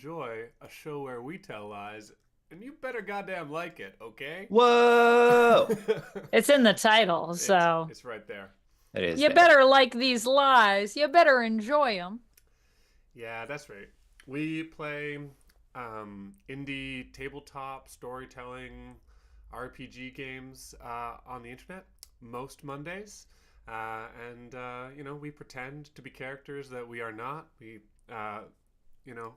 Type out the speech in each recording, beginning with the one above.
enjoy a show where we tell lies, and you better goddamn like it, okay? Whoa! It's in the title, it's so it's right there. It is you there. better like these lies. You better enjoy them. Yeah, that's right. We play indie tabletop storytelling RPG games on the internet most Mondays. We pretend to be characters that we are not. We,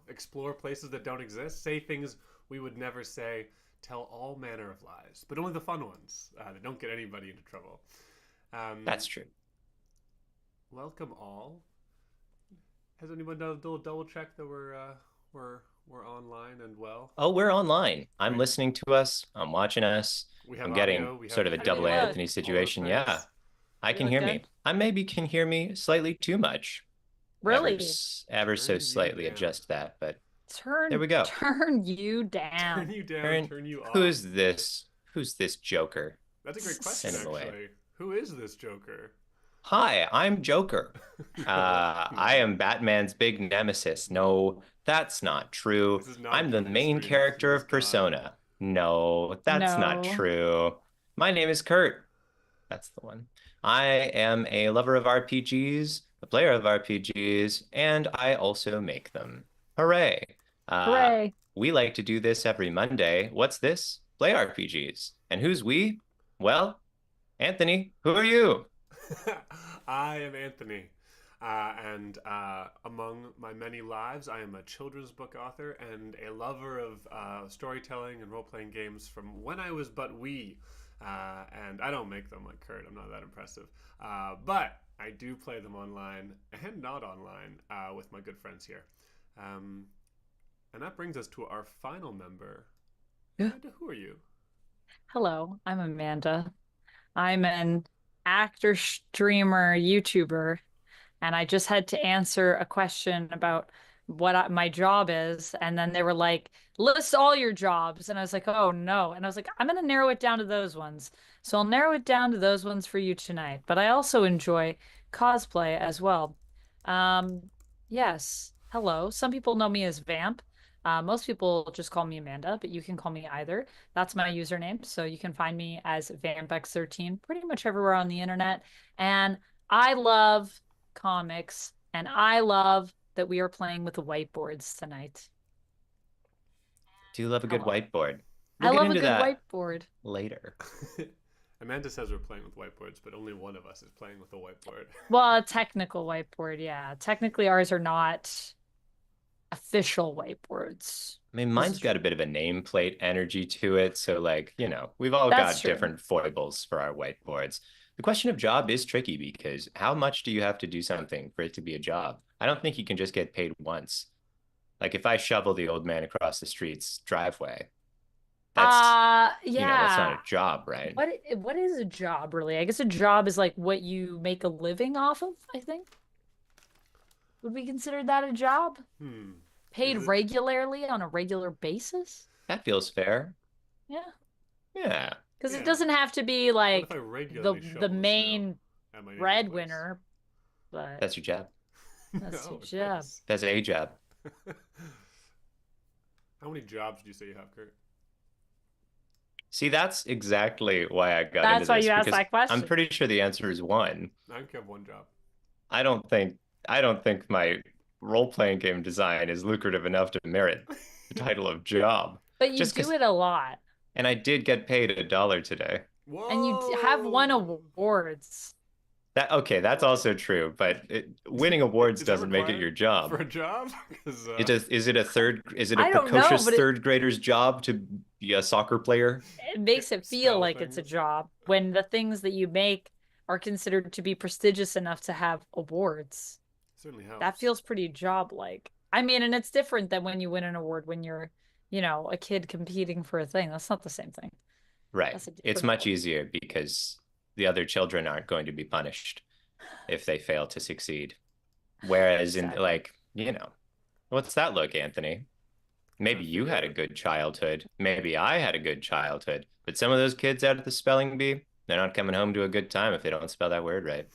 explore places that don't exist, say things we would never say, tell all manner of lies, but only the fun ones that don't get anybody into trouble. Um, That's true. Welcome all. Has anyone done a little double check that we're online and well? Oh, we're online. I'm Great. listening to us. I'm watching us. We have I'm audio. getting We have sort of a How do we double look? Anthony all those situation. Yeah, things. I We can look hear good? me. I maybe can hear me slightly too much. Really? Ever so Turn you slightly down. adjust that, but there Turn we go. turn you Turn down. you down. Aaron, Turn you who off. is this? Who's this Joker? That's a great question, Send him away. actually. Who is this Joker? Hi, I'm Joker. I am Batman's big nemesis. No, that's not true. This is not a I'm the Joker main stream. This character is of God. Persona. No, that's not No. true. My name is Kurt. That's the one. I am a lover of RPGs, a player of RPGs, and I also make them. Hooray. Uh, Hooray. we like to do this every Monday. What's this? Play RPGs. And who's we? Well, Anthony, who are you? I am Anthony. And among my many lives, I am a children's book author and a lover of storytelling and role playing games from when I was but wee. And I don't make them like Kurt, I'm not that impressive. But I do play them online and not online with my good friends here. Um, and that brings us to our final member. Yeah. Amanda, who are you? Hello, I'm Amanda. I'm an actor, streamer, YouTuber, and I just had to answer a question about my job is. And then they were like, list all your jobs. And I was like, oh no. And I was like, I'm going to narrow it down to those ones. So I'll narrow it down to those ones for you tonight. But I also enjoy cosplay as well. Um, yes. Hello. Some people know me as Vamp. Most people just call me Amanda, but you can call me either. That's my username. So you can find me as VampX13 pretty much everywhere on the internet. And I love comics, and I love that we are playing with the whiteboards tonight. Do you love a good Hello. whiteboard? I We'll get love a into good that whiteboard. later. Amanda says we're playing with whiteboards, but only one of us is playing with a whiteboard. Well, a technical whiteboard, yeah. Technically, ours are not official whiteboards. I mean, This mine's is got a bit of a nameplate energy to it. So, like, we've all that's got true. different foibles for our whiteboards. The question of job is tricky because how much do you have to do something for it to be a job? I don't think you can just get paid once. Like, if I shovel the old man across the street's driveway, that's, that's not Yeah. a job, right? What is a job really? I guess a job is like what you make a living off of, I think. Would we consider that a job? Hmm. Paid Is it? regularly on a regular basis? That feels fair. Yeah. Yeah. Because it Yeah. doesn't have to be What if I like regularly the shovel the snow main at my neighbor's place? breadwinner, but That's your job. that's your No, job. nice. That's a job. How many jobs did you say you have, Kurt? See, that's exactly why I got into That's why this you asked because that I'm question. pretty sure the answer is one. I think you have one job. I don't think I don't think my role-playing game design is lucrative enough to merit the title of job. But you Just do because, it a lot. and I did get paid $1 today. And you have won Whoa! awards. That okay, that's also true, but winning awards Is that doesn't make it your required for job. a job? 'Cause, Is it a third? Is it a I don't know, precocious but third grader's job to be a soccer player? it makes it feel spell like it's a things. job when the things that you make are considered to be prestigious enough to have awards. Certainly That helps. feels pretty job-like. I mean, and it's different than when you win an award when you're, a kid competing for a thing. That's not the same thing. Right. That's a It's different much award. easier because the other children aren't going to be punished if they fail to succeed. Whereas in Exactly. like, what's that look, Anthony? Maybe Trying to you figure had a out. good childhood. Maybe I had a good childhood. But some of those kids out at the spelling bee, they're not coming home to a good time if they don't spell that word right.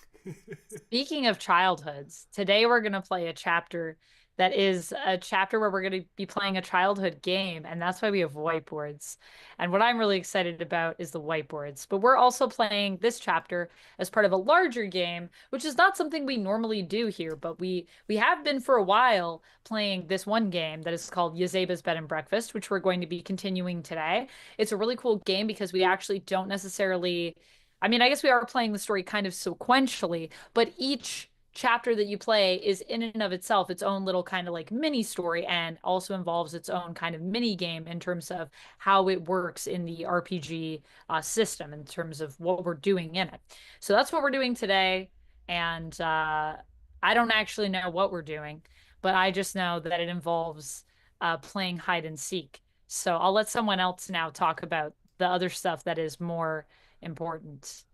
Speaking of childhoods, today we're going to play a chapter that is a chapter where we're going to be playing a childhood game, and that's why we have whiteboards. And what I'm really excited about is the whiteboards. But we're also playing this chapter as part of a larger game, which is not something we normally do here, but we have been for a while playing this one game that is called Yazeba's Bed and Breakfast, which we're going to be continuing today. It's a really cool game because we actually don't necessarily, I mean, I guess we are playing the story kind of sequentially, but each chapter that you play is in and of itself its own little kind of like mini story, and also involves its own kind of mini game in terms of how it works in the RPG system in terms of what we're doing in it. So that's what we're doing today. And I don't actually know what we're doing, but I just know that it involves playing hide and seek. So I'll let someone else now talk about the other stuff that is more important.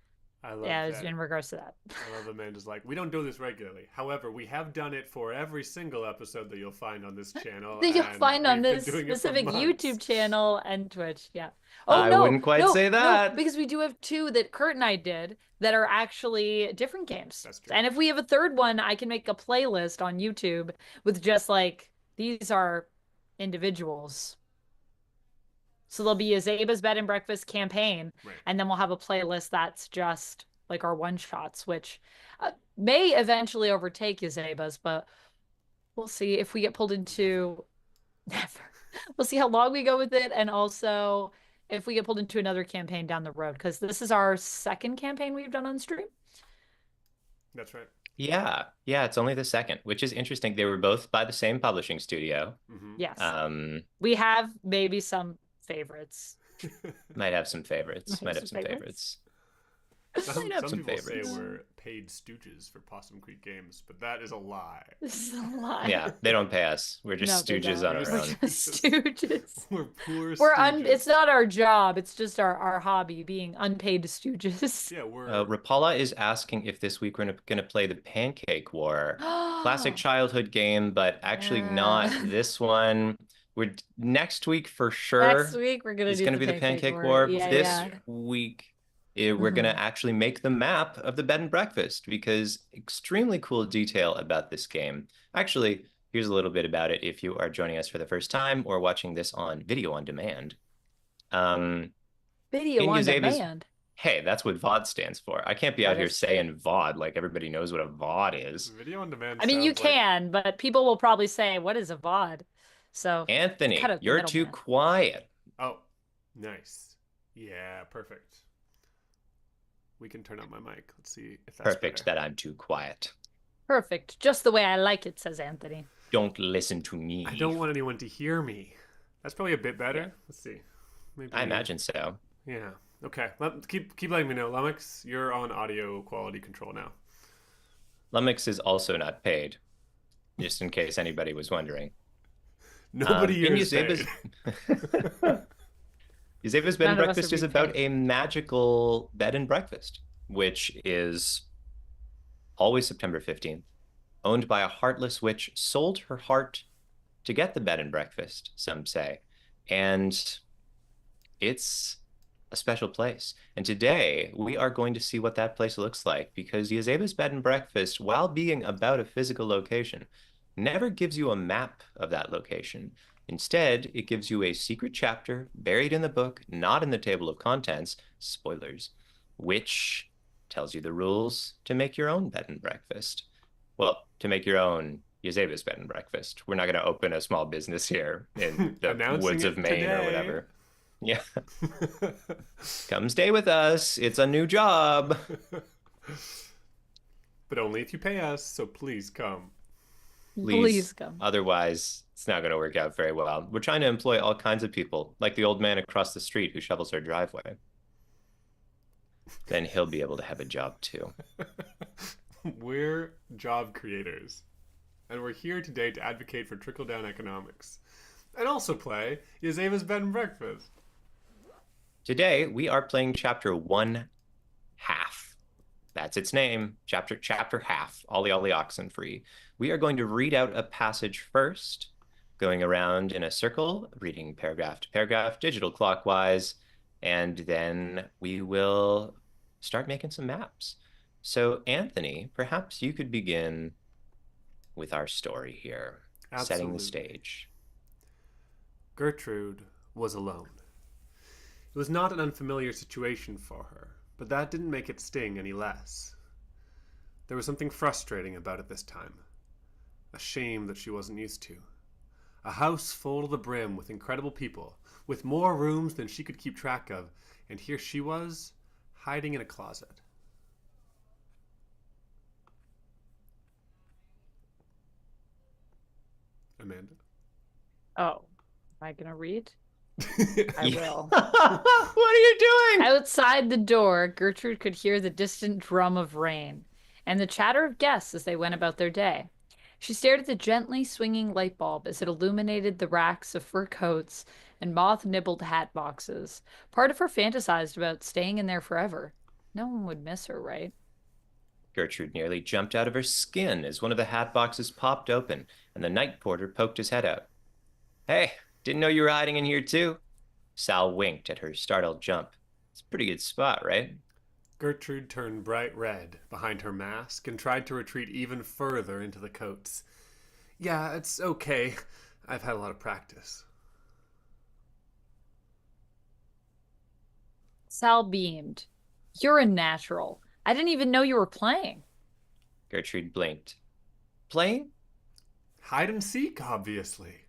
I love Yeah, that. in regards to that. I love Amanda's like, we don't do this regularly. However, we have done it for every single episode that you'll find on this channel. That you'll and find on we've this been doing it for specific months. YouTube channel and Twitch. Yeah. Oh I no, wouldn't quite no, say no, that. because we do have two that Kurt and I did that are actually different games. That's true. And if we have a third one, I can make a playlist on YouTube with just like these are individuals. So there'll be a Zaba's Bed and Breakfast campaign, Right. and then we'll have a playlist that's just like our one shots, which may eventually overtake Yazeba's, but we'll see if we get pulled into never. We'll see how long we go with it, and also if we get pulled into another campaign down the road, because this is our second campaign we've done on stream. That's right. Yeah, it's only the second, which is interesting. They were both by the same publishing studio. Mm-hmm. Yes. Um, We have maybe some favorites. might have some favorites. Might have some favorites. Some Might have some people favorites. say we're paid stooges for Possum Creek Games, but that is a lie. This is a lie. Yeah, they don't pay us. We're just No, they stooges don't. on our We're own. Just stooges. We're poor We're stooges. it's not our job. It's just our hobby, being unpaid stooges. Yeah, we're... Rapala is asking if this week we're going to play the Pancake War. Classic childhood game, but actually not this one. We're next week for sure. Next week we're gonna It's do going to be the Pancake War. Yeah, This yeah. week we're going to actually make the map of the bed and breakfast, because extremely cool detail about this game. Actually, here's a little bit about it if you are joining us for the first time or watching this on video on demand. Video in on Yazeba's- demand. Hey, that's what VOD stands for. I can't be out That here is saying VOD like everybody knows what a VOD is. Video on demand. I mean, you sounds like- can, but people will probably say, "What is a VOD?" So Anthony, cut out the you're too middleman. quiet. Oh, nice. Yeah, perfect. We can turn up my mic. Let's see if that's Perfect better. that I'm too quiet. perfect, just the way I like it," says Anthony. Don't listen to me. I don't want anyone to hear me. That's probably a bit better. Yeah. Let's see. Maybe. I imagine so. Yeah. Okay. Keep letting me know. Lumix, you're on audio quality control now. Lumix is also not paid, just in case anybody was wondering. Nobody in here is Yazeba's- paid. Yazeba's Bed and None of us Breakfast are is being about paid. a magical bed and breakfast, which is always September 15th, owned by a heartless witch, sold her heart to get the bed and breakfast, some say. And it's a special place. And today we are going to see what that place looks like, because Yazeba's Bed and Breakfast, while being about a physical location, never gives you a map of that location. Instead, it gives you a secret chapter buried in the book, not in the table of contents, spoilers, which tells you the rules to make your own bed and breakfast. Well, to make your own Yazeba's Bed and Breakfast. We're not going to open a small business here in the Announcing woods of it Maine or today. whatever. Yeah. Come stay with us. It's a new job. But only if you pay us, so please come. Please come. Otherwise, it's not going to work out very well. We're trying to employ all kinds of people, like the old man across the street who shovels our driveway. Then he'll be able to have a job too. We're job creators, and we're here today to advocate for trickle-down economics, and also play Yazeba's Bed and Breakfast. Today, we are playing chapter 1/2. That's its name, chapter 1/2, Ollie Ollie Oxenfree. We are going to read out a passage first, going around in a circle, reading paragraph to paragraph, digital clockwise, and then we will start making some maps. So, Anthony, perhaps you could begin with our story here. setting the Absolutely. stage. Gertrude was alone. It was not an unfamiliar situation for her, but that didn't make it sting any less. There was something frustrating about it this time. A shame that she wasn't used to. A house full to the brim with incredible people, with more rooms than she could keep track of, and here she was, hiding in a closet. Amanda? Oh, am I gonna read? I Yeah. will. What are you doing? Outside the door, Gertrude could hear the distant drum of rain and the chatter of guests as they went about their day. She stared at the gently swinging light bulb as it illuminated the racks of fur coats and moth-nibbled hat boxes. Part of her fantasized about staying in there forever. No one would miss her, right? Gertrude nearly jumped out of her skin as one of the hat boxes popped open and the night porter poked his head out. Hey, didn't know you were hiding in here too. Sal winked at her startled jump. It's a pretty good spot, right? Gertrude turned bright red behind her mask and tried to retreat even further into the coats. Yeah, it's okay. I've had a lot of practice. Sal beamed. You're a natural. I didn't even know you were playing. Gertrude blinked. Playing? Hide and seek, obviously.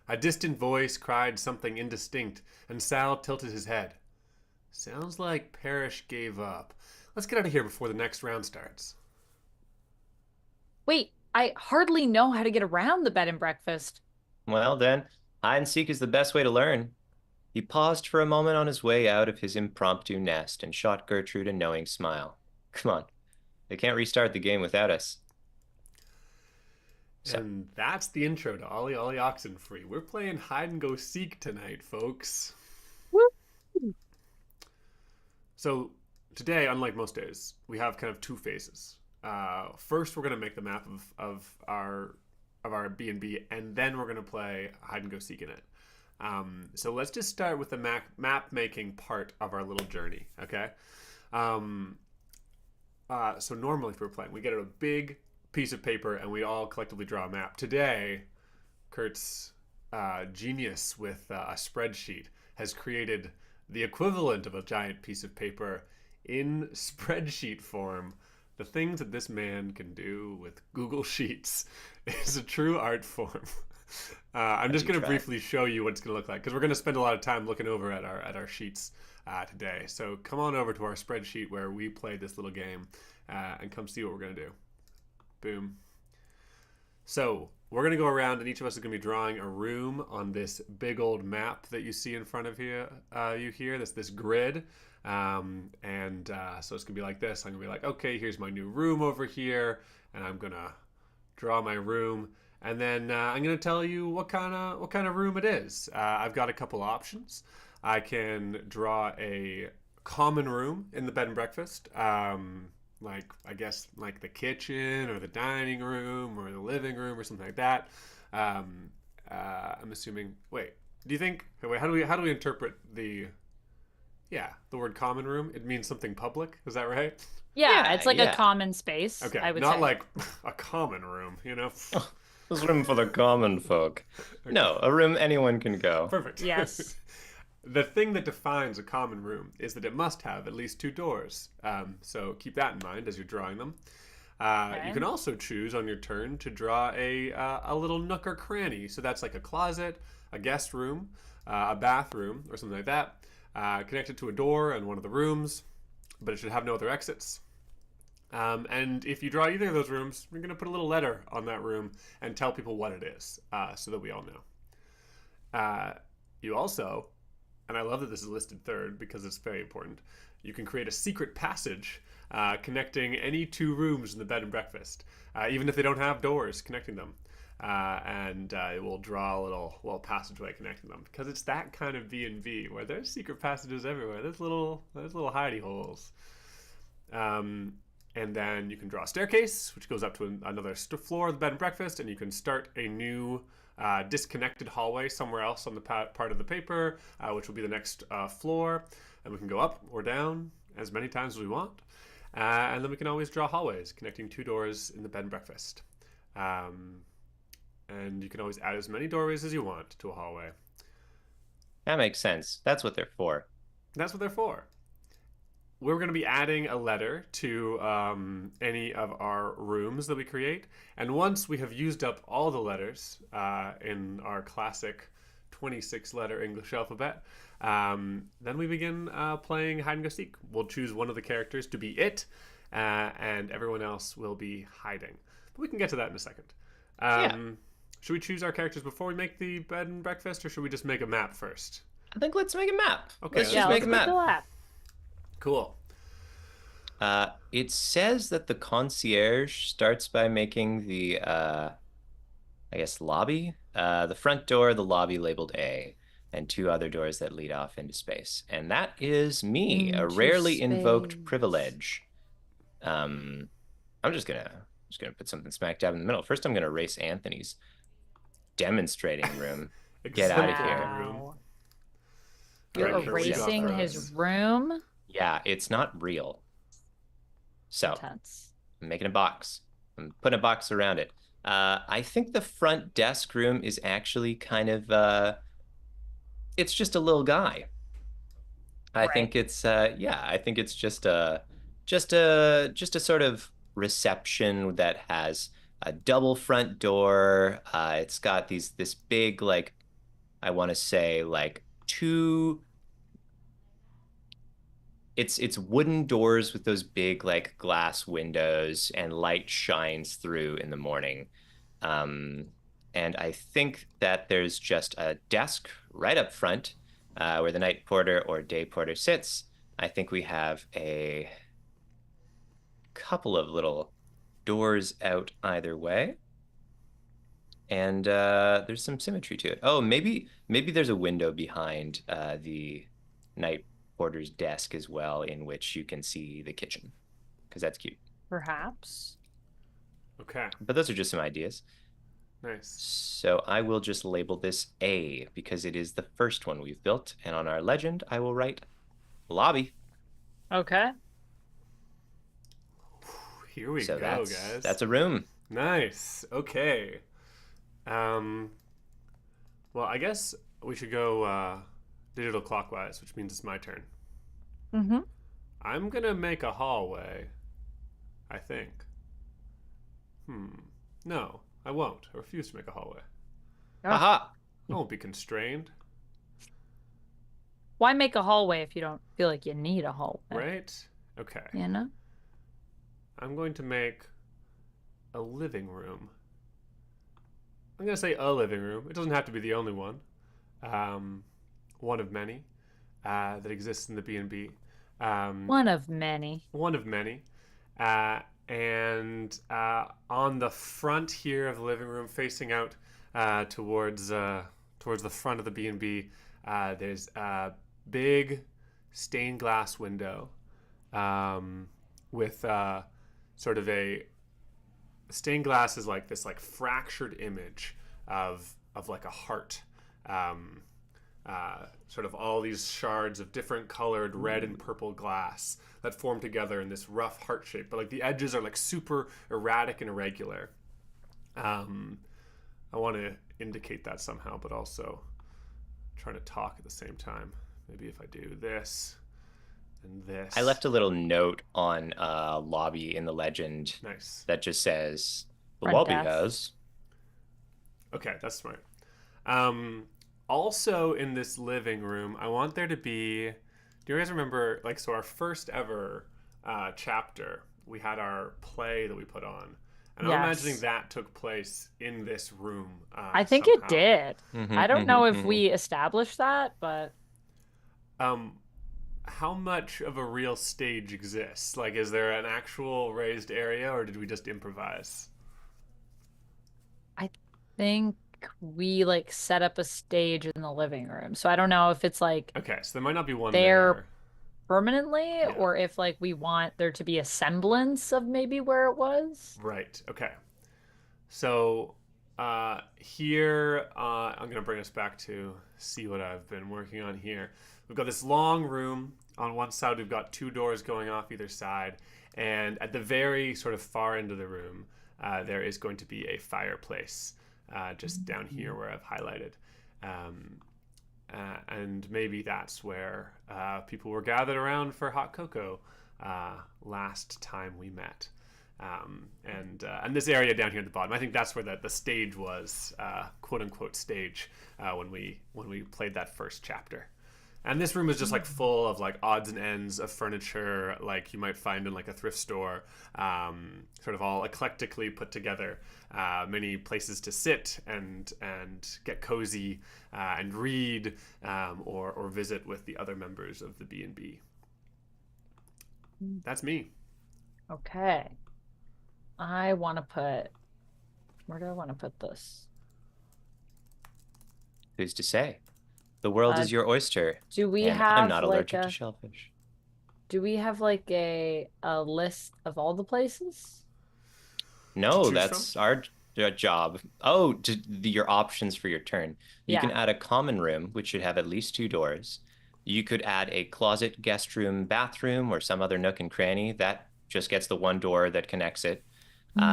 A distant voice cried something indistinct, and Sal tilted his head. Sounds like Parrish gave up. Let's get out of here before the next round starts. Wait, I hardly know how to get around the bed and breakfast. Well, then, hide and seek is the best way to learn. He paused for a moment on his way out of his impromptu nest and shot Gertrude a knowing smile. Come on, they can't restart the game without us. So, And that's the intro to Ollie Ollie Oxenfree. We're playing hide and go seek tonight, folks. Woo! So today, unlike most days, we have kind of two phases. First, we're going to make the map of our B&B, and then we're going to play hide and go seek in it. So let's just start with the map making part of our little journey, okay? So normally, if we're playing, we get a big piece of paper and we all collectively draw a map. Today, Kurt's genius with a spreadsheet has created the equivalent of a giant piece of paper in spreadsheet form. The things that this man can do with Google Sheets is a true art form. I'm just going to briefly show you what it's going to look like because we're going to spend a lot of time looking over at our sheets today. So come on over to our spreadsheet where we play this little game and come see what we're going to do. Boom. So we're going to go around and each of us is going to be drawing a room on this big old map that you see in front of you here, this grid. So it's going to be like this. I'm going to be like, okay, here's my new room over here. And I'm going to draw my room. And then I'm going to tell you what kind of room it is. I've got a couple options. I can draw a common room in the bed and breakfast. Like I guess like the kitchen or the dining room or the living room or something like that. I'm assuming. Wait, do you think? Wait, how do we interpret the word common room? It means something public. Is that right? Yeah, it's like yeah. a common space. Okay, I would not say. like a common room. You know. this room for the common folk. Okay. No, a room anyone can go. Perfect. Yes. The thing that defines a common room is that it must have at least two doors. So keep that in mind as you're drawing them. Okay. You can also choose on your turn to draw a little nook or cranny. So that's like a closet, a guest room, a bathroom, or something like that, connected to a door in one of the rooms, but it should have no other exits. And if you draw either of those rooms, you're going to put a little letter on that room and tell people what it is so that we all know. You also, and I love that this is listed third because it's very important, you can create a secret passage connecting any two rooms in the bed and breakfast, even if they don't have doors connecting them. It will draw a little passageway connecting them because it's that kind of B&B where there's secret passages everywhere. There's little hidey holes. And then you can draw a staircase, which goes up to another floor of the bed and breakfast, and you can start a new disconnected hallway somewhere else on the part of the paper, which will be the next floor. And we can go up or down as many times as we want. And then we can always draw hallways connecting two doors in the bed and breakfast. and you can always add as many doorways as you want to a hallway. That makes sense. That's what they're for. That's what they're for. We're going to be adding a letter to any of our rooms that we create. And once we have used up all the letters in our classic 26-letter English alphabet, then we begin playing hide and go seek. We'll choose one of the characters to be it, and everyone else will be hiding. But we can get to that in a second. Should we choose our characters before we make the bed and breakfast, or should we just make a map first? I think let's make a map. Okay, Let's just make a map. Cool. It says that the concierge starts by making the, lobby. The front door, the lobby labeled A, and 2 other doors that lead off into space. And that is me, a rarely invoked privilege. I'm just gonna put something smack dab in the middle. First, I'm gonna erase Anthony's demonstrating room. Get out of here. Wow. You're erasing his room? Yeah, it's not real. So, Intense. I'm making a box. I'm putting a box around it. I think the front desk room is actually kind of, it's just a little guy. I think it's, I think it's just a sort of reception that has a double front door. It's got this big, like, I want to say, like, 2. It's wooden doors with those big, like, glass windows, and light shines through in the morning. And I think that there's just a desk right up front where the night porter or day porter sits. I think we have a couple of little doors out either way. And there's some symmetry to it. Oh, maybe there's a window behind the night porter's desk as well, in which you can see the kitchen, because that's cute. Perhaps. Okay. But those are just some ideas. Nice. So I will just label this A because it is the first one we've built, and on our legend I will write lobby. Okay. Here we go, guys. That's a room. Nice. Okay. Well, I guess we should go digital clockwise, which means it's my turn. Mm-hmm. I'm gonna make a hallway, I think. No, I won't. I refuse to make a hallway. Aha! I won't be constrained. Why make a hallway if you don't feel like you need a hallway? Right? Okay. You know? I'm going to make a living room. I'm going to say a living room. It doesn't have to be the only one. One of many that exists in the B&B. One of many. One of many. And on the front here of the living room, facing out towards the front of the B&B, there's a big stained glass window with sort of a stained glass is like this like fractured image of like a heart. Sort of all these shards of different colored red and purple glass that form together in this rough heart shape, but like the edges are like super erratic and irregular. I want to indicate that somehow, but also trying to talk at the same time. Maybe if I do this and this. I left a little note on lobby in the legend. Nice. That just says the Front lobby desk. has. Okay, that's smart. Also in this living room, I want there to be, do you guys remember, like, so our first ever chapter, we had our play that we put on. And I'm imagining that took place in this room. I think somehow. it did. I don't know if we established that, but how much of a real stage exists? Like, is there an actual raised area, or did we just improvise? I think we like set up a stage in the living room. So I don't know if it's like Okay, so there might not be one there there. permanently or if like we want there to be a semblance of maybe where it was. Right, okay. So here, I'm going to bring us back to see what I've been working on here. We've got this long room. On one side, we've got 2 doors going off either side. And at the very sort of far end of the room, there is going to be a fireplace. just down here where I've highlighted. Um, and maybe that's where people were gathered around for hot cocoa last time we met. And this area down here at the bottom, I think that's where the stage was, quote unquote stage, when we played that first chapter. And this room is just like full of like odds and ends of furniture, like you might find in like a thrift store, sort of all eclectically put together. Many places to sit and get cozy and read, or visit with the other members of the B&B. That's me. Okay. I want to put, where do I want to put this? Who's to say? The world is your oyster. Do we and have I'm not like allergic to shellfish. Do we have like a list of all the places? No, that's our job. Oh, your options for your turn. You can add a common room, which should have at least 2 doors. You could add a closet, guest room, bathroom, or some other nook and cranny. That just gets the 1 door that connects it.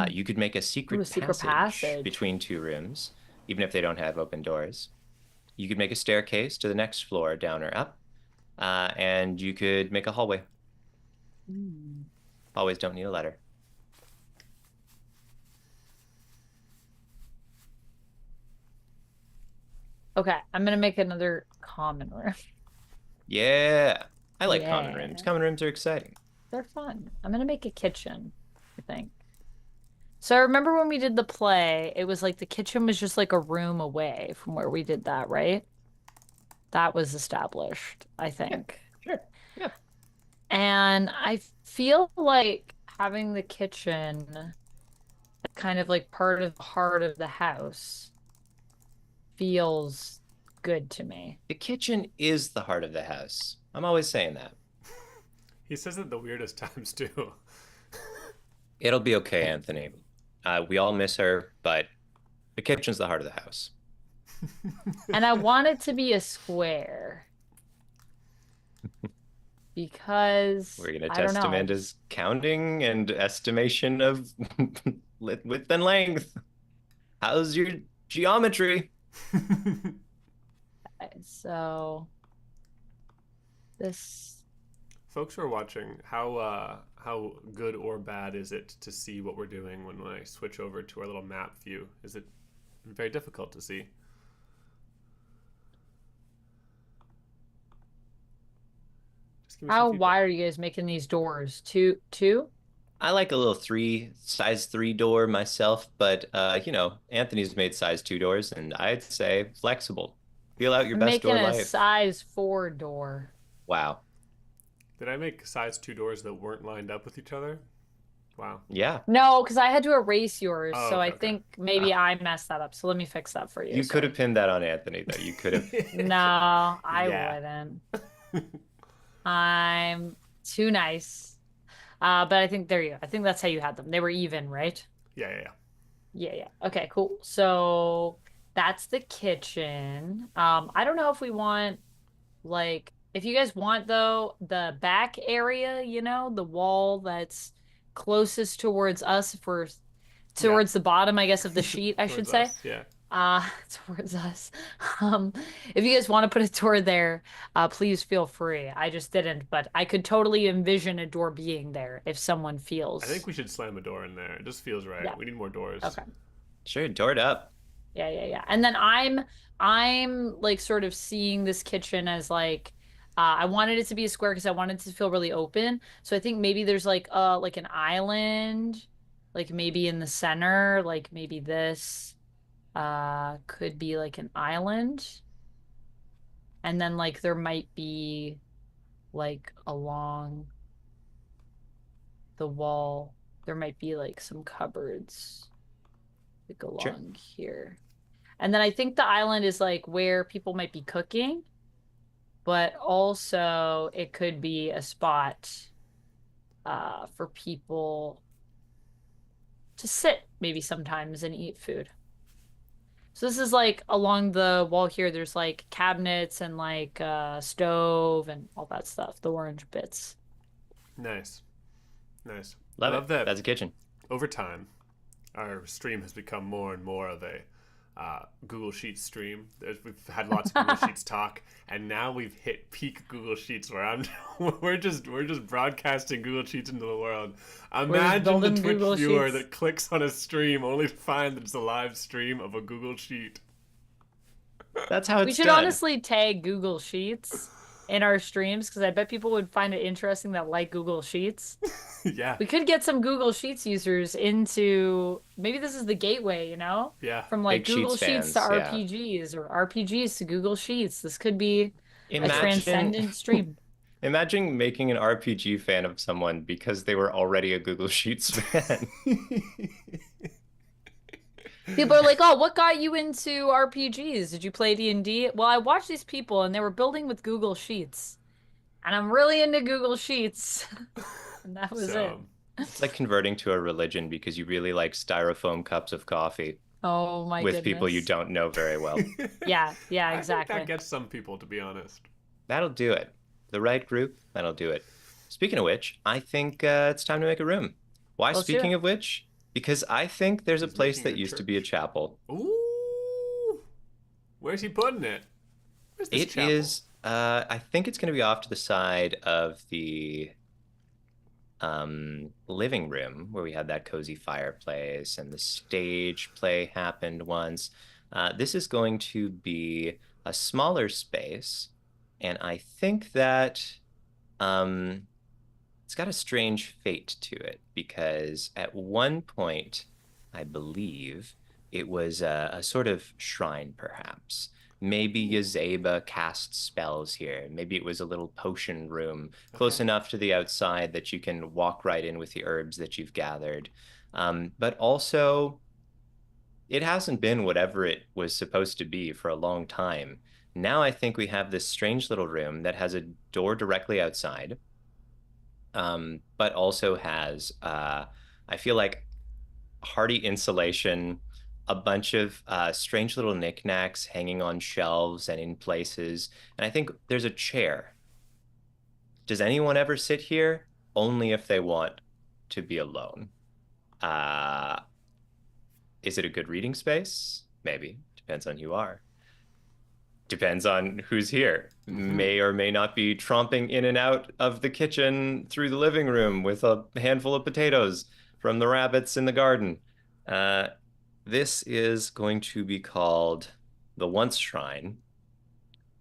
You could make a secret passage between 2 rooms, even if they don't have open doors. You could make a staircase to the next floor, down or up. And you could make a hallway. Hallways don't need a ladder. Okay, I'm going to make another common room. Yeah, I like common rooms. Common rooms are exciting. They're fun. I'm going to make a kitchen, I think. So I remember when we did the play, it was like the kitchen was just like a room away from where we did that, right? That was established, I think. Sure. Yeah. And I feel like having the kitchen kind of like part of the heart of the house feels good to me. The kitchen is the heart of the house. I'm always saying that. He says it the weirdest times too. It'll be okay, Anthony. We all miss her, but the kitchen's the heart of the house. And I want it to be a square. Because we're going to test Amanda's counting and estimation of width and length. How's your geometry? So this, folks who are watching, how good or bad is it to see what we're doing when I switch over to our little map view? Is it very difficult to see? How wide are you guys making these doors? Two? I like a little size 3 door myself, but you know, Anthony's made size 2 doors, and I'd say flexible. Feel out your best door life. Making a size 4 door. Wow. Did I make size 2 doors that weren't lined up with each other? Wow. Yeah. No, because I had to erase yours, so I think maybe I messed that up. So let me fix that for you. You could have pinned that on Anthony, though. You could have. No, I wouldn't. I'm too nice. But I think there you go. I think that's how you had them. They were even, right? Yeah. Okay, cool. So that's the kitchen. I don't know if we want, like, if you guys want, though, the back area, you know, the wall that's closest towards us, if we're towards the bottom, I guess, of the sheet, I should say. Yeah. Towards us. If you guys want to put a door there, please feel free. I just didn't, but I could totally envision a door being there if someone feels. I think we should slam a door in there. It just feels right. Yeah. We need more doors. Okay. Sure, door it up. Yeah. And then I'm like sort of seeing this kitchen as like I wanted it to be a square because I wanted it to feel really open. So I think maybe there's like an island, like maybe in the center, like maybe this. Could be like an island. And then like there might be like along the wall, there might be like some cupboards like along here. And then I think the island is like where people might be cooking, but also it could be a spot for people to sit maybe sometimes and eat food. So this is like along the wall here, there's like cabinets and like stove and all that stuff, the orange bits. Nice. Love that. That's a kitchen. Over time, our stream has become more and more of a Google Sheets stream. We've had lots of Google Sheets talk, and now we've hit peak Google Sheets where we're just broadcasting Google Sheets into the world. Imagine the Twitch Google viewer Sheets. that clicks on a stream only to find that it's a live stream of a Google Sheet. That's how it's We should done. honestly tag Google Sheets in our streams because I bet people would find it interesting that like Google Sheets. Yeah. We could get some Google Sheets users into maybe this is the gateway, Yeah. from like Big Google Sheets Sheets to fans, yeah. RPGs or RPGs to Google Sheets. This could be a Imagine transcendent stream. imagine making an RPG fan of someone because they were already a Google Sheets fan. People are like, "Oh, what got you into RPGs? Did you play D&D?" Well, I watched these people and they were building with Google Sheets. And I'm really into Google Sheets. And that was it. It's like converting to a religion because you really like styrofoam cups of coffee Oh my with people you goodness. don't know very well. Yeah, I think exactly. that gets some people, to be honest. That'll do it. The right group, that'll do it. Speaking of which, I think it's time to make a room. Why, Let's do speaking it. of which? Because I think there's a He's place making that a used to church. be a chapel. Ooh. Where's he putting it? Where's this It chapel? is, I think it's going to be off to the side of the living room where we had that cozy fireplace and the stage play happened once. This is going to be a smaller space, and I think that it's got a strange fate to it because at one point, I believe it was a sort of shrine, perhaps. Maybe Yazeba cast spells here. Maybe it was a little potion room close Okay. enough to the outside that you can walk right in with the herbs that you've gathered. But also, it hasn't been whatever it was supposed to be for a long time. Now I think we have this strange little room that has a door directly outside, but also has, I feel like, hardy insulation, a bunch of strange little knickknacks hanging on shelves and in places. And I think there's a chair. Does anyone ever sit here? Only if they want to be alone. Uh, is it a good reading space? Maybe. Depends on who you are. Depends on who's here. May or may not be tromping in and out of the kitchen through the living room with a handful of potatoes from the rabbits in the garden. This is going to be called the Once Shrine,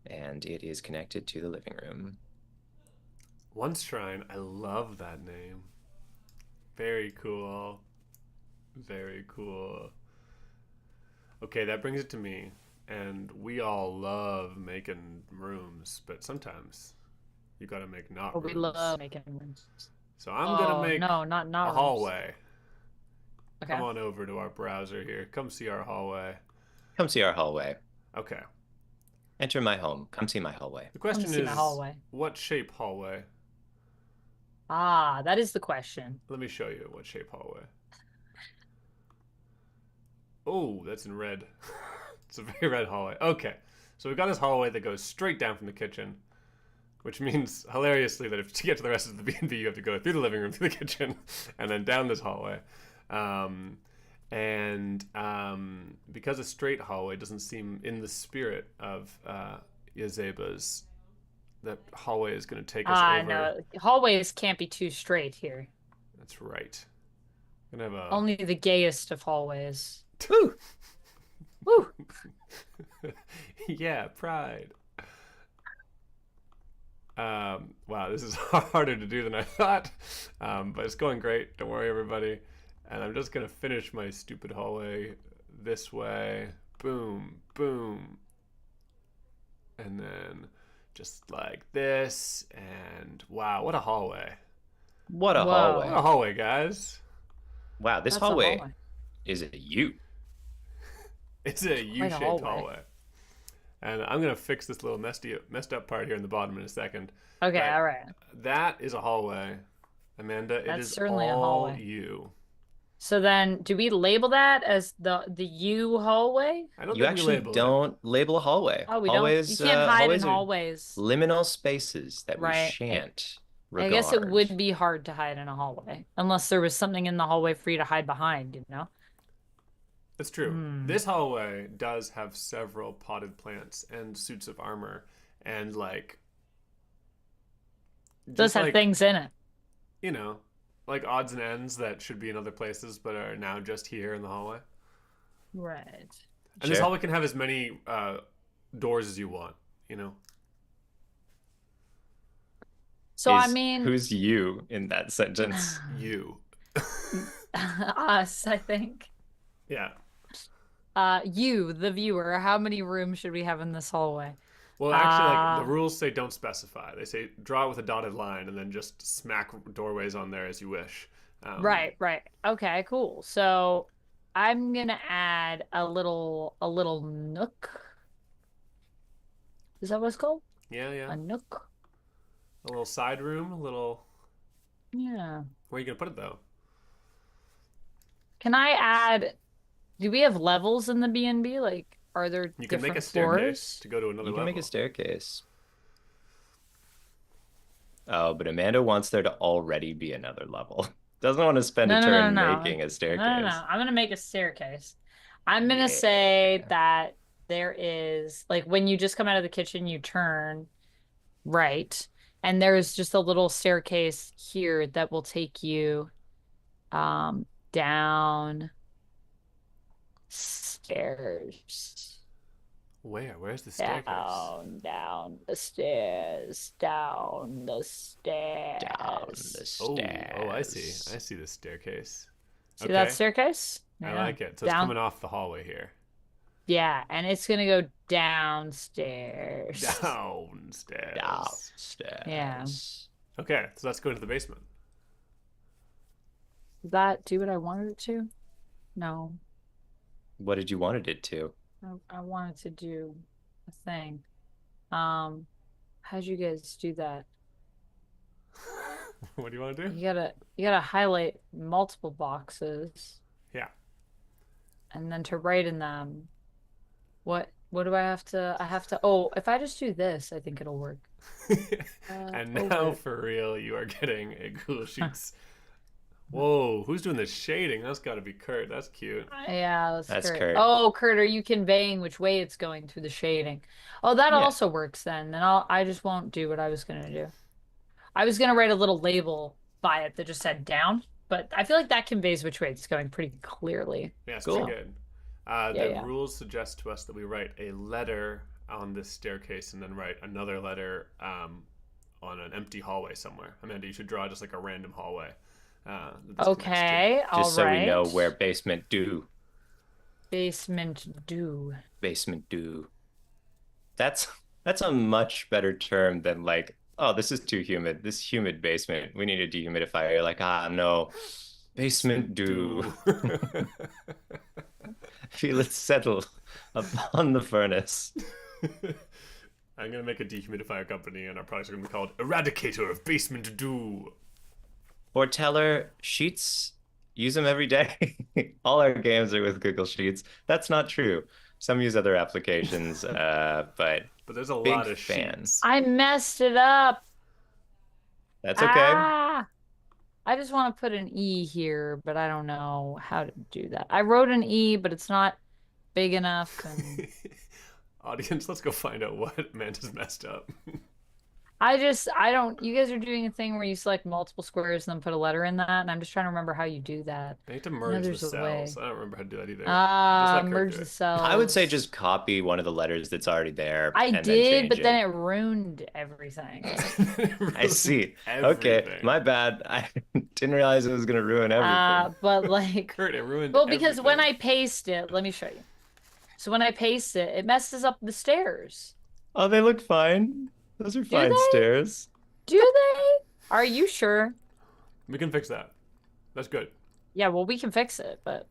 and it is connected to the living room. Once Shrine. I love that name. Very cool. Very cool. Okay, that brings it to me. And we all love making rooms, but sometimes you gotta make not Oh, we rooms. love making rooms. So I'm gonna make no, not a rooms. hallway. Okay. Come on over to our browser here. Come see our hallway. Come see our hallway. Okay. Enter my home. Come see my hallway. The question see my is, hallway. what shape hallway? Ah, that is the question. Let me show you what shape hallway. Oh, that's in red. It's a very red hallway. Okay, so we've got this hallway that goes straight down from the kitchen, which means, hilariously, that if to get to the rest of the B&B, you have to go through the living room, through the kitchen, and then down this hallway. Because a straight hallway doesn't seem in the spirit of Yazeba's, that hallway is going to take us over. No, hallways can't be too straight here. That's right. I'm gonna have a Only the gayest of hallways. Woo! Woo! Yeah, pride. Wow, this is harder to do than I thought, but it's going great. Don't worry, everybody. And I'm just gonna finish my stupid hallway this way. Boom, boom, and then just like this. And wow, what a hallway! What a Whoa. hallway. What a hallway, guys! Wow, this That's a hallway is a U. It's a U-shaped hallway. hallway. And I'm gonna fix this little messed up part here in the bottom in a second. Okay, But all right. That is a hallway, Amanda. It That's is certainly a all hallway. you. So then, do we label that as the U hallway? I don't You think we actually label it. don't label a hallway. Oh, we Hallways, don't. You can't hide in hallways are hallways. liminal spaces that we Right. shan't I guess it regard. would be hard to hide in a hallway unless there was something in the hallway for you to hide behind, It's true. Hmm. This hallway does have several potted plants and suits of armor and like Does just have like, things in it. you know, like odds and ends that should be in other places but are now just here in the hallway. Right. And this Sure. hallway can have as many doors as you want, you know. So I mean, Who's you in that sentence? You. us, I think. Yeah. You, the viewer, how many rooms should we have in this hallway? Well, actually, like the Uh, rules say don't specify. They say draw it with a dotted line and then just smack doorways on there as you wish. right, right. Okay, cool. So I'm gonna add a little nook. Is that what it's called? Yeah, yeah. A nook? A little side room, a little. Yeah. Where are you gonna put it though? Can I add, do we have levels in the B&B? Like, are there You can make a different staircase floors? to go to another You can make a level. staircase. Oh, but Amanda wants there to already be another level. Doesn't want to spend a No, no, no, turn no. making a No, no, no. staircase. I'm gonna make a staircase. I'm gonna say Yeah. that there is, like, when you just come out of the kitchen, you turn right, and there's just a little staircase here that will take you down stairs. Where? Where's the staircase? Down the stairs, down the Down the stairs. Oh, I see. I stairs. see the staircase. See that Okay, staircase? I Yeah. like it. So it's Down. coming off the hallway here. Yeah, and it's gonna go downstairs. Downstairs. Yeah. Downstairs. Okay, so let's go into the basement. Did that do what I wanted it to? No. What did you wanted it to? I wanted to do a thing. How'd you guys do that? What do you want to do? You gotta highlight multiple boxes Yeah. and then to write in them. What do I have to, oh, if I just do this, I think it'll work. And Oh, now, wait. for real, you are getting a Google Sheets. Whoa, who's doing the shading? That's got to be Kurt. That's cute. Yeah, That's Kurt. Kurt. Oh, Kurt, are you conveying which way it's going through the shading? Oh, that Yeah. also works then. Then I just won't do what I was gonna do. I was gonna write a little label by it that just said down, but I feel like that conveys which way it's going pretty clearly. Yeah, it's Cool. pretty good. Yeah, The yeah. rules suggest to us that we write a letter on this staircase and then write another letter on an empty hallway somewhere. Amanda, you should draw just like a random hallway. That this connects to. Okay, all Just so we know right. where basement do. Basement do. Basement do. That's a much better term than like, oh, this is too humid. This humid basement. We need a dehumidifier. You're like, ah, no. Basement do. Feel it settle upon the furnace. I'm gonna make a dehumidifier company, and our products are gonna be called Eradicator of Basement Dew. Or Teller Sheets. Use them every day. All our games are with Google Sheets. That's not true. Some use other applications, but But there's a big lot of fan. sheets. I messed it up. That's okay. Ah, I just want to put an E here, but I don't know how to do that. I wrote an E, but it's not big enough, and Audience, let's go find out what Amanda's messed up. I don't, you guys are doing a thing where you select multiple squares and then put a letter in that, and I'm just trying to remember how you do that. I need to I know merge the there's a way. cells. I don't remember how to do that either. Just let Kurt Merge do the it. cells. I would say just copy one of the letters that's already there I and then did, change but it. then it ruined everything. I see. Okay, Everything. my bad. I didn't realize it was going to ruin everything. But like, Kurt, it ruined well, because when I everything. paste it, let me show you. So when I paste it, it messes up the stairs. Oh, they look fine. Those are fine they? stairs. Do they? Are you sure? We can fix that. That's good. Yeah, well, we can fix it, but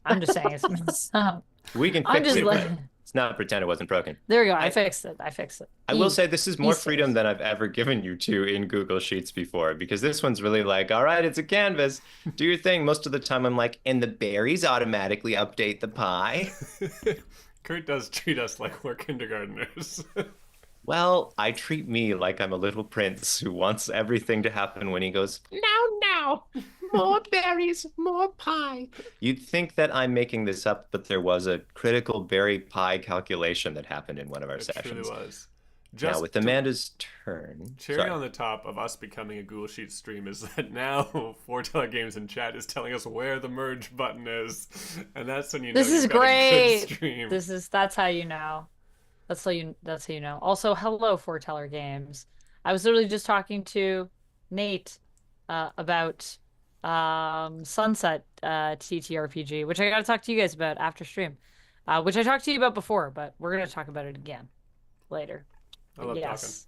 I'm just saying it's messed up. We can I'm fix just it, like, but let's not pretend it wasn't broken. there we go. I I- fixed it. I fixed it. I will E. say this is more E freedom stairs. than I've ever given you two in Google Sheets before, because this one's really like, all right, it's a canvas. Do your thing. Most of the time I'm like, and the berries automatically update the pie. Kurt does treat us like we're kindergartners. Well, I treat me like I'm a little prince who wants everything to happen when he goes, now, more berries. berries, more pie. You'd think that I'm making this up, but there was a critical berry pie calculation that happened in one of our It truly sessions. was. Now, Just with to- Amanda's turn. Cherry Sorry. on the top of us becoming a Google Sheets stream is that now Foreteller Games in chat is telling us where the merge button is, and that's when you know This is you've got a great. good stream. That's how you know. That's how you know. Also, hello, Foreteller Games. I was literally just talking to Nate about Sunset TTRPG, which I got to talk to you guys about after stream, which I talked to you about before, but we're gonna talk about it again later. I love Yes.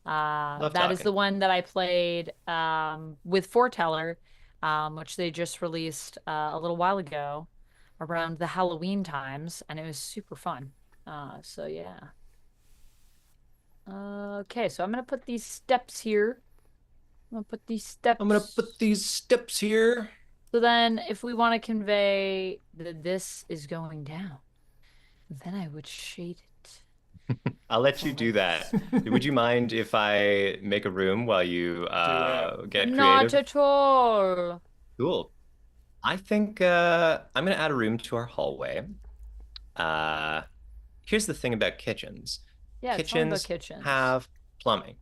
Love That is talking. the one that I played with Foreteller, which they just released a little while ago around the Halloween times, and it was super fun. So yeah. Okay, so I'm gonna put these steps here. I'm gonna put these steps. I'm gonna put these steps here. So then, if we want to convey that this is going down, then I would shade it. I'll let you do that. Would you mind if I make a room while you get Not creative? at all. Cool. I think I'm gonna add a room to our hallway. Here's the thing about kitchens. Yeah, tell me about Kitchens kitchens. have plumbing.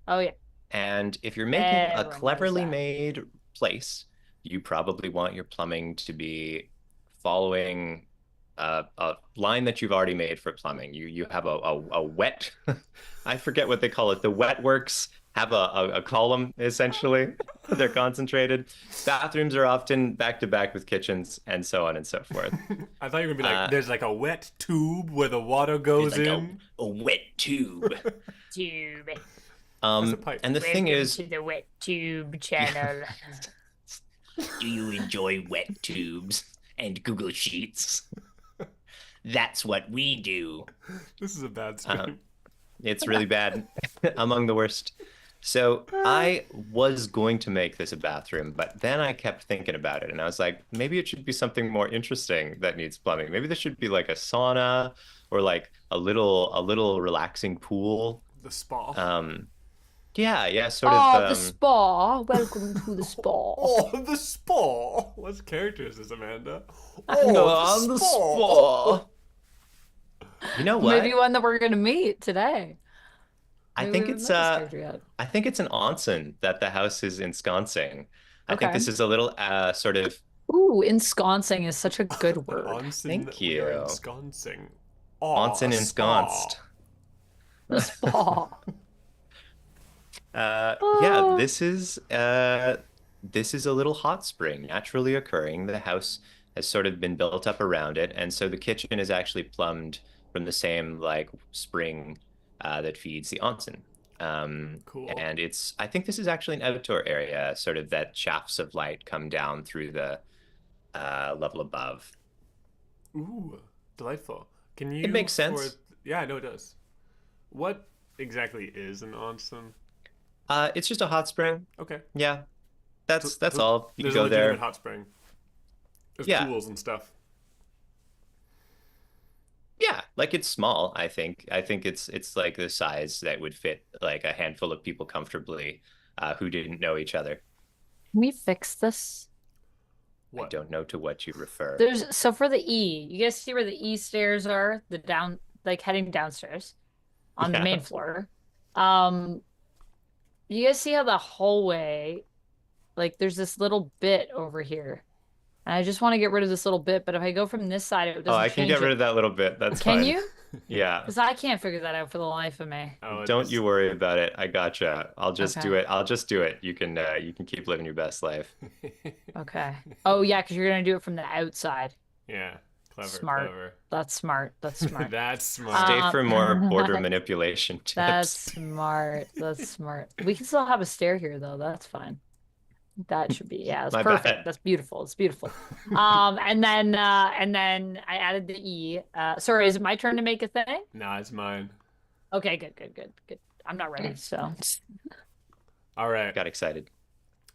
Oh yeah. And if you're making a Everyone knows cleverly that. made place, you probably want your plumbing to be following a line that you've already made for plumbing. You have a wet, I forget what they call it. The wet works have a column essentially. They're concentrated. Bathrooms are often back to back with kitchens and so on and so forth. I thought you were gonna be like, there's like a wet tube where the water goes There's like in. a wet tube. Tube. That's a pipe. And the thing is, the wet tube channel. do you enjoy wet tubes and Google Sheets? That's what we do. This is a bad stream. It's really bad, among the worst. So I was going to make this a bathroom, but then I kept thinking about it, and I was like, maybe it should be something more interesting that needs plumbing. Maybe there should be like a sauna or like a little relaxing pool. The spa. Yeah, sort Oh, of. the spa. Welcome to the spa. Oh, the spa. What character is this, Amanda? on the spa. You know what? Maybe one that we're gonna meet today. I Maybe think we it's haven't met this character yet. I think it's an onsen that the house is ensconcing. I think Okay. this is a little sort of Ooh, ensconcing is such a good word. Onsen, Thank we are you. ensconcing. Oh, onsen a ensconced. The spa. Yeah, this is a little hot spring naturally occurring. The house has sort of been built up around it, and so the kitchen is actually plumbed from the same like spring that feeds the onsen. Cool. And I think this is actually an outdoor area, sort of that shafts of light come down through the level above. Ooh, delightful. Can you? It makes sense. Yeah, I know it does. What exactly is an onsen? It's just a hot spring. Okay. Yeah, that's So all. You There's go a legitimate there. hot spring. There's Yeah. pools and stuff. Yeah, like it's small, I think. I think it's like the size that would fit like a handful of people comfortably who didn't know each other. Can we fix this? I What? don't know to what you refer. So for the E, you guys see where the E stairs are? The down, like heading downstairs on the Yeah. main floor. You guys see how the hallway, like there's this little bit over here. And I just want to get rid of this little bit, but if I go from this side, it doesn't Oh, I can change get rid it. of that little bit. That's Can fine. you? Yeah. Because I can't figure that out for the life of me. Oh, it Don't is- you worry about it. I gotcha. I'll just Okay. do it. I'll just do it. You can keep living your best life. Okay. Oh yeah, because you're gonna do it from the outside. Yeah. Clever. Smart. Clever. That's smart. That's smart. That's smart. Stay for more border manipulation tips. That's smart. That's smart. We can still have a stair here though. That's fine. That should be, yeah, it's My perfect. bad. That's beautiful. It's beautiful. And then I added the E. Sorry, is it my turn to make a thing? Nah, it's mine. Okay, good. I'm not ready, so All right. Got excited.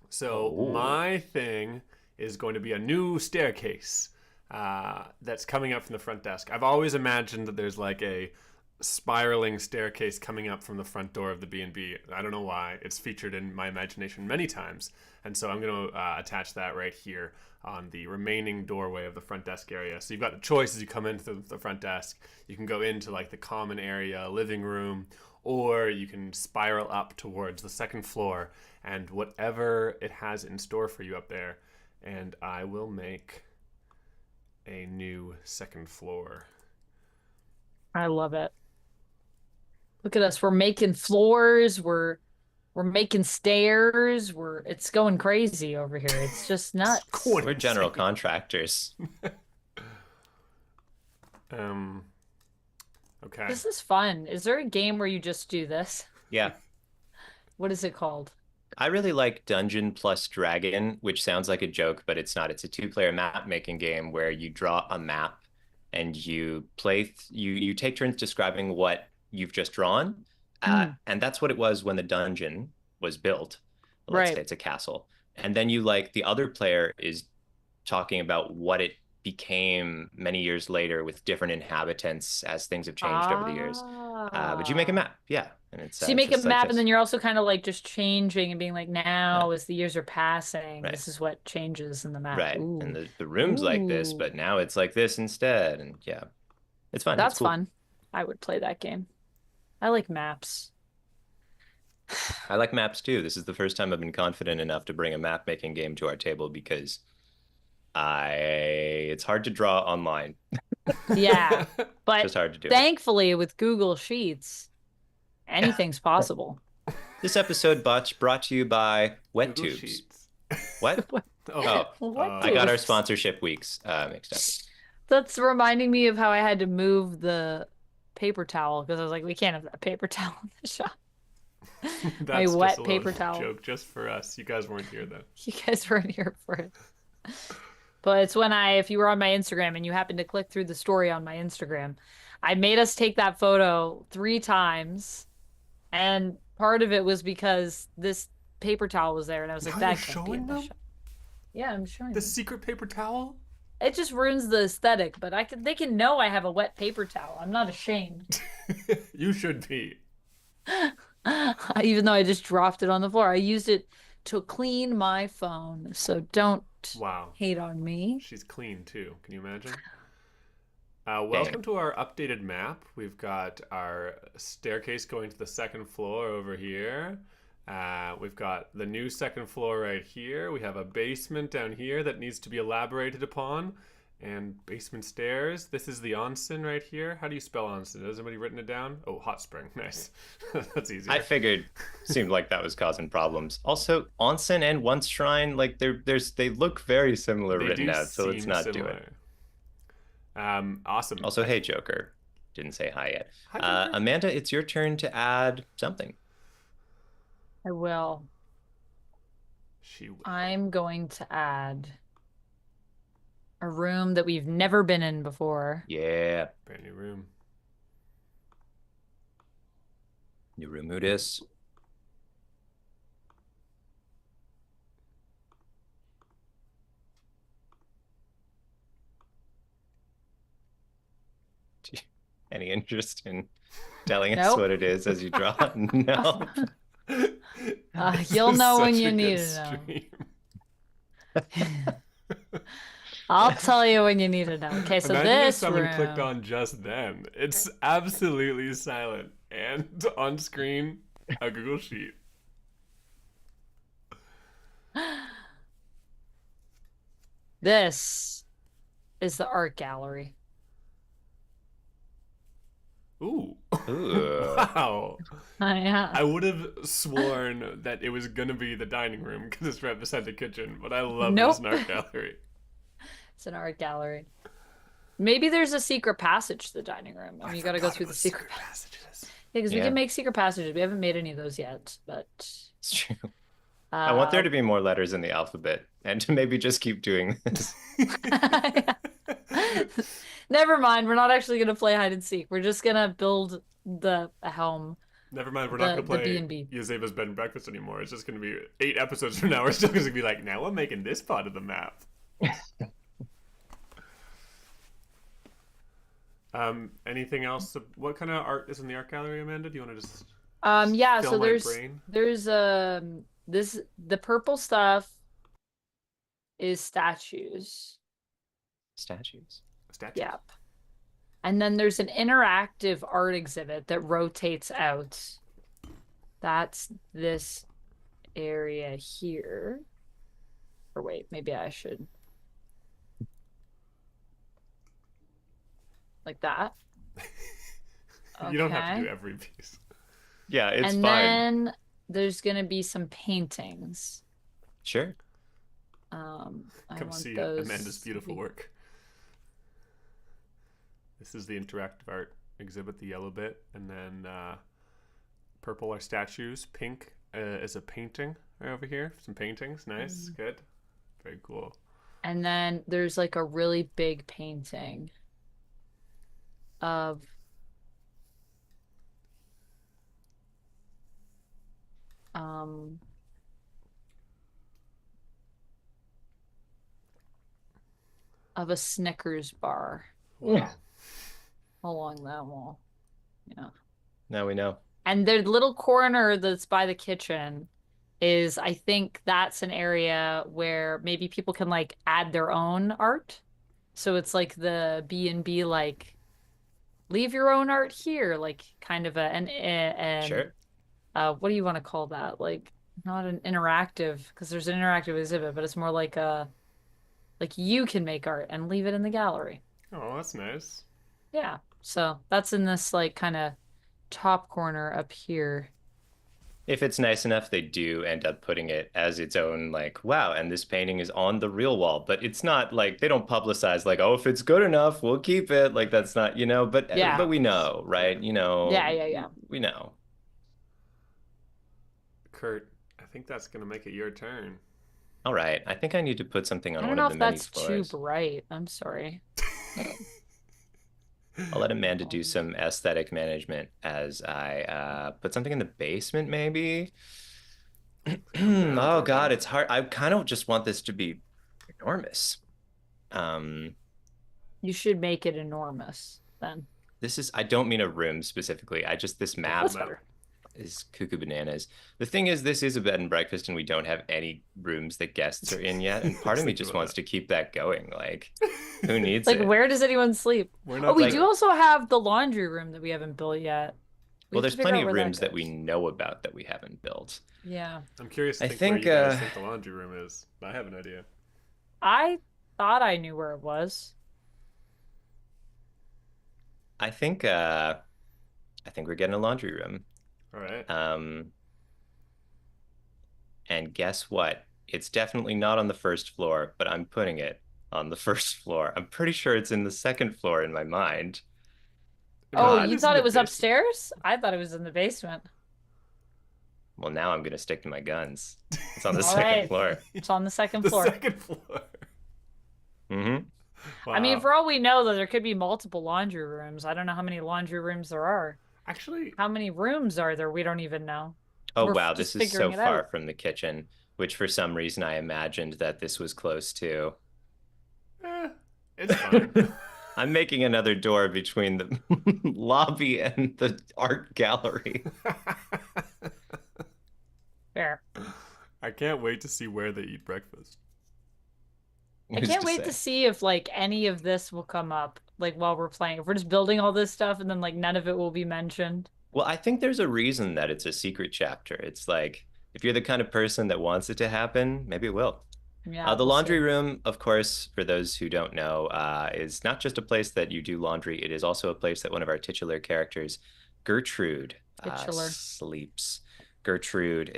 So Oh. my thing is going to be a new staircase that's coming up from the front desk. I've always imagined that there's like a spiraling staircase coming up from the front door of the B&B. I don't know why. It's featured in my imagination many times. And so I'm going to attach that right here on the remaining doorway of the front desk area. So you've got the choice as you come into the front desk. You can go into like the common area, living room, or you can spiral up towards the second floor and whatever it has in store for you up there. And I will make a new second floor. I love it. Look at us. We're making floors. We're making stairs. It's going crazy over here. It's just nuts. We're general contractors. Okay. This is fun. Is there a game where you just do this? Yeah. What is it called? I really like Dungeon Plus Dragon, which sounds like a joke, but it's not. It's a 2-player map making game where you draw a map and you play, you take turns describing what you've just drawn. And that's what it was when the dungeon was built. Let's say it's a castle. And then you like the other player is talking about what it became many years later with different inhabitants as things have changed over the years. But you make a map, yeah. And it's so you make a just map like and then you're also kind of like just changing and being like, now as the years are passing, Right. this is what changes in the map. Right. Ooh. And the room's like this, but now it's like this instead. And yeah, it's fun. That's it's cool. fun. I would play that game. I like maps. I like maps too. This is the first time I've been confident enough to bring a map making game to our table because it's hard to draw online. Yeah, but Just hard to do. Thankfully, with Google Sheets, anything's possible. This episode brought to you by Wet Google Tubes. Sheets. What? Oh, I got our sponsorship weeks mixed up. That's reminding me of how I had to move the paper towel because I was like, we can't have that paper towel in the shop. My That's wet just a little paper towel. joke just for us. You guys weren't here though. You guys weren't here for it. But it's when if you were on my Instagram and you happened to click through the story on my Instagram, I made us take that photo 3 times. And part of it was because this paper towel was there. And I was like, Now that you're can't be in showing the them? shop. Yeah, I'm showing The them. secret paper towel? It just ruins the aesthetic, but they can know I have a wet paper towel. I'm not ashamed. You should be. Even though I just dropped it on the floor. I used it to clean my phone. So don't hate on me. She's clean too. Can you imagine? Welcome to our updated map. We've got our staircase going to the second floor over here. We've got the new second floor right here. We have a basement down here that needs to be elaborated upon. And basement stairs. This is the onsen right here. How do you spell onsen? Has anybody written it down? Oh, hot spring. Nice. That's easier. I figured, seemed like that was causing problems. Also, onsen and once shrine, like they look very similar They written do out, so let's seem not do similar. it. Awesome. Also, hey Joker, didn't say hi yet. Hi, Joker. Amanda, it's your turn to add something. I will. She will. I'm going to add a room that we've never been in before. Yeah, Brand new room. new room who dis. Any interest in telling us Nope. what it is as you draw? No. You'll know when Such you a need good to stream. know. I'll tell you when you need to know. Okay, so Imagine if this someone room. clicked on just then. It's absolutely silent. And on screen, a Google Sheet. This is the art gallery. Ooh. Ooh. Wow. Yeah. I would have sworn that it was going to be the dining room because it's right beside the kitchen, but I love Nope. this in art gallery. It's an art gallery. Maybe there's a secret passage to the dining room. I mean, you got to go through the secret passages. Yeah, because we Yeah. can make secret passages. We haven't made any of those yet, but It's true. I want there to be more letters in the alphabet and to maybe just keep doing this. Never mind. We're not actually going to play hide and seek. We're just going to build a home. Never mind, we're not going to play B&B. Yazeba's Bed and Breakfast anymore. It's just going to be 8 episodes from now. We're still going to be like, now I'm making this part of the map. Anything else? What kind of art is in the art gallery, Amanda? Do you want to just Yeah, fill so my there's brain? there's this the purple stuff is statues. Statues. Statues. Yep. And then there's an interactive art exhibit that rotates out. That's this area here. Or wait, maybe I should like that. You don't have to Okay. do every piece. Yeah, it's And fine. then there's gonna be some paintings. Sure. I Come want see those Amanda's to beautiful be- work. This is the interactive art exhibit, the yellow bit, and then purple are statues. Pink is a painting right over here. Some paintings, nice, good, very cool. And then there's like a really big painting of um of a Snickers bar Wow. along that wall. Yeah. Now we know. And the little corner that's by the kitchen is, I think that's an area where maybe people can like add their own art. So it's like the B&B, like leave your own art here, like kind of a and Sure. what do you want to call that? Like not an interactive, because there's an interactive exhibit, but it's more like a like you can make art and leave it in the gallery. Oh, that's nice. Yeah. So that's in this like kind of top corner up here. If it's nice enough, they do end up putting it as its own, like, wow, and this painting is on the real wall. But it's not like they don't publicize like, oh, if it's good enough, we'll keep it. Like that's not, Yeah. but we know, right? Yeah. We know. Kurt, I think that's gonna make it your turn. All right. I think I need to put something I on don't one know of the if many that's too floors. bright. I'm sorry. I'll let Amanda do some aesthetic management as I put something in the basement, maybe. Oh God, it's hard. I kind of just want this to be enormous. Um, You should make it enormous then. I don't mean a room specifically. This map That's better. is cuckoo bananas. The thing is, this is a bed and breakfast, and we don't have any rooms that guests are in yet. And part of me just wants to keep that going. Like, who needs Like, it? where does anyone sleep? We're Oh, not we like- do also have the laundry room that we haven't built yet. We Well, have to there's figure plenty out of where that rooms that we goes. know about that we haven't built. Yeah. I'm curious to I think think, where you guys think the laundry room is. I have an idea. I thought I knew where it was. I think we're getting a laundry room. All right. And guess what? It's definitely not on the first floor, but I'm putting it on the first floor. I'm pretty sure it's in the second floor in my mind. Oh, God. you thought it was upstairs? I thought it was in the basement. Well, now I'm gonna stick to my guns. It's on the All second right. floor. It's on the second The floor. second floor. Mm-hmm. Wow. I mean, for all we know, though, there could be multiple laundry rooms. I don't know how many laundry rooms there are. Actually, How many rooms are there? We don't even know. Oh We're wow, just this is so figuring it far out. from the kitchen, which for some reason I imagined that this was close to. it's fine. I'm making another door between the lobby and the art gallery. Fair. I can't wait to see where they eat breakfast. I Who's can't to wait say? to see if like any of this will come up like while we're playing. If we're just building all this stuff and then like none of it will be mentioned. Well, I think there's a reason that it's a secret chapter. It's like if you're the kind of person that wants it to happen, maybe it will. Yeah, The we'll laundry see. room, of course, for those who don't know, is not just a place that you do laundry. It is also a place that one of our titular characters, Gertrude, Titular. sleeps. Gertrude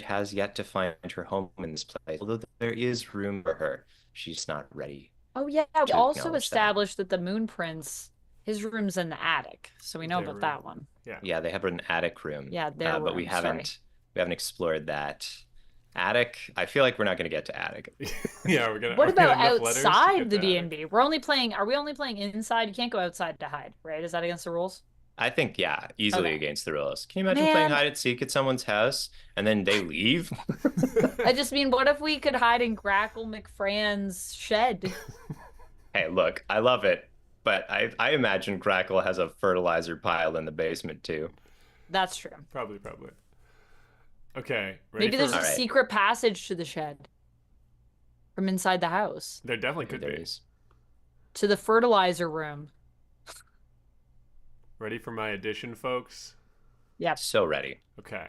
has yet to find her home in this place, although there is room for her. She's not ready. Oh yeah, we to also acknowledge that. established that the Moon Prince, his room's in the attic, so we know Their about room. that one. Yeah, they have an attic room. Yeah, their but we room, sorry. haven't explored that. Attic. I feel like we're not going to get to attic. Yeah, we're gonna. What are we gonna about have enough letters to outside get the to attic? B&B? Are we only playing inside? You can't go outside to hide, right? Is that against the rules? I think, yeah, easily Okay. against the rules. Can you imagine playing Man. hide and seek at someone's house and then they leave? I just mean, what if we could hide in Grackle McFran's shed? Hey, look, I love it. But I imagine Crackle has a fertilizer pile in the basement too. That's true. Probably. Okay, ready Maybe for... there's a secret passage to the shed from inside the house. There definitely could There be. is. To the fertilizer room. Ready for my addition, folks? Yep. So ready. Okay.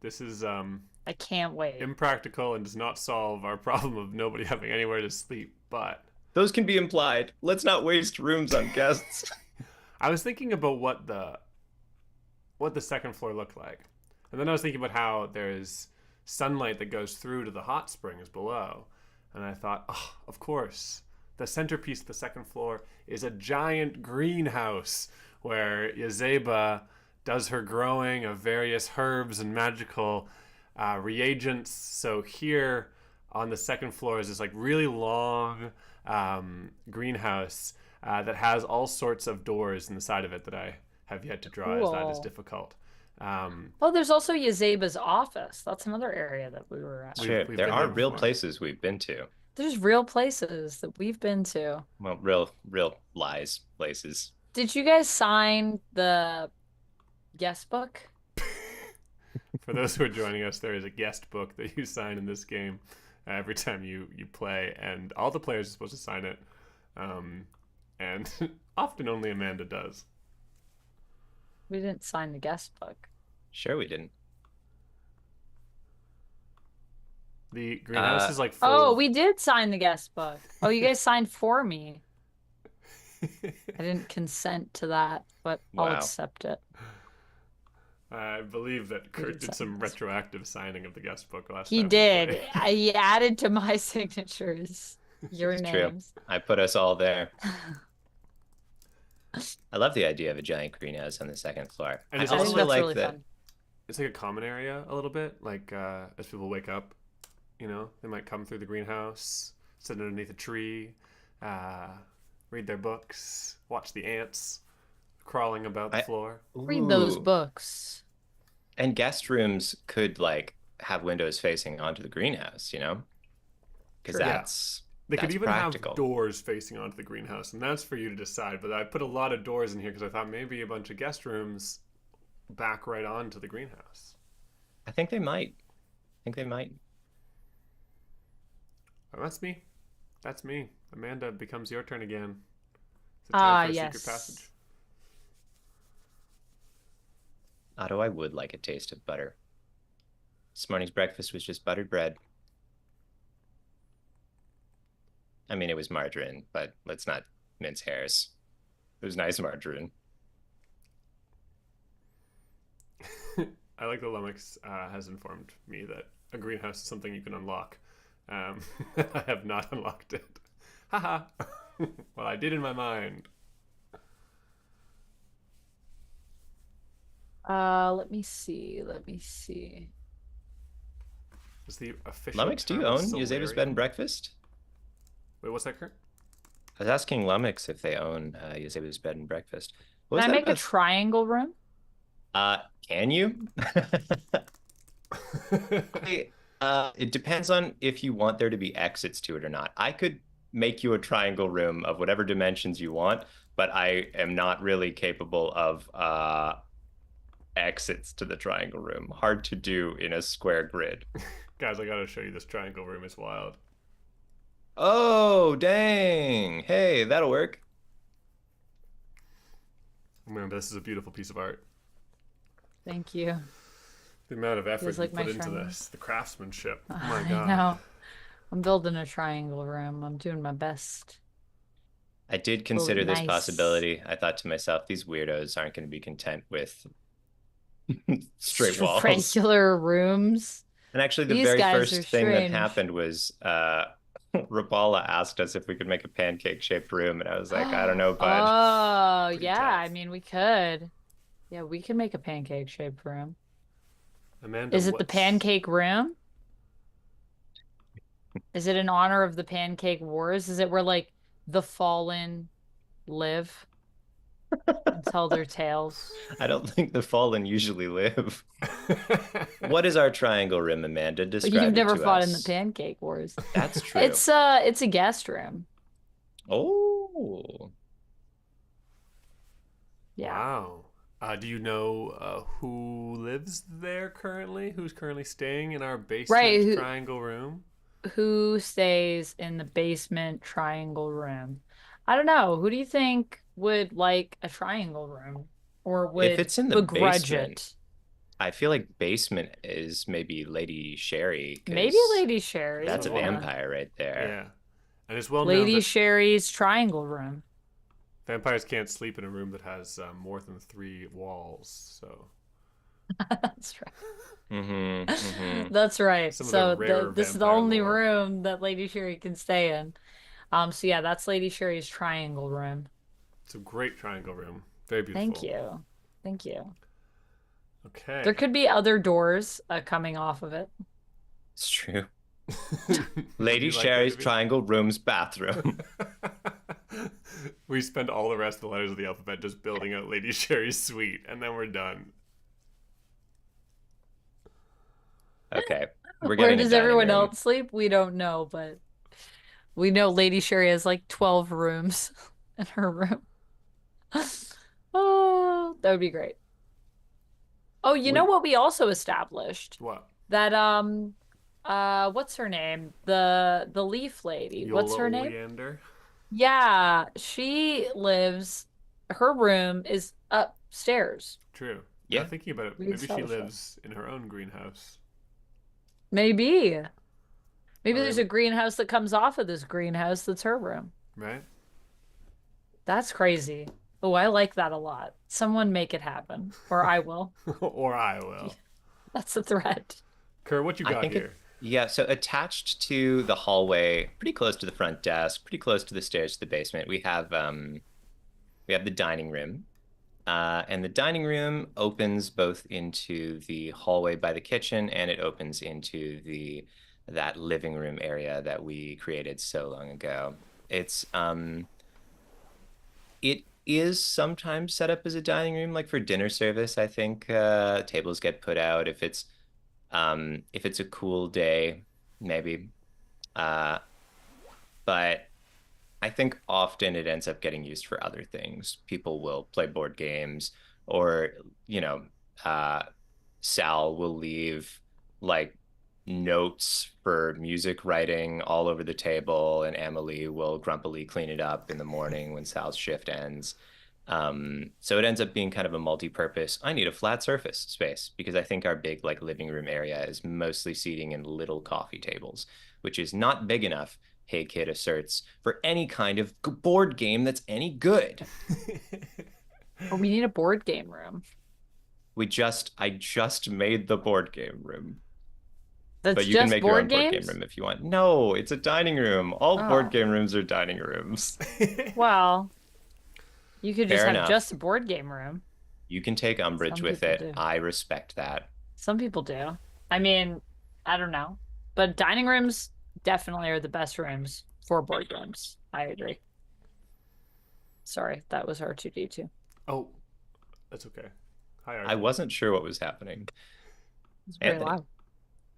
This is I can't wait. impractical and does not solve our problem of nobody having anywhere to sleep, but Those can be implied. Let's not waste rooms on guests. I was thinking about what the second floor looked like. And then I was thinking about how there's sunlight that goes through to the hot springs below. And I thought, oh, of course, the centerpiece of the second floor is a giant greenhouse where Yazeba does her growing of various herbs and magical reagents. So here on the second floor is this like really long greenhouse that has all sorts of doors in the side of it that I have yet to draw, as that is Cool. difficult. Oh, there's also Yazeba's office. That's another area that we were at. Sure, we've there been are there real before. places we've been to. There's real places that we've been to. Well, real lies places. Did you guys sign the guest book? For those who are joining us, there is a guest book that you sign in this game every time you play, and all the players are supposed to sign it. And often only Amanda does. We didn't sign the guest book. Sure, we didn't. The greenhouse is like full. Oh, we did sign the guest book. Oh, you guys signed for me. I didn't consent to that, but I'll Wow. accept it. I believe that Kurt did did some sign this. retroactive signing of the guest book last He time. we did. played. He added to my signatures your It's true. names. I put us all there. I love the idea of a giant greenhouse on the second floor. And I it's I also think also that's like really that. fun. It's like a common area a little bit. Like as people wake up, you know, they might come through the greenhouse, sit underneath a tree, read their books, watch the ants crawling about the floor. Read those Ooh. books. And guest rooms could like have windows facing onto the greenhouse, you know? Because True. that's They could that's even practical. have doors facing onto the greenhouse, and that's for you to decide. But I put a lot of doors in here because I thought maybe a bunch of guest rooms back right onto the greenhouse. I think they might. I think they might. Oh, that's me. That's me. Amanda, it becomes your turn again. Is it time for a yes. secret passage? Otto, I would like a taste of butter. This morning's breakfast was just buttered bread. I mean, it was margarine, but let's not mince hairs. It was nice margarine. I like that Lumix has informed me that a greenhouse is something you can unlock. I have not unlocked it. Haha. Well, I did in my mind. Let me see. Let me see. Is the official Lumix, do you term own Solarium? Yoseba's Bed and Breakfast? Wait, what's that, Kurt? I was asking Lumix if they own Yoseba's Bed and Breakfast. What was Can I that make a about? triangle room? Can you? It depends on if you want there to be exits to it or not. I could make you a triangle room of whatever dimensions you want, but I am not really capable of exits to the triangle room. Hard to do in a square grid. Guys, I gotta show you this triangle room. It's wild. Oh, dang. Hey, that'll work. Man, this is a beautiful piece of art. Thank you. The amount of effort Feels you like my put into triangle. this, the craftsmanship. Oh my I god. know. I'm building a triangle room. I'm doing my best. I did consider this nice. possibility. I thought to myself, these weirdos aren't going to be content with straight walls. Regular rooms. And actually, the These very guys first are thing that strange. happened was Rapala asked us if we could make a pancake-shaped room, and I was like, I don't know, bud. Oh, Pretty yeah. tight. I mean, we could. Yeah, we could make a pancake-shaped room. Amanda, Is it the what's- pancake room? Is it in honor of the pancake wars? Is it where like the fallen live and tell their tales? I don't think the fallen usually live. What is our triangle room, Amanda? But Describe you've it never to fought in the us. pancake wars. That's true. It's a guest room. Oh, Oh. Yeah. Wow. Do you know who lives there currently? Who's currently staying in our Right. basement triangle room? Who stays in the basement triangle room? I don't know. Who do you think would like a triangle room or If would it's in the begrudge basement, it? I feel like basement is maybe Lady Sherry, Maybe because Lady Sherry. that's a Yeah. vampire right there. Yeah. And it's well known Lady that Sherry's triangle room. vampires can't sleep in a room that has more than 3 walls. So That's right. Mm-hmm. Mm-hmm. That's right. some of the So rare this is the vampire only lore. room that Lady Sherry can stay in. So yeah, that's Lady Sherry's triangle room. It's a great triangle room. Very Thank beautiful. you. Thank you. There Okay. could be other doors coming off of it. It's true. Would Lady you like there to Sherry's be? triangle room's bathroom. We spend all the rest of the letters of the alphabet just building out Lady Sherry's suite, and then we're done. Okay, we're Where getting a does dining everyone room. else sleep? We don't know, but we know Lady Sherry has like 12 rooms in her room. Oh, that would be great. Oh, you know We what we also established? What? That what's her name? The leaf lady. What's Yola her name? Oleander? Yeah, she lives, her room is upstairs. True. Now Yeah. thinking about it, We maybe she established that. lives in her own greenhouse. Maybe. Maybe Or there's a greenhouse that comes off of this greenhouse that's her room. right? That's crazy. Oh, I like that a lot. Someone make it happen, or I will. Or I will. That's a threat. Kerr, what you I got think here? yeah, so attached to the hallway, pretty close to the front desk, pretty close to the stairs to the basement, we have the dining room. And the dining room opens both into the hallway by the kitchen, and it opens into the that living room area that we created so long ago. It is sometimes set up as a dining room, like for dinner service. I think tables get put out if it's a cool day, maybe. Uh, but I think often it ends up getting used for other things. People will play board games, or, you know, uh, Sal will leave like notes for music writing all over the table, and Emily will grumpily clean it up in the morning when Sal's shift ends. So it ends up being kind of a multi-purpose. I need a flat surface space because I think our big like living room area is mostly seating and little coffee tables, which is not big enough, Hey Kid asserts, for any kind of board game that's any good. Or we need a board game room. I just made the board game room. But That's you can just make your own board board game games? room if you want. No, it's a dining room. All board Oh, game rooms are dining rooms. well, you could just Fair have enough. just a board game room. You can take umbrage Some with people it. do. I respect that. Some people do. I mean, I don't know. But dining rooms definitely are the best rooms for board games. I agree. Sorry, that was R2D2. Oh, that's okay. Hi, I RJ. wasn't sure what was happening. It's very Anthony. loud.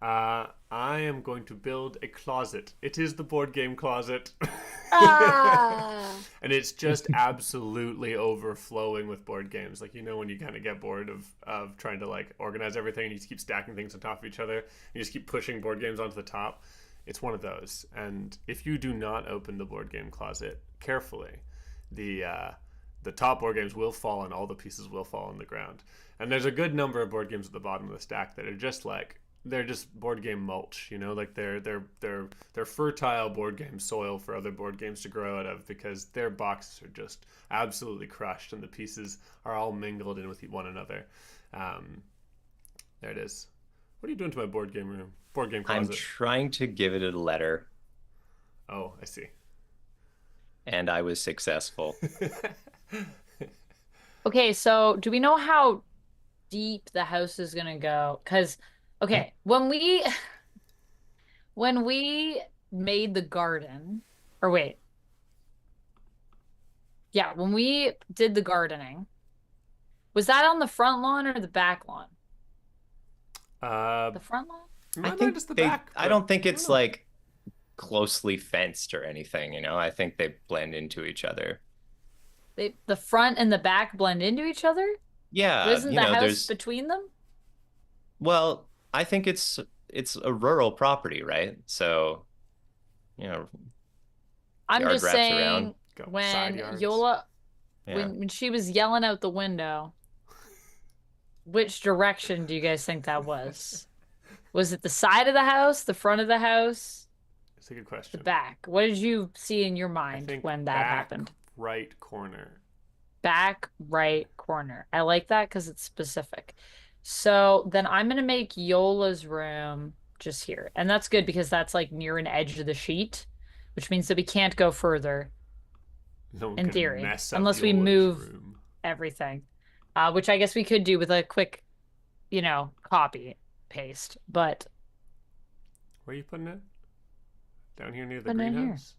I am going to build a closet. It is the board game closet. Ah! And it's just absolutely overflowing with board games. Like, you know, when you kind of get bored of trying to like organize everything and you just keep stacking things on top of each other, you just keep pushing board games onto the top. It's one of those. And if you do not open the board game closet carefully, the top board games will fall and all the pieces will fall on the ground. And there's a good number of board games at the bottom of the stack that are just like they're just board game mulch, you know, like they're fertile board game soil for other board games to grow out of because their boxes are just absolutely crushed and the pieces are all mingled in with one another. There it is. What are you doing to my board game room? Board game I'm closet. trying to give it a letter, Oh, I see. and I was successful. Okay, so do we know how deep the house is gonna go? Because, okay, when we made the garden, or wait, yeah, when we did the gardening, was that on the front lawn or the back lawn? Uh, The front lawn? in I my mind, think it's the they, back. I But don't think I don't it's know. like closely fenced or anything, you know? I think they blend into each other. The front and the back blend into each other? Yeah, Isn't you the know, house there's between them? well, I think it's a rural property, right? So, you know, I'm yard just wraps around. saying Go side when yards. Yola Yeah. when she was yelling out the window, which direction do you guys think that was? Was it the side of the house, the front of the house, It's a good the question. back? What did you see in your I mind think when that back happened? right corner. Back right corner. I like that because it's specific. So then I'm gonna make Yola's room just here. And that's good because that's like near an edge of the sheet, which means that we can't go further No one in can theory, mess up unless we Yola's move room. everything. Which I guess we could do with a quick, copy paste, but Where are you putting it? Down here near the putting it here. greenhouse?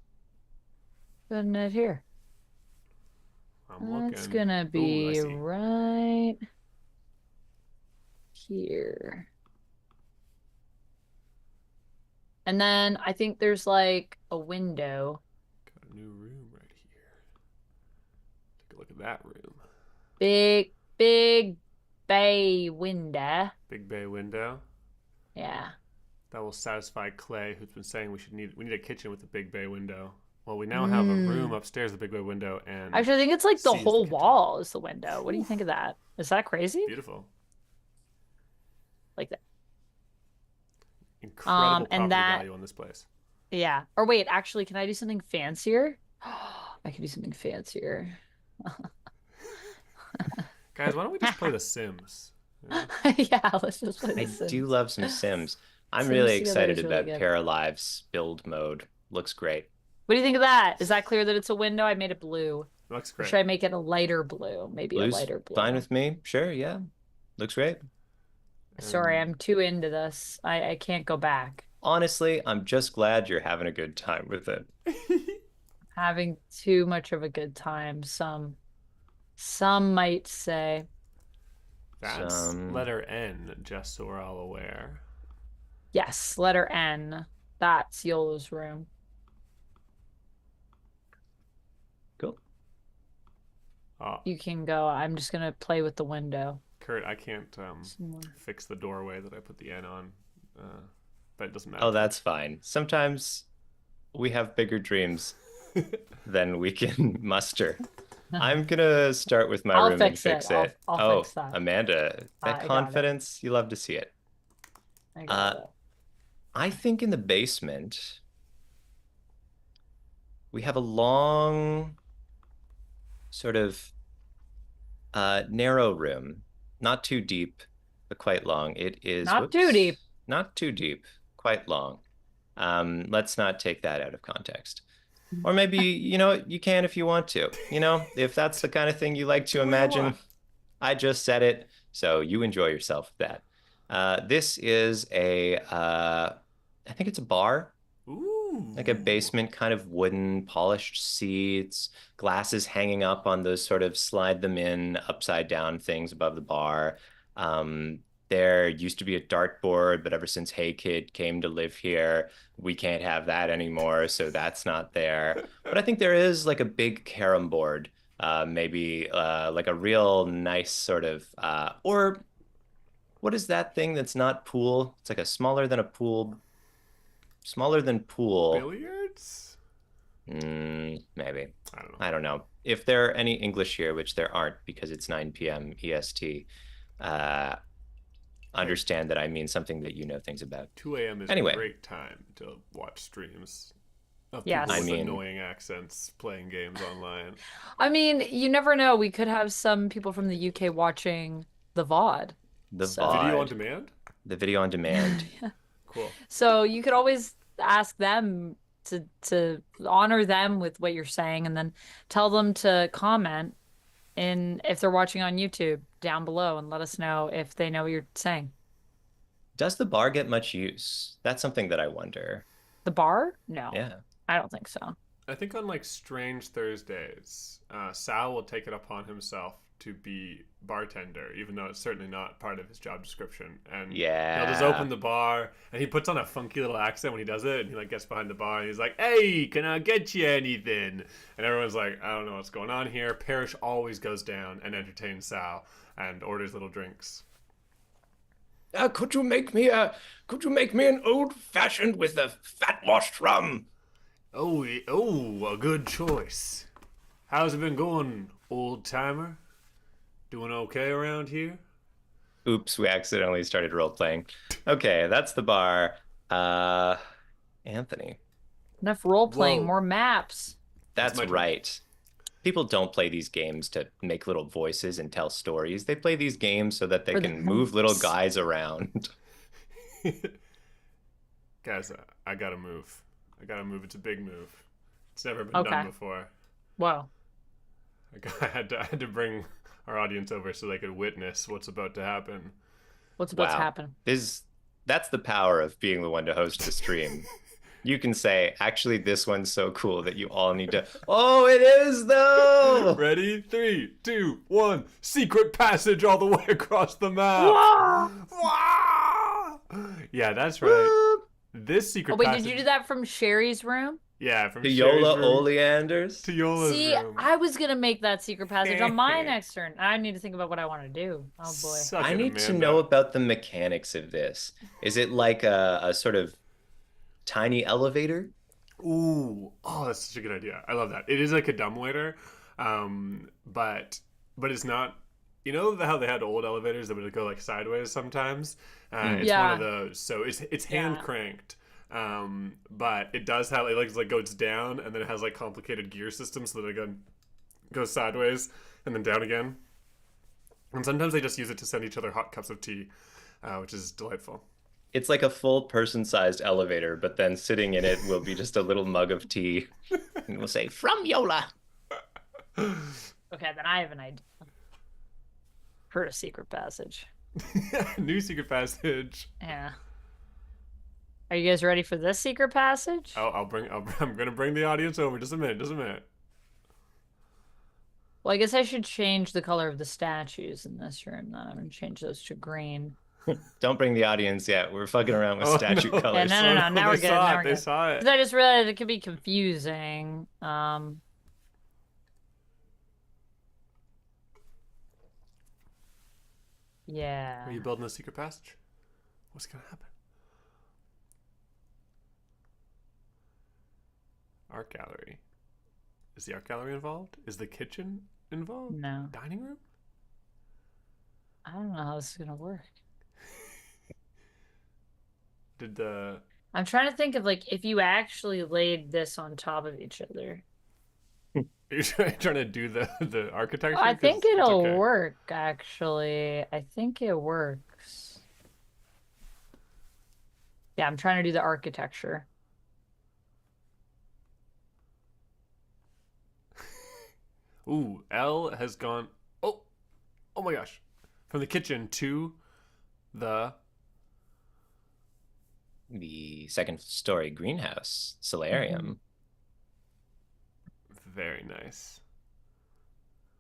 Putting it here. I'm That's looking. gonna Ooh, I be see. right here. And then I think there's like a window. Got a new room right here. Take a look at that room. Big, big bay window. Big bay window. Yeah. That will satisfy Clay, who's been saying we need a kitchen with a big bay window. Well, we now have a room upstairs with a big bay window, and Actually, I think it's like the sees whole kitchen. wall is the window. What do you think of that? Is that crazy? Beautiful. Like that. Incredible and property that, value on this place. yeah. Or wait, actually, can I do something fancier? I can do something fancier. Guys, why don't we just play The Sims? Yeah. Yeah, let's just play The I Sims. do love some Sims. I'm Sims really together excited is really about good. Paralives build mode. Looks great. What do you think of that? Is that clear that it's a window? I made it blue. It looks Or great. should I make it a lighter blue? Maybe a Blue's lighter blue. fine with me. Sure, yeah. Looks great. Sorry, I'm too into this. I can't go back. Honestly, I'm just glad you're having a good time with it. Having too much of a good time, some might say. That's letter N, just so we're all aware. Yes, letter N. That's Yola's room. Cool. You can go. I'm just gonna play with the window. Kurt, I can't fix the doorway that I put the N on, but it doesn't matter. Oh, that's fine. Sometimes we have bigger dreams than we can muster. I'm gonna start with my room and fix it. I'll fix that. Amanda, that confidence, you love to see it. I got it. I think in the basement, we have a long, sort of narrow room. Not too deep, but quite long. It is not too deep. Not too deep, quite long. Let's not take that out of context. Or maybe, you can if you want to. If that's the kind of thing you like to imagine. I just said it, so you enjoy yourself with that. This is I think it's a bar. Ooh. Like a basement, kind of wooden, polished seats, glasses hanging up on those sort of slide them in upside down things above the bar. There used to be a dartboard, but ever since Hey Kid came to live here, we can't have that anymore, so that's not there. But I think there is like a big carom board, maybe like a real nice sort of, or what is that thing that's not pool? It's like a smaller than pool. Billiards? Maybe. I don't know. I don't know. If there are any English here, which there aren't because it's 9 p.m. EST, understand that I mean something that you know things about. 2 a.m. is Anyway. a great time to watch streams of Yes. people with annoying accents playing games online. I mean, you never know. We could have some people from the UK watching the VOD. The Video VOD. on demand? The video on demand. Yeah. Cool. So you could always ask them to honor them with what you're saying, and then tell them to comment if they're watching on YouTube down below, and let us know if they know what you're saying. Does the bar get much use? That's something that I wonder. The bar? No. Yeah. I don't think so. I think on like Strange Thursdays, Sal will take it upon himself to be bartender, even though it's certainly not part of his job description. And Yeah. he'll just open the bar, and he puts on a funky little accent when he does it, and he like gets behind the bar, and he's like, "Hey, can I get you anything?" And everyone's like, "I don't know what's going on here." Parrish always goes down and entertains Sal and orders little drinks. Could you make me an old fashioned with a fat washed rum? Oh, a good choice. How's it been going, old timer? Doing okay around here? Oops, we accidentally started role playing. Okay, that's the bar. Anthony. Enough role playing, Whoa. more maps. That's my turn. right. People don't play these games to make little voices and tell stories. They play these games so that they For the can move little maps. guys around. Guys, I gotta move. It's a big move. It's never been Okay. done before. Whoa. I had to bring our audience over so they could witness what's about to happen. What's about to Wow. happen? That's the power of being the one to host the stream. You can say, actually, this one's so cool that you all need to. Oh, it is though. Ready? 3, 2, 1. Secret passage all the way across the map. Whoa! Wah! Yeah, that's right. This secret Oh, wait, passage. did you do that from Sherry's room? Yeah, from To Sherry's Yola room Oleanders. to Yola's See, room. I was going to make that secret passage on my next turn. I need to think about what I want to do. Oh, boy. Suck I it, need to Amanda. know about the mechanics of this. Is it like a sort of tiny elevator? Ooh, oh, that's such a good idea. I love that. It is like a dumbwaiter, but it's not. You know how they had old elevators that would go like sideways sometimes. It's one of those. So it's hand cranked, but it does have it like goes down, and then it has like complicated gear systems so that it goes sideways and then down again. And sometimes they just use it to send each other hot cups of tea, which is delightful. It's like a full person-sized elevator, but then sitting in it will be just a little mug of tea. And we'll say, from Yola. Okay, then I have an idea for a secret passage. New secret passage. Yeah. Are you guys ready for this secret passage? I'm gonna bring the audience over. Just a minute. Well, I guess I should change the color of the statues in this room. Then I'm going to change those to green. Don't bring the audience yet. We're fucking around with statue no. colors. Yeah, no. Now we're good. Now we're They good. saw it. Because I just realized it could be confusing. Yeah. Are you building a secret passage? What's gonna happen? Art gallery. Is the art gallery involved? Is the kitchen involved? No. Dining room? I don't know how this is going to work. Did the I'm trying to think of like if you actually laid this on top of each other. are you trying to do the architecture? I 'Cause think it's it'll okay. work, actually. I think it works. Yeah, I'm trying to do the architecture. Ooh, L has gone. Oh my gosh! From the kitchen to the Second story greenhouse, solarium. very nice.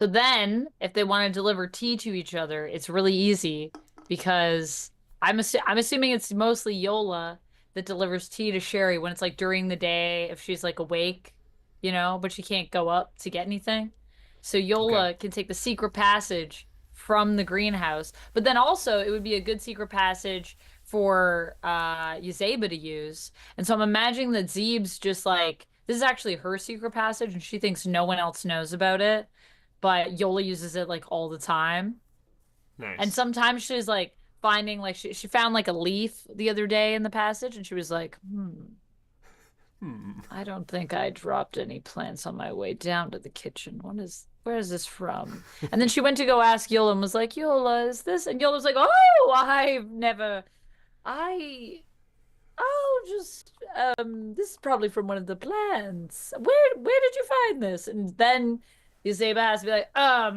So then, if they want to deliver tea to each other, it's really easy because I'm assuming it's mostly Yola that delivers tea to Sherry when it's like during the day if she's like awake, but she can't go up to get anything. So Yola can take the secret passage from the greenhouse, but then also it would be a good secret passage for Yazeba to use. And so I'm imagining that Zeeb's just like, this is actually her secret passage and she thinks no one else knows about it, but Yola uses it like all the time. Nice. And sometimes she's like finding like she found like a leaf the other day in the passage and she was like, I don't think I dropped any plants on my way down to the kitchen. Where is this from? And then she went to go ask Yola and was like, Yola, is this? And Yola was like, this is probably from one of the plants. Where did you find this? And then Yazeba has to be like, well,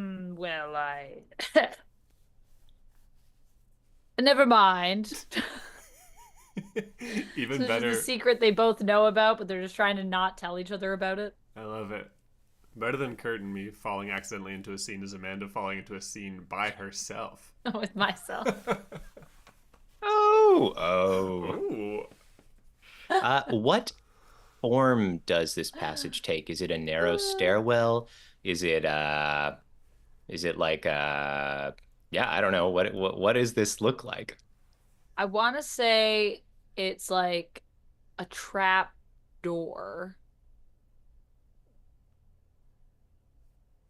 never mind. Even So better. This is a secret they both know about, but they're just trying to not tell each other about it. I love it. Better than Kurt and me falling accidentally into a scene is Amanda falling into a scene by herself. With myself. Oh. Ooh. What form does this passage take? Is it a narrow stairwell? Is it like yeah, I don't know. What does this look like? I want to say it's like a trap door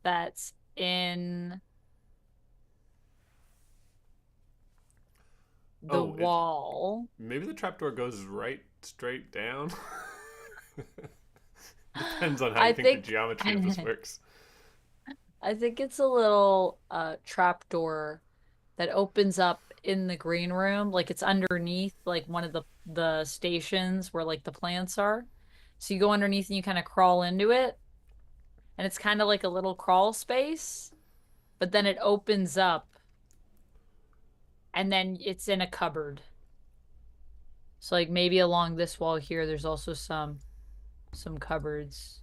that's in the wall. Maybe the trapdoor goes right straight down. Depends on how you think the geometry of this works. I think it's a little trapdoor that opens up in the green room, like it's underneath like one of the stations where like the plants are. So you go underneath and you kind of crawl into it, and it's kind of like a little crawl space, but then it opens up, and then it's in a cupboard. So like maybe along this wall here, there's also some cupboards,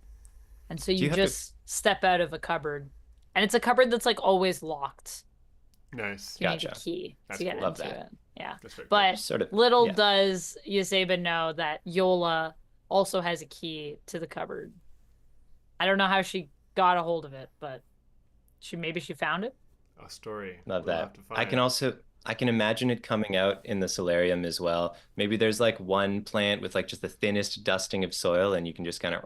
and so you just step out of a cupboard, and it's a cupboard that's like always locked. Nice. You need a key to get into it. Yeah. But sort of, little does Yazeba know that Yola also has a key to the cupboard. I don't know how she got a hold of it, but maybe she found it. A story. Love that. I can imagine it coming out in the solarium as well. Maybe there's like one plant with like just the thinnest dusting of soil, and you can just kind of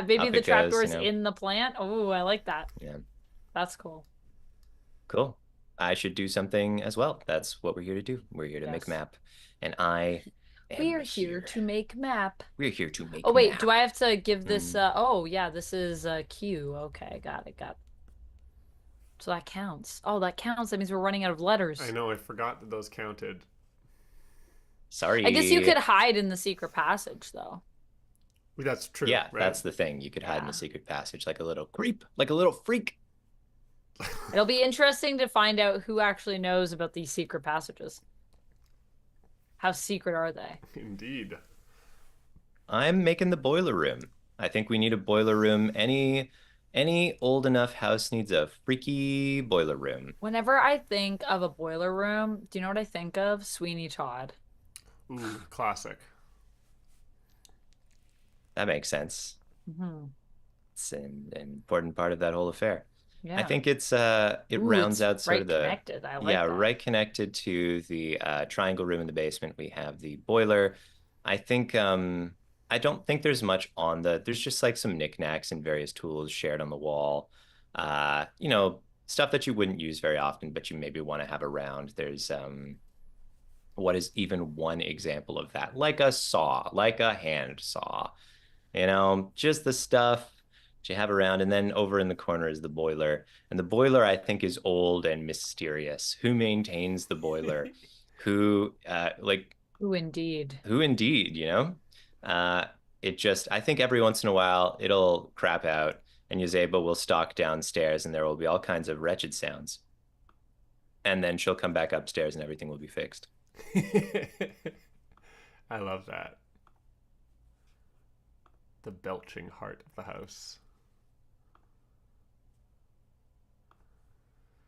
maybe the trapdoor's in the plant. Oh, I like that. Yeah. That's cool. Cool. I should do something as well. That's what we're here to do. We're here to make map. And I am We're here to make map. We're here to make Oh, wait. map. Do I have to give this? Oh, yeah. This is Q. Okay. Got it. So that counts. Oh, that counts. That means we're running out of letters. I know. I forgot that those counted. Sorry. I guess you could hide in the secret passage, though. That's true. Yeah, right? That's the thing. You could hide in the secret passage like a little creep, like a little freak. It'll be interesting to find out who actually knows about these secret passages. How secret are they? Indeed. I'm making the boiler room. I think we need a boiler room. Any old enough house needs a freaky boiler room. Whenever I think of a boiler room, do you know what I think of? Sweeney Todd. Ooh, classic. That makes sense. Mm-hmm. It's an important part of that whole affair. Yeah. I think it rounds out sort of the connected. I like that. right connected to the triangle room in the basement. We have the boiler. I think I don't think there's much on there's just like some knickknacks and various tools shared on the wall. You know, stuff that you wouldn't use very often, but you maybe want to have around. There's what is even one example of that? Like a saw, like a hand saw. You know, just the stuff you have around. And then over in the corner is the boiler, and the boiler I think is old and mysterious. Who maintains the boiler? Who indeed, you know? I think every once in a while it'll crap out, and Yazeba will stalk downstairs, and there will be all kinds of wretched sounds, and then she'll come back upstairs and everything will be fixed. I love that. The belching heart of the house.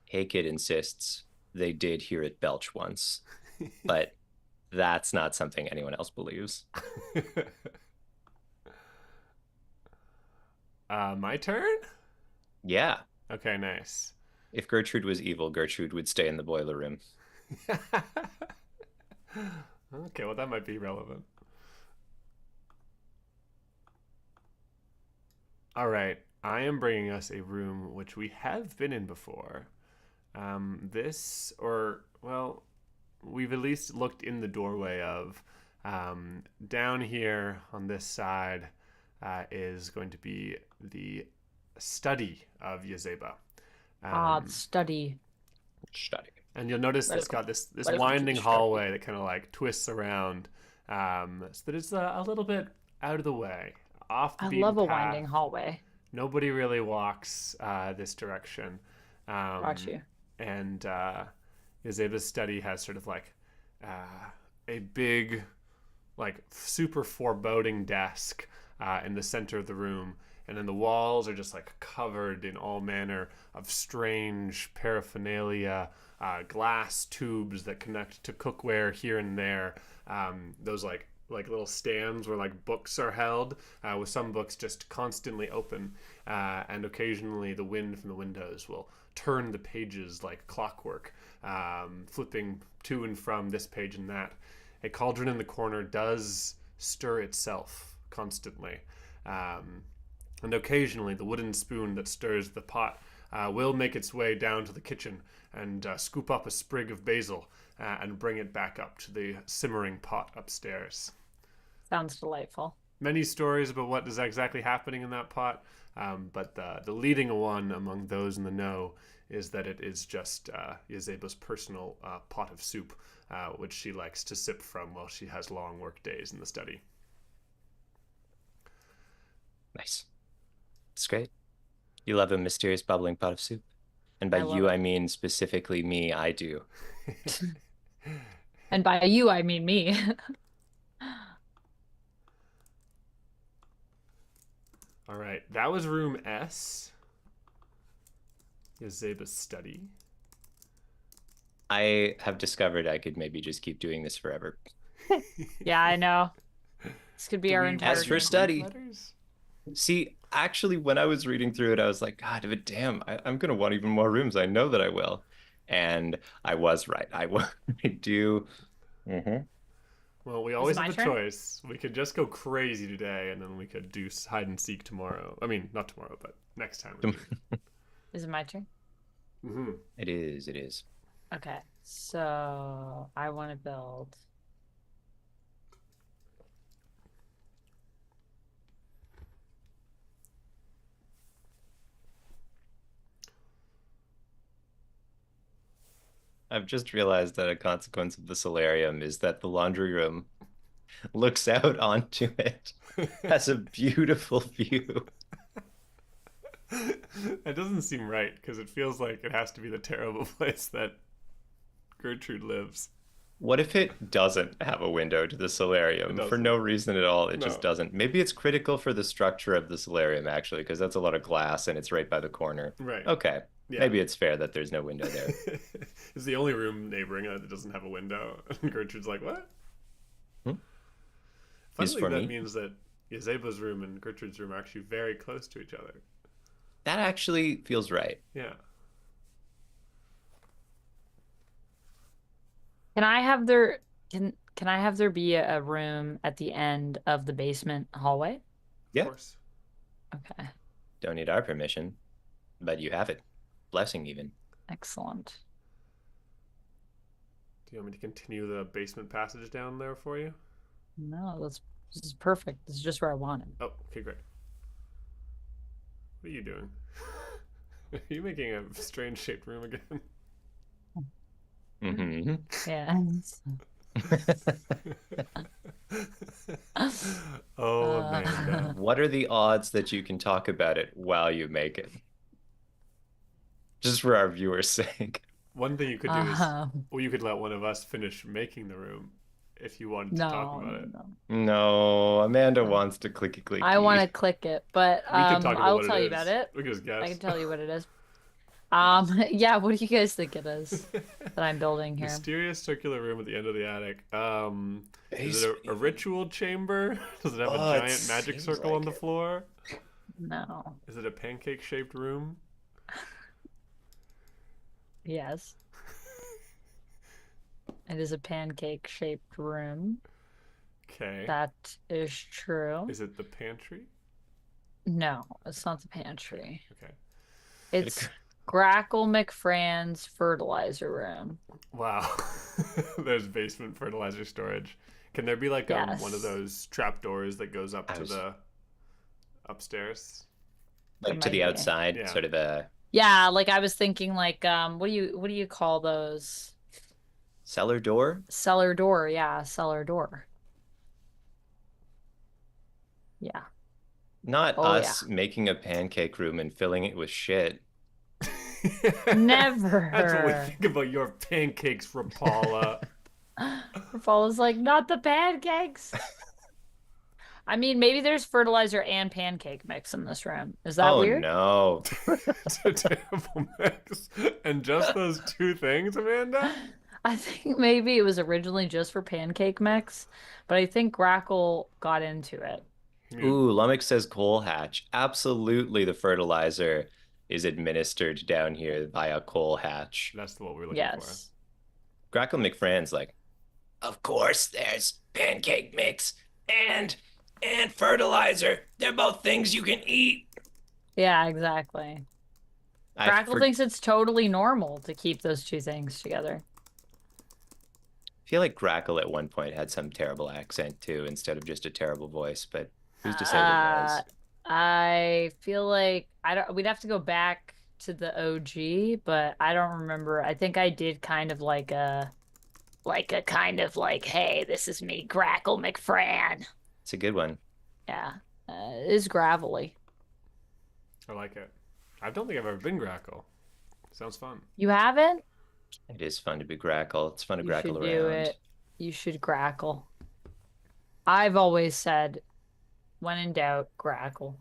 Hey Kid insists they did hear it belch once, but that's not something anyone else believes. My turn? Yeah. Okay, nice. If Gertrude was evil, Gertrude would stay in the boiler room. Okay, well, that might be relevant. All right, I am bringing us a room which we have been in before. We've at least looked in the doorway of. Down here on this side is going to be the study of Yazeba. Study. And you'll notice it's got this winding hallway that kind of like twists around, so that it's a little bit out of the way, off the beaten path. I love a path. winding hallway. Nobody really walks this direction. Got you. And Yazeba's study has sort of like a big, like super foreboding desk in the center of the room, and then the walls are just like covered in all manner of strange paraphernalia, glass tubes that connect to cookware here and there. Those like little stands where like books are held, with some books just constantly open, and occasionally the wind from the windows will turn the pages like clockwork, flipping to and from this page and that. A cauldron in the corner does stir itself constantly, and occasionally the wooden spoon that stirs the pot will make its way down to the kitchen and scoop up a sprig of basil and bring it back up to the simmering pot upstairs. Sounds delightful. Many stories about what is exactly happening in that pot, but the leading one among those in the know is that it is just Yazeba's personal pot of soup, which she likes to sip from while she has long work days in the study. Nice. It's great. You love a mysterious bubbling pot of soup. And by you, I mean specifically me, I do. And by you, I mean me. All right, that was room S. Yazeba's study. I have discovered I could maybe just keep doing this forever. Yeah, I know. This could be our entire As for study. See, actually, when I was reading through it, I was like, God, but damn, I'm going to want even more rooms. I know that I will. And I was right. I do. Mm-hmm. Well, we always have a choice. We could just go crazy today, and then we could do hide and seek tomorrow. I mean, not tomorrow, but next time. Is it my turn? Mm-hmm. It is. It is. Okay, so I want to build. I've just realized that a consequence of the solarium is that the laundry room looks out onto it. Has a beautiful view. That doesn't seem right, because it feels like it has to be the terrible place that Gertrude lives. What if it doesn't have a window to the solarium for no reason at all? It just doesn't. Maybe it's critical for the structure of the solarium, actually, because that's a lot of glass and it's right by the corner. Right. Okay. Yeah. Maybe it's fair that there's no window there. It's the only room neighboring it that doesn't have a window. And Gertrude's like, what? Funnily, that means that Yazeba's room and Gertrude's room are actually very close to each other. That actually feels right. Yeah. Can I have there be a room at the end of the basement hallway? Yeah. Of course. Okay. Don't need our permission, but you have it. Blessing even. Excellent. Do you want me to continue the basement passage down there for you? No, this is perfect. This is just where I want it. Oh, okay, great. What are you doing? Are you making a strange shaped room again? Mm-hmm. Yeah. Oh, man. What are the odds that you can talk about it while you make it? Just for our viewers' sake. One thing you could do is, well, you could let one of us finish making the room if you wanted to talk about it. No, Amanda wants to clicky clicky. I want to click it, but I'll tell you about about it. We can just guess. I can tell you what it is. Yeah, what do you guys think it is that I'm building here? Mysterious circular room at the end of the attic. Is it a ritual chamber? Does it have a giant magic circle on the floor? No. Is it a pancake-shaped room? Yes. It is a pancake-shaped room. Okay. That is true. Is it the pantry? No, it's not the pantry. Okay. It's Grackle McFran's fertilizer room. Wow. There's basement fertilizer storage. Can there be like one of those trapdoors that goes up to the upstairs? Like to the outside, sort of a... Yeah, like I was thinking like what do you call those? Cellar door? Cellar door, yeah, cellar door. Yeah. Not us making a pancake room and filling it with shit. Never. That's what we think about your pancakes, Rapala. Rapala's like, not the pancakes. I mean, maybe there's fertilizer and pancake mix in this room. Is that Oh weird? no. It's a terrible mix. And just those two things, Amanda? I think maybe it was originally just for pancake mix, but I think Grackle got into it. Yeah, Ooh, Lummox says coal hatch. Absolutely, the fertilizer is administered down here via coal hatch. that's what we're looking for. Yes. Grackle McFran's like, of course there's pancake mix and fertilizer. They're both things you can eat. Yeah, exactly. I Grackle thinks it's totally normal to keep those two things together. feel like Grackle at one point had some terrible accent too, instead of just a terrible voice, but who's to say what it Uh, was? I feel like I don't, we'd have to go back to the OG, but I don't remember. I think I did kind of like a kind of like, hey, this is me, Grackle McFran. It's a good one. Yeah. It is gravelly. I like it. I don't think I've ever been Grackle. Sounds fun. You haven't? It is fun to be Grackle. It's fun to You Grackle should do around. it. You should Grackle. I've always said, when in doubt, Grackle.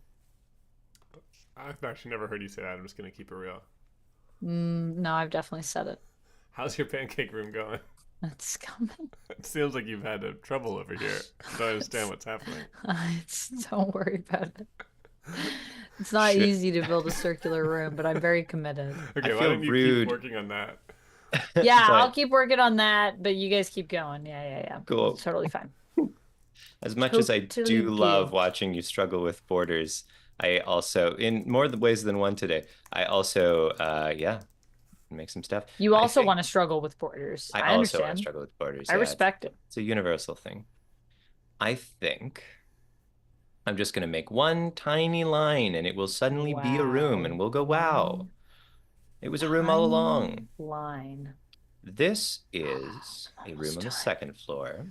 I've actually never heard you say that. I'm just going to keep it real. No, I've definitely said it. How's your pancake room going? It's coming. It seems like you've had trouble over here. I don't understand what's happening. Don't worry about it. It's not Shit. easy to build a circular room, but I'm very committed. Okay, I why feel don't you rude. keep working on that? Yeah, But I'll keep working on that, but you guys keep going. Yeah. cool. It's totally fine. As much as I Totally do love good. watching you struggle with borders, I also, in more ways than one today, I also, yeah, make some stuff. You I also think want to struggle with borders. I I also want to understand. struggle with borders. I Yeah, respect it. it's a universal thing. I think I'm just going to make one tiny line and it will suddenly be a room and we'll go, wow, One it was a room all along. tiny line. This is a room Almost on the done. second floor.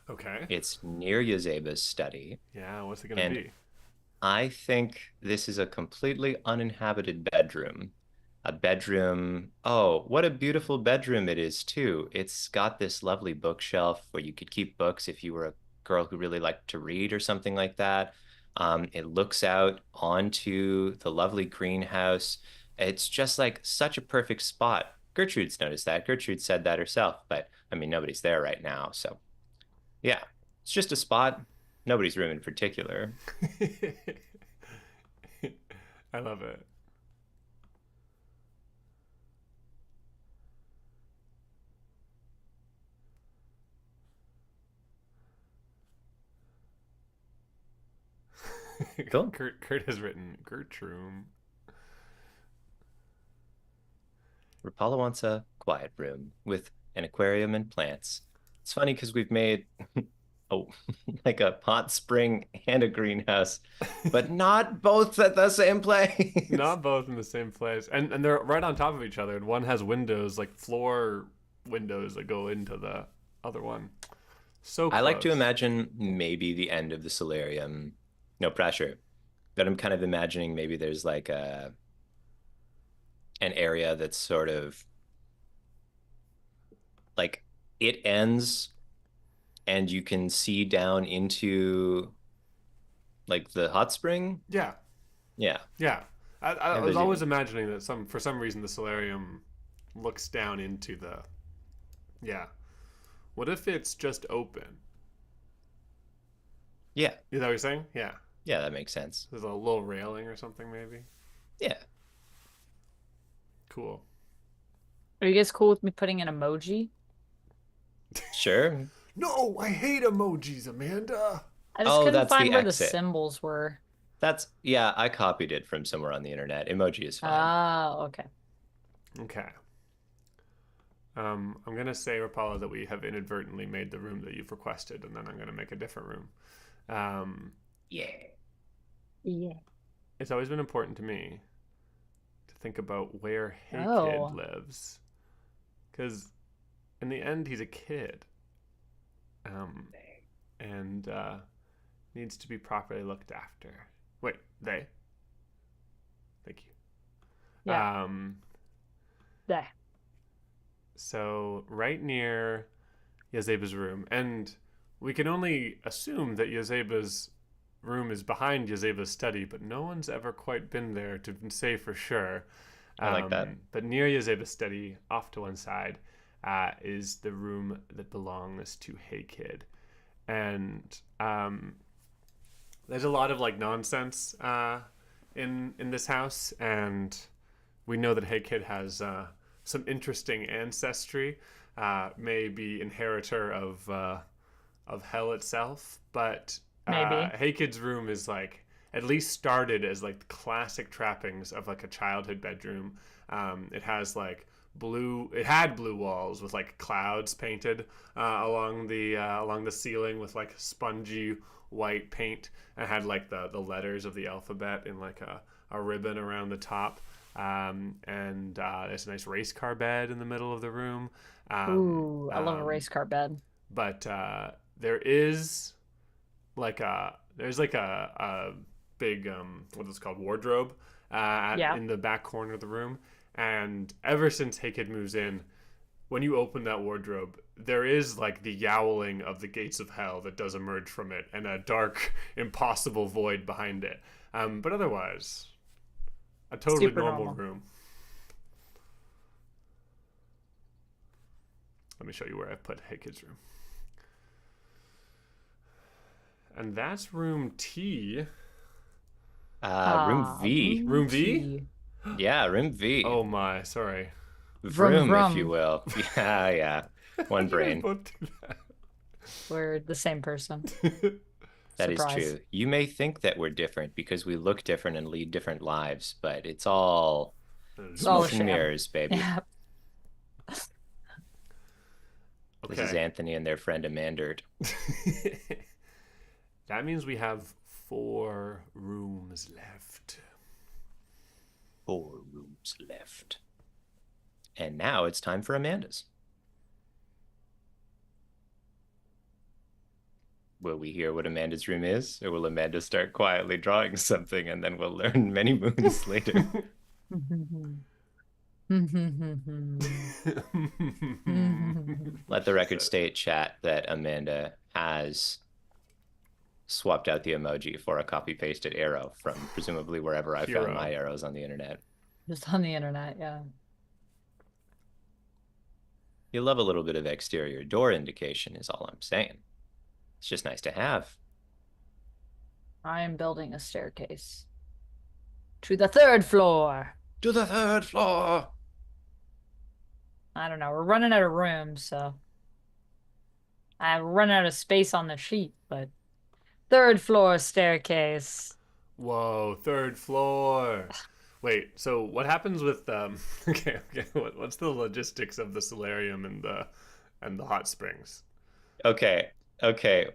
Okay. It's near Yazeba's study. Yeah, what's it going to And be? I think this is a completely uninhabited bedroom. A bedroom. Oh, what a beautiful bedroom it is, too. It's got this lovely bookshelf where you could keep books if you were a girl who really liked to read or something like that. It looks out onto the lovely greenhouse. It's just like such a perfect spot. Gertrude's noticed that. Gertrude said that herself, but I mean, nobody's there right now. So, yeah, it's just a spot. Nobody's room in particular. I love it. Cool. Kurt has written Gertrude. Rapala wants a quiet room with an aquarium and plants. It's funny because we've made oh like a hot spring and a greenhouse, but not both at the same place. Not both in the same place. And they're right on top of each other. And one has windows, like floor windows that go into the other one. So close. I like to imagine maybe the end of the solarium. No pressure. But I'm kind of imagining maybe there's like an area that's sort of like it ends and you can see down into like the hot spring. Yeah. Yeah. Yeah. I was there's always even- imagining that for some reason the solarium looks down into the. Yeah. What if it's just open? Yeah. Is that what you're saying? Yeah. Yeah, that makes sense. There's a little railing or something, maybe. Yeah. Cool. Are you guys cool with me putting an emoji? Sure. No, I hate emojis, Amanda. I just Oh, couldn't that's the find where the exit. symbols were. That's yeah, I copied it from somewhere on the internet. Emoji is fine. Oh, okay. Okay. I'm gonna say, Rapala, that we have inadvertently made the room that you've requested, and then I'm gonna make a different room. Yeah. Yeah. It's always been important to me to think about where Hey Oh. Kid lives, because in the end, he's a kid, and needs to be properly looked after. Wait, they. Thank you. Yeah. There. So right near Yazeba's room, and we can only assume that Yazeba's room is behind Yazeba's study, but no one's ever quite been there to say for sure. I like that. But near Yazeba's study, off to one side, is the room that belongs to Hey Kid. And there's a lot of like nonsense in this house, and we know that Hey Kid has some interesting ancestry, may be inheritor of hell itself, but Maybe. Hey Kid's room is like at least started as like the classic trappings of like a childhood bedroom. It has like it had blue walls with like clouds painted along the ceiling with like spongy white paint. It had like the letters of the alphabet in like a ribbon around the top. And there's a nice race car bed in the middle of the room. Ooh, I love a race car bed. But there is like a big what is it called, wardrobe in the back corner of the room. And ever since Hey Kid moves in, when you open that wardrobe, there is like the yowling of the gates of hell that does emerge from it, and a dark, impossible void behind it. But otherwise, a totally normal room. Let me show you where I put Hey Kid's room. And that's room T. Room V. Room V? Yeah, room V. Oh my, sorry. Vroom, vroom. if you will. Yeah. One brain. We're the same person. That is true. You may think that we're different because we look different and lead different lives, but it's all smoke and mirrors, baby. Yeah. This is Anthony and their friend Amandert. That means we have 4 rooms left. 4 rooms left. And now it's time for Amanda's. Will we hear what Amanda's room is? Or will Amanda start quietly drawing something and then we'll learn many moons later? Let the record state, chat, that Amanda has swapped out the emoji for a copy-pasted arrow from presumably wherever I found my arrows on the internet. Just on the internet, yeah. You love a little bit of exterior door indication is all I'm saying. It's just nice to have. I am building a staircase to the 3rd floor. To the 3rd floor. I don't know. We're running out of room, so I run out of space on the sheet, but 3rd floor staircase. Whoa, 3rd floor. Wait, so what happens with okay, what's the logistics of the solarium and the hot springs? Okay.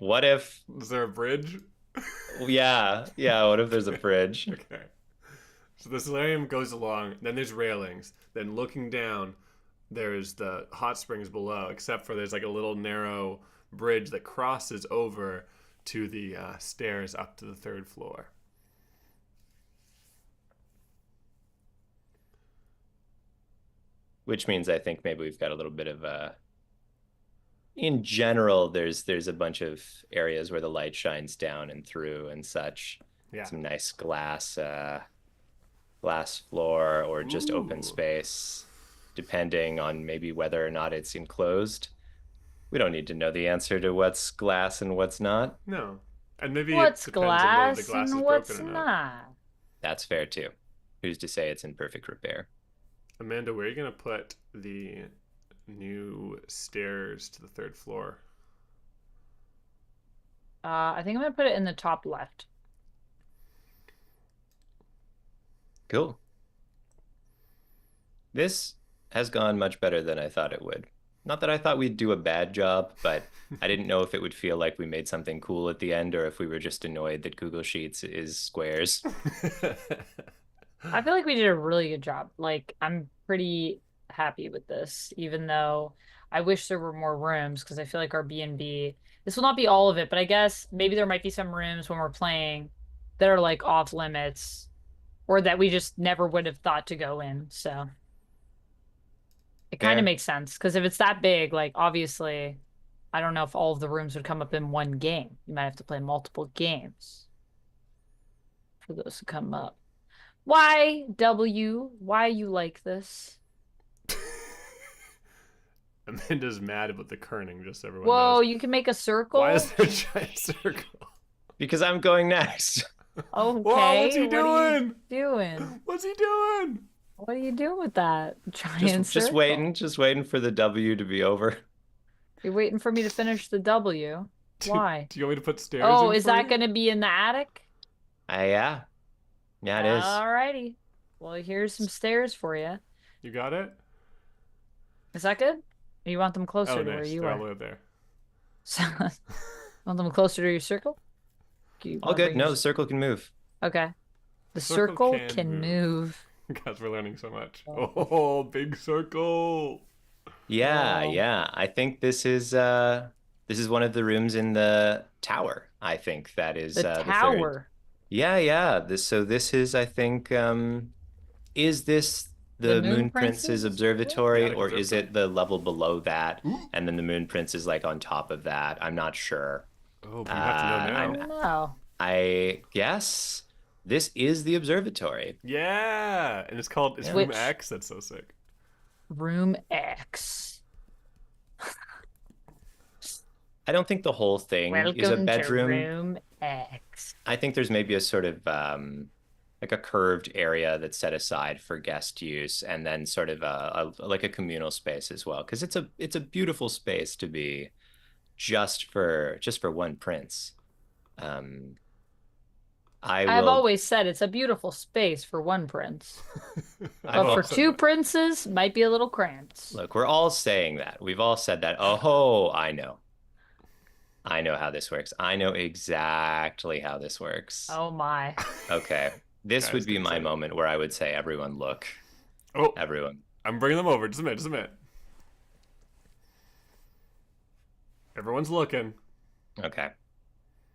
What if is there a bridge? Yeah, what if there's a bridge? Okay. So the solarium goes along, then there's railings, then looking down, there's the hot springs below, except for there's like a little narrow bridge that crosses over to the stairs up to the 3rd floor. Which means I think maybe we've got a little bit of in general, there's a bunch of areas where the light shines down and through and such. Yeah. Some nice glass floor or just open space, depending on maybe whether or not it's enclosed. We don't need to know the answer to what's glass and what's not. No. And maybe what's it depends on whether the glass glass and is what's broken or not. That's fair too. Who's to say it's in perfect repair? Amanda, where are you going to put the new stairs to the 3rd floor? I think I'm going to put it in the top left. Cool. This has gone much better than I thought it would. Not that I thought we'd do a bad job, but I didn't know if it would feel like we made something cool at the end or if we were just annoyed that Google Sheets is squares. I feel like we did a really good job. Like, I'm pretty happy with this, even though I wish there were more rooms, because I feel like our B&B, this will not be all of it, but I guess maybe there might be some rooms when we're playing that are like off limits or that we just never would have thought to go in. So it kind of makes sense, because if it's that big, like obviously, I don't know if all of the rooms would come up in one game. You might have to play multiple games. for those who come up. Why, W? Why you like this? Amanda's mad about the kerning, just so everyone Whoa, knows. you can make a circle? Why is there a giant circle? Because I'm going next. Okay. Whoa, what's he What are you doing? doing? What's he doing? What are you doing with that giant Just circle? waiting for the W to be over. You're waiting for me to finish the W. Why? Do you want me to put stairs Oh, in is for that you? going to be in the attic? Yeah. Yeah, it is. Alrighty. Well, here's some stairs for you. You got it? Is that good? Or you want them closer Oh, to nice. where you They're all are? the way up there. Want them closer to your circle? You All wanna good. bring No, your- the circle can move. Okay. The Circle circle can can move. Guys, we're learning so much. Oh. Oh, big circle. Yeah, Wow. yeah. I think this is one of the rooms in the tower. I think that is The the third. tower. Yeah, yeah. This is, I think, is this The the Moon Moon Prince's Prince's observatory, attic or is observatory? it the level below that, Ooh. and then the Moon Prince is like on top of that? I'm not sure. Oh, but you have to know Uh, now. I'm- No. I guess this is the observatory. Yeah, and it's Yeah. Room Which- X. That's so sick. Room X. I don't think the whole thing is a Welcome to bedroom. Room X. I think there's maybe a sort of like a curved area that's set aside for guest use, and then sort of like a communal space as well, because it's a beautiful space to be just for one prince. I've always said it's a beautiful space for one prince. I've But for also- two princes, might be a little cramped. Look, we're all saying that. We've all said that. Oh, I know. I know how this works. I know exactly how this works. Oh my. Okay. This Guys, would be get my excited. moment where I would say, everyone, look. Oh, Everyone. I'm bringing them over. Just a minute. Just a minute. Everyone's looking. Okay.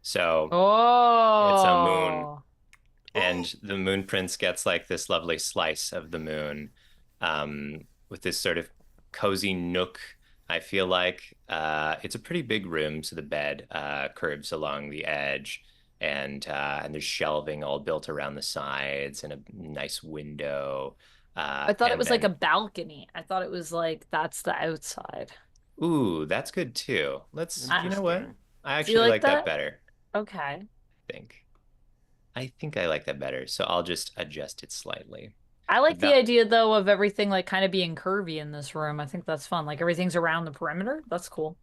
So, Oh. It's a moon. and the Moon Prince gets like this lovely slice of the moon, with this sort of cozy nook. I feel like it's a pretty big room, so the bed curves along the edge, and there's shelving all built around the sides and a nice window. I thought it and was like a then- balcony. I thought it was like that's the outside. Ooh, that's good too. Let's, you know what? Interesting. I Do you actually like like that that? better, Okay. I think I like that better. So I'll just adjust it slightly. I like the That- idea though of everything like kind of being curvy in this room. I think that's fun. Like everything's around the perimeter. That's cool.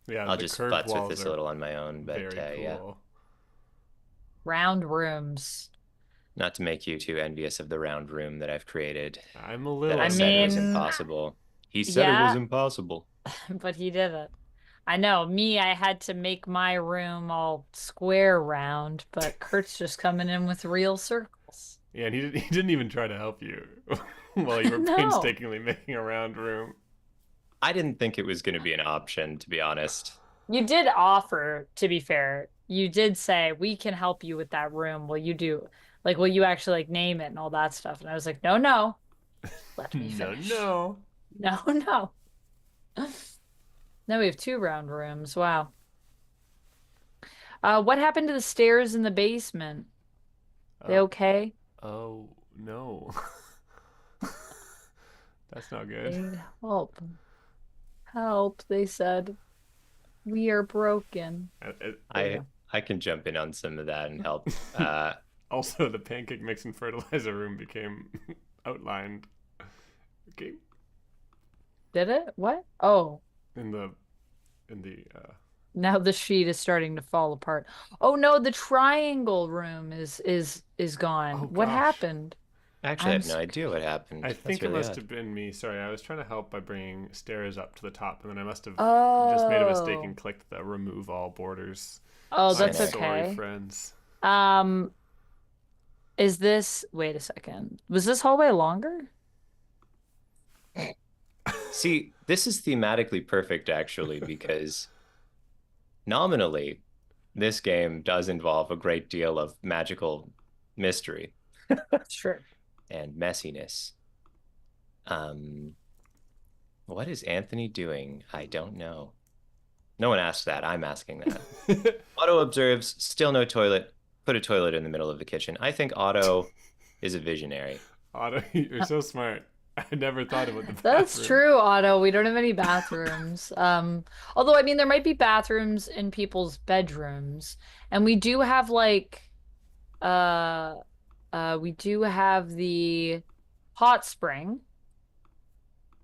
Yeah, I'll the just curved futz with walls this are a little on my own, but very yeah, cool. Round rooms. not to make you too envious of the round room that I've created. I'm a That little. I said it was mean, impossible. He said it was yeah. impossible. But he did it. I know. Me, I had to make my room all square round, but Kurt's just coming in with real circles. Yeah, and he didn't even try to help you while you were No. painstakingly making a round room. I didn't think it was going to be an option, to be honest. You did offer, to be fair. You did say, we can help you with that room. Will you do, like, will you actually like name it and all that stuff? And I was like, no, no. Let me No, finish. no. No, no. Now we have 2 round rooms. Wow. What happened to the stairs in the basement? They Oh, okay? oh no. That's not They good. need help. Help, they said. We are broken. I can jump in on some of that and help. Also, the pancake mix and fertilizer room became outlined. Okay, Did it? What? Oh, in the now the sheet is starting to fall apart. Oh no, the triangle room is gone. Oh, What gosh. happened? Actually, I I'm have no idea what happened. I That's think it really must odd. have been me. Sorry, I was trying to help by bringing stairs up to the top, and then I must have just made a mistake Oh. and clicked the remove all borders. Oh, My that's bad. Sorry, okay. friends. Is this, wait a second. Was this hallway longer? See, this is thematically perfect, actually, because nominally, this game does involve a great deal of magical mystery Sure. and messiness. What is Anthony doing? I don't know. No one asked that. I'm asking that. Otto observes, still no toilet. Put a toilet in the middle of the kitchen. I think Otto is a visionary. Otto, you're so smart. I never thought about the That's bathroom. true, Otto. We don't have any bathrooms. Although I mean there might be bathrooms in people's bedrooms. And we do have like uh we do have the hot spring.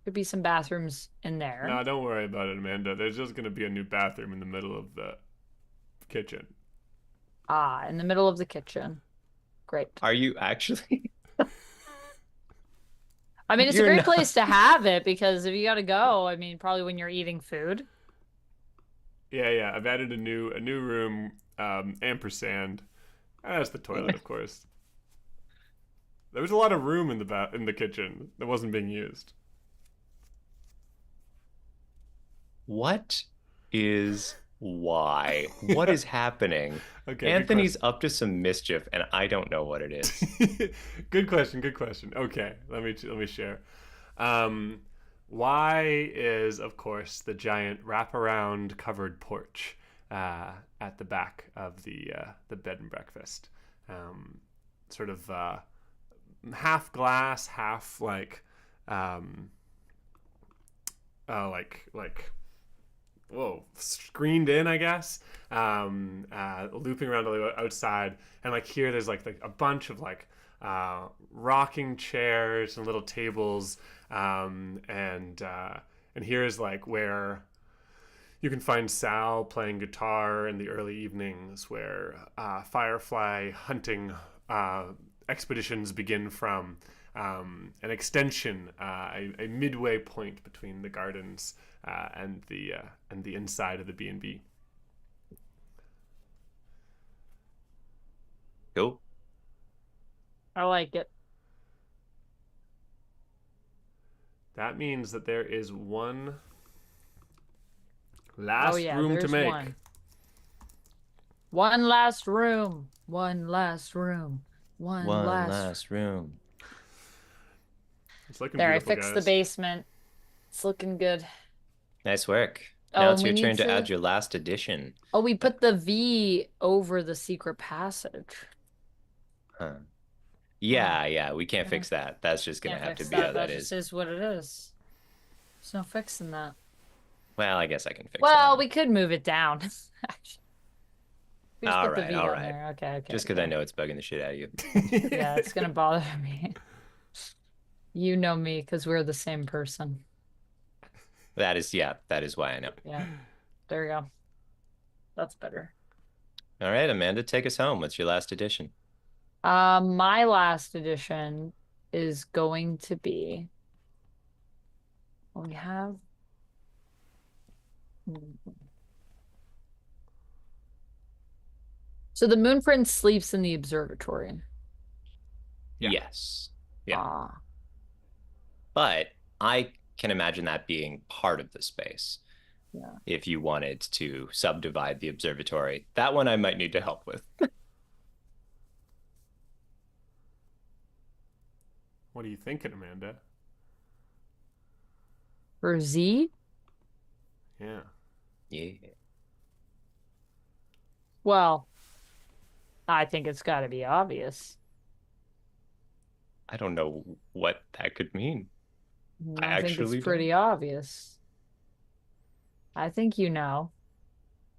Could be some bathrooms in there. No, don't worry about it, Amanda. There's just going to be a new bathroom in the middle of the kitchen. Ah, in the middle of the kitchen. Great. Are you actually? I mean, it's a You're great not. place to have it because if you gotta go, I mean, probably when you're eating food. Yeah, yeah. I've added a new room, ampersand. And that's the toilet, of course. There was a lot of room in the kitchen that wasn't being used. What is why? What is happening? Okay, Anthony's up to some mischief, and I don't know what it is. good question. Good question. Okay, let me share. Why is, of course, the giant wraparound covered porch at the back of the bed and breakfast, sort of half glass, half like whoa, screened in, I guess, looping around on the outside, and like here there's like a bunch of like rocking chairs and little tables, and here's like where you can find Sal playing guitar in the early evenings, where firefly hunting expeditions begin from. An extension, a midway point between the gardens and the inside of the B&B. Cool. I like it. That means that there is one Oh last yeah, room to there's make. one. One last room. One last room. One One last. last room. It's looking There, I beautiful, fixed the guys. basement. It's looking good. Nice work. Oh, Now and it's we your turn need to to- add your last addition. Oh, we put the V over the secret passage. Huh. Yeah, we can't Yeah. fix that. That's just gonna Can't have to fix be that. how That that just is. is what it is. There's no fixing that. Well, I guess I can fix Well, it. we could move it down. Actually, we just All put the right, V all on right. there. Okay, okay. Just because I okay. know it's bugging the shit out of you. Yeah, it's gonna bother me. You know me because we're the same person. That is why I know. Yeah, there you go. That's better. All right, Amanda, take us home. What's your last addition? My last edition is going to be. We have. So the moon prince sleeps in the observatory. Yeah. Yes. Yeah. Ah, But I can imagine that being part of the space. yeah. If you wanted to subdivide the observatory. That one I might need to help with. What are you thinking, Amanda? For Z? Yeah. Yeah. Well, I think it's got to be obvious. I don't know what that could mean. I think actually it's pretty obvious. I think you know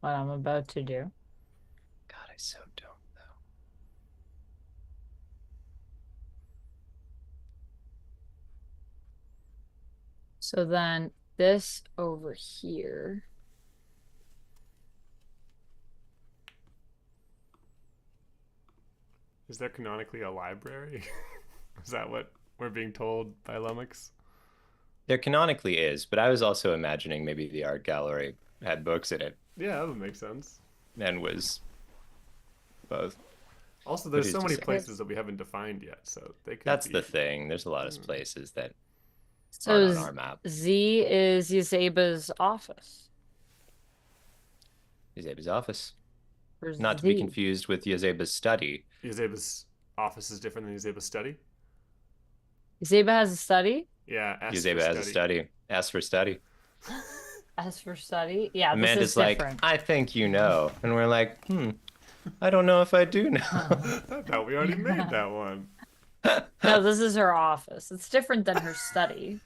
what I'm about to do. God, I so don't though. So then this over here. Is there canonically a library? Is that what we're being told by Lummox? There canonically is, but I was also imagining maybe the art gallery had books in it Yeah, that would make sense. and was both. Also, there's Who's so to many say? places that we haven't defined yet, so they could That's be. the thing. There's a lot of places that So aren't on our map. Z is Yazeba's office. Yazeba's office. For Not to be Z. confused with Yazeba's study. Yazeba's office is different than Yazeba's study. Yazeba has a study? Yeah, S for Yazeba has a study. S for study. As for study, yeah, this is Amanda's like, different. I think you know. And we're like, I don't know if I do know. I thought we already made that one. No, this is her office. It's different than her study.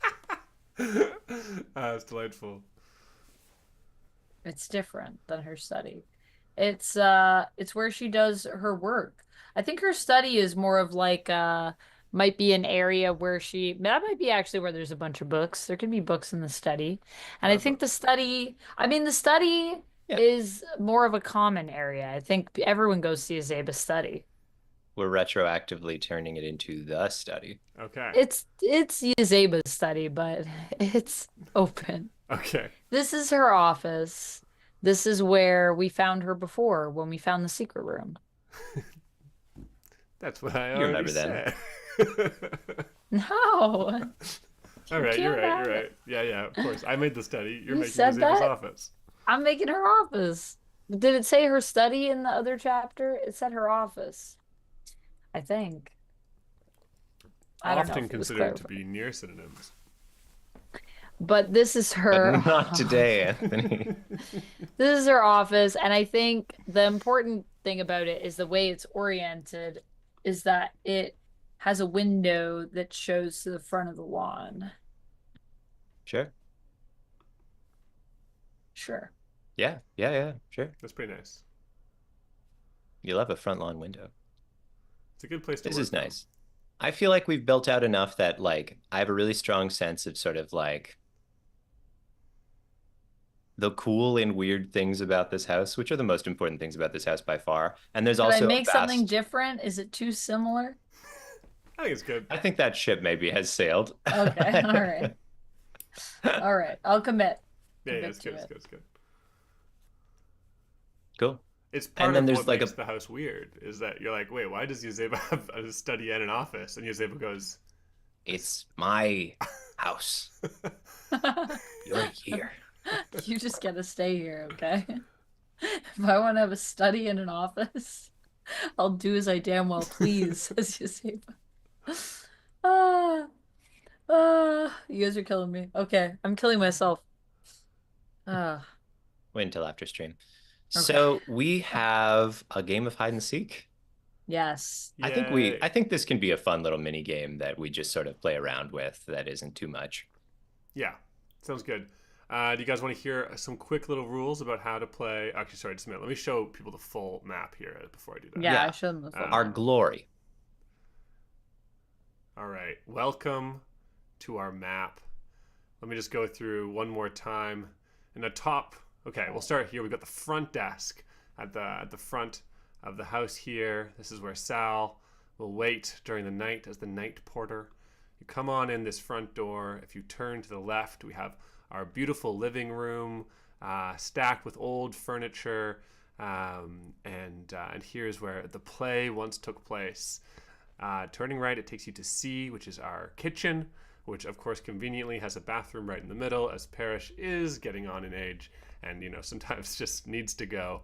It's delightful. It's different than her study. It's where she does her work. I think her study is more of like might be an area where that might be actually where there's a bunch of books. There could be books in the study. And I think the study Yeah, is more of a common area. I think everyone goes to Yazeba study. we're retroactively turning it into the study. Okay. It's Yazeba's study, but it's open. Okay. This is her office. This is where we found her before when we found the secret room. That's what I You already remember then. said. No, All right, you're can't right, have you're it. right. Yeah, yeah, of course. I made the study. You're You making said Yoseba's that? office. I'm making her office. Did it say her study in the other chapter? It said her office, I think. I don't know Often if it was considered to clarified. be near synonyms. But this is But her not today, Anthony. this is her office, and I think the important thing about it is the way it's oriented is that it has a window that shows to the front of the lawn. Sure. Sure. Yeah, sure. That's pretty nice. You love a front lawn window. It's a good place to This work. is nice. I feel like we've built out enough that like I have a really strong sense of sort of like the cool and weird things about this house, which are the most important things about this house by far. And there's Did I also a make something vast, different? Is it too similar? I think it's good. I think that ship maybe has sailed. Okay, all right. All right. I'll commit. Yeah, Commit it's to good, it's it. good, it's good. Cool. It's And part then of there's what like makes a the house weird, is that you're like, wait, why does Yazeba have a study and an office? And Yazeba goes, it's my house. You're here. You just gotta stay here, okay? If I want to have a study and an office, I'll do as I damn well please, says Yazeba. Ah, you guys are killing me. Okay, I'm killing myself. Ah, Wait until after stream. okay. So we have a game of hide and seek. Yes. yay. I think this can be a fun little mini game that we just sort of play around with that isn't too much. Yeah, sounds good. Do you guys want to hear some quick little rules about how to play? Actually, sorry, just a minute. Let me show people the full map here before I do that. Yeah, Yeah. I shouldn't have thought Our that. glory. All right, welcome to our map. Let me just go through one more time. In the top, okay, we'll start here. We've got the front desk at the front of the house here. This is where Sal will wait during the night as the night porter. You come on in this front door. If you turn to the left, we have our beautiful living room, stacked with old furniture, and here's where the play once took place. Turning right, it takes you to C, which is our kitchen, which of course conveniently has a bathroom right in the middle, as Parrish is getting on in age and sometimes just needs to go.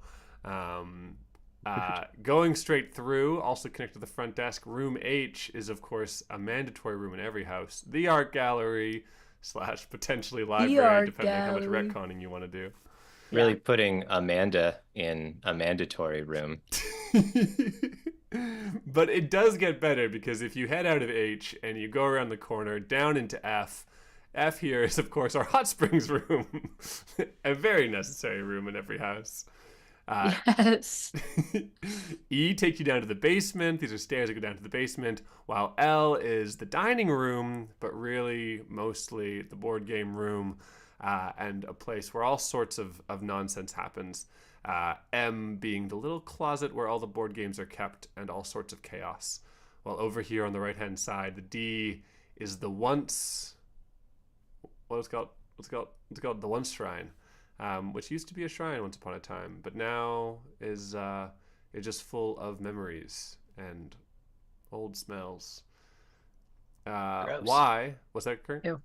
Going straight through, also connected to the front desk, room H is of course a mandatory room in every house. The art gallery / potentially library, art depending on how much gallery. retconning you want to do. Really putting Amanda in a mandatory room. But it does get better, because if you head out of H and you go around the corner down into F, F here is of course our hot springs room, a very necessary room in every house. Yes. E takes you down to the basement. These are stairs that go down to the basement, while L is the dining room, but really mostly the board game room, and a place where all sorts of nonsense happens. M being the little closet where all the board games are kept and all sorts of chaos. While over here on the right hand side, the D is the once, what's it called? The once shrine, which used to be a shrine once upon a time, but now is just full of memories and old smells. Gross. Y, what's that, Kurt? Ew.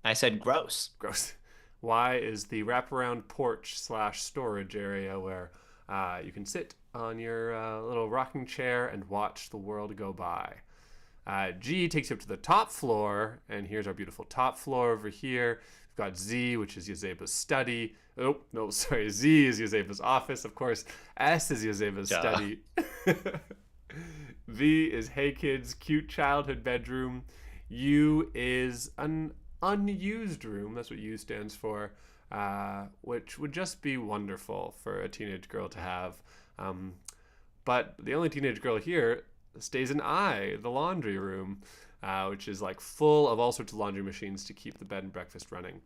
I said gross. Gross. Y is the wraparound porch / storage area where you can sit on your little rocking chair and watch the world go by. G takes you up to the top floor, and here's our beautiful top floor over here. We've got Z, which is Yazeba's study. Oh, no, sorry. Z is Yazeba's office, of course. S is Yazeba's study. V is Hey Kids' cute childhood bedroom. U is an unused room. That's what U stands for, which would just be wonderful for a teenage girl to have. But the only teenage girl here stays in I, the laundry room, which is like full of all sorts of laundry machines to keep the bed and breakfast running.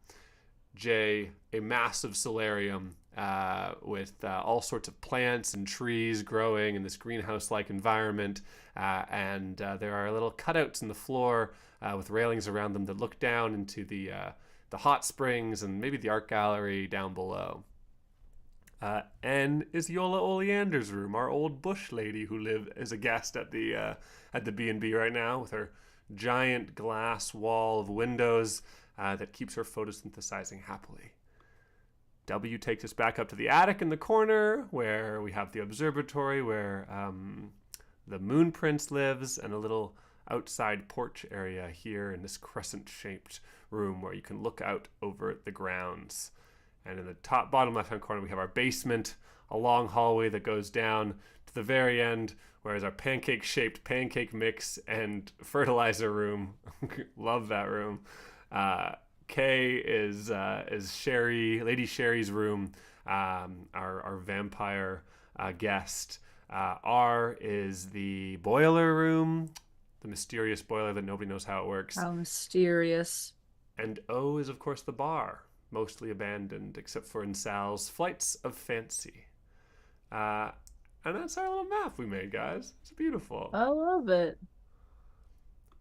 J, a massive solarium with all sorts of plants and trees growing in this greenhouse-like environment, and there are little cutouts in the floor with railings around them that look down into the hot springs and maybe the art gallery down below. N is Yola Oleander's room, our old bush lady who lives as a guest at the B&B right now, with her giant glass wall of windows that keeps her photosynthesizing happily. W takes us back up to the attic in the corner where we have the observatory where the Moon Prince lives, and a little outside porch area here in this crescent-shaped room where you can look out over the grounds. And in the top bottom left-hand corner, we have our basement, a long hallway that goes down to the very end, whereas our pancake-shaped pancake mix and fertilizer room. Love that room. K is Lady Sherry's room, our vampire guest. R is the boiler room, the mysterious boiler that nobody knows how it works. How mysterious. And O is, of course, the bar, mostly abandoned, except for in Sal's Flights of Fancy. And that's our little map we made, guys. It's beautiful. I love it.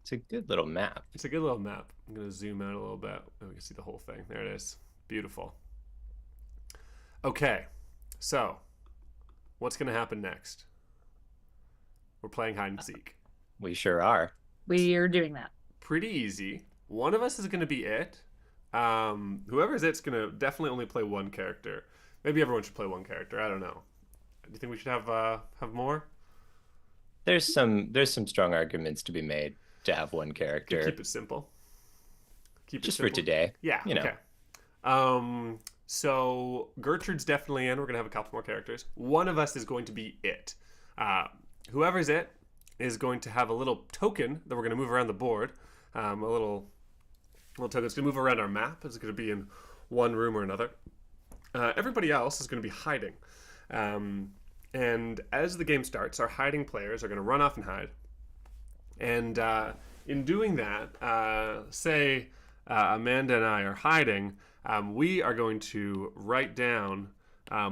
It's a good little map. It's a good little map. I'm going to zoom out a little bit. Oh, we can see the whole thing. There it is. Beautiful. Okay, so what's going to happen next? We're playing hide and seek. We sure are. We are doing that. Pretty easy. One of us is going to be it. Whoever's it's going to definitely only play one character. Maybe everyone should play one character. I don't know. Do you think we should have more? There's some strong arguments to be made to have one character. Keep it simple. Just for today. Yeah. You know. Okay. So Gertrude's definitely in. We're gonna have a couple more characters. One of us is going to be it. Whoever's it is going to have a little token that we're gonna move around the board. A little token. It's gonna move around our map. It's gonna be in one room or another. Everybody else is gonna be hiding. And as the game starts, our hiding players are going to run off and hide. And in doing that, say Amanda and I are hiding, we are going to write down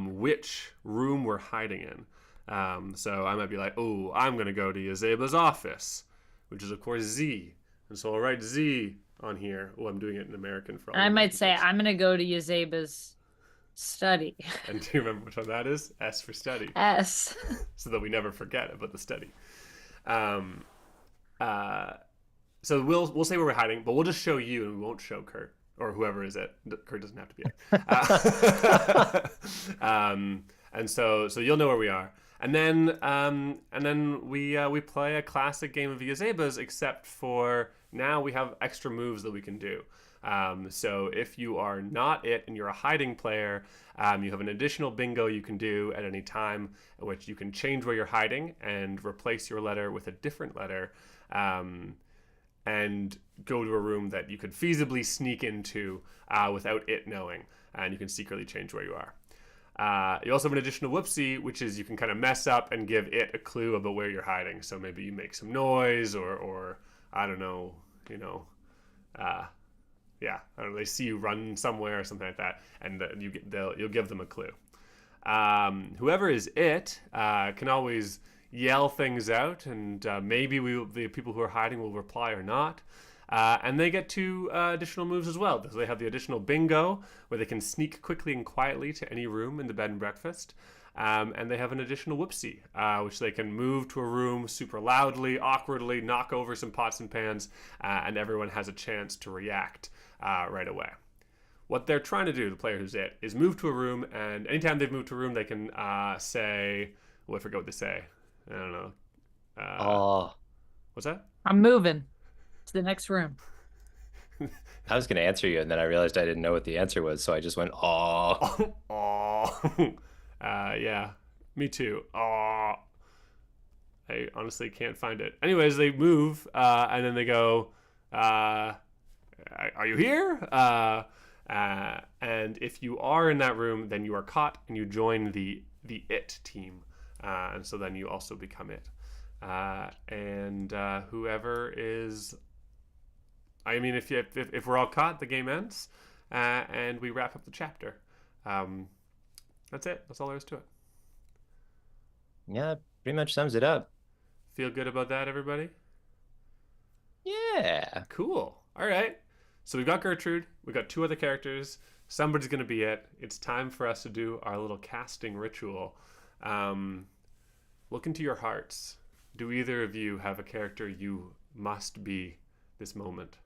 which room we're hiding in. So I might be like, oh, I'm going to go to Yazeba's office, which is, of course, Z. And so I'll write Z on here. Oh, I'm doing it in American for all. I might say, I'm going to go to Yazeba's study. And do you remember which one that is? S for study. S. So that we never forget about the study. So we'll say where we're hiding, but we'll just show you and we won't show Kurt or whoever is it. Kurt doesn't have to be it. And so you'll know where we are. And then we play a classic game of Yazeba's, except for now we have extra moves that we can do. So if you are not it and you're a hiding player, you have an additional bingo you can do at any time, in which you can change where you're hiding and replace your letter with a different letter, and go to a room that you could feasibly sneak into without it knowing, and you can secretly change where you are. You also have an additional whoopsie, which is you can kind of mess up and give it a clue about where you're hiding. So maybe you make some noise, or I don't know, yeah, I don't know, they see you run somewhere or something like that, and you'll give them a clue. Whoever is it can always yell things out, and maybe the people who are hiding will reply or not. And they get two additional moves as well. So they have the additional bingo, where they can sneak quickly and quietly to any room in the bed and breakfast. And they have an additional whoopsie, which they can move to a room super loudly, awkwardly, knock over some pots and pans, and everyone has a chance to react right away. What they're trying to do, the player who's it, is move to a room, and anytime they've moved to a room, they can say, I forget what they say. I don't know. What's that? I'm moving to the next room. I was going to answer you, and then I realized I didn't know what the answer was, so I just went, "Oh." Oh, yeah, me too. Oh, I honestly can't find it. Anyways, they move, and then they go, "Are you here?" And if you are in that room, then you are caught, and you join the it team, and so then you also become it. And whoever is, I mean, if we're all caught, the game ends, and we wrap up the chapter. That's it. That's all there is to it. Yeah, pretty much sums it up. Feel good about that, everybody? Yeah. Cool. All right. So we've got Gertrude. We've got 2 other characters. Somebody's going to be it. It's time for us to do our little casting ritual. Look into your hearts. Do either of you have a character you must be this moment?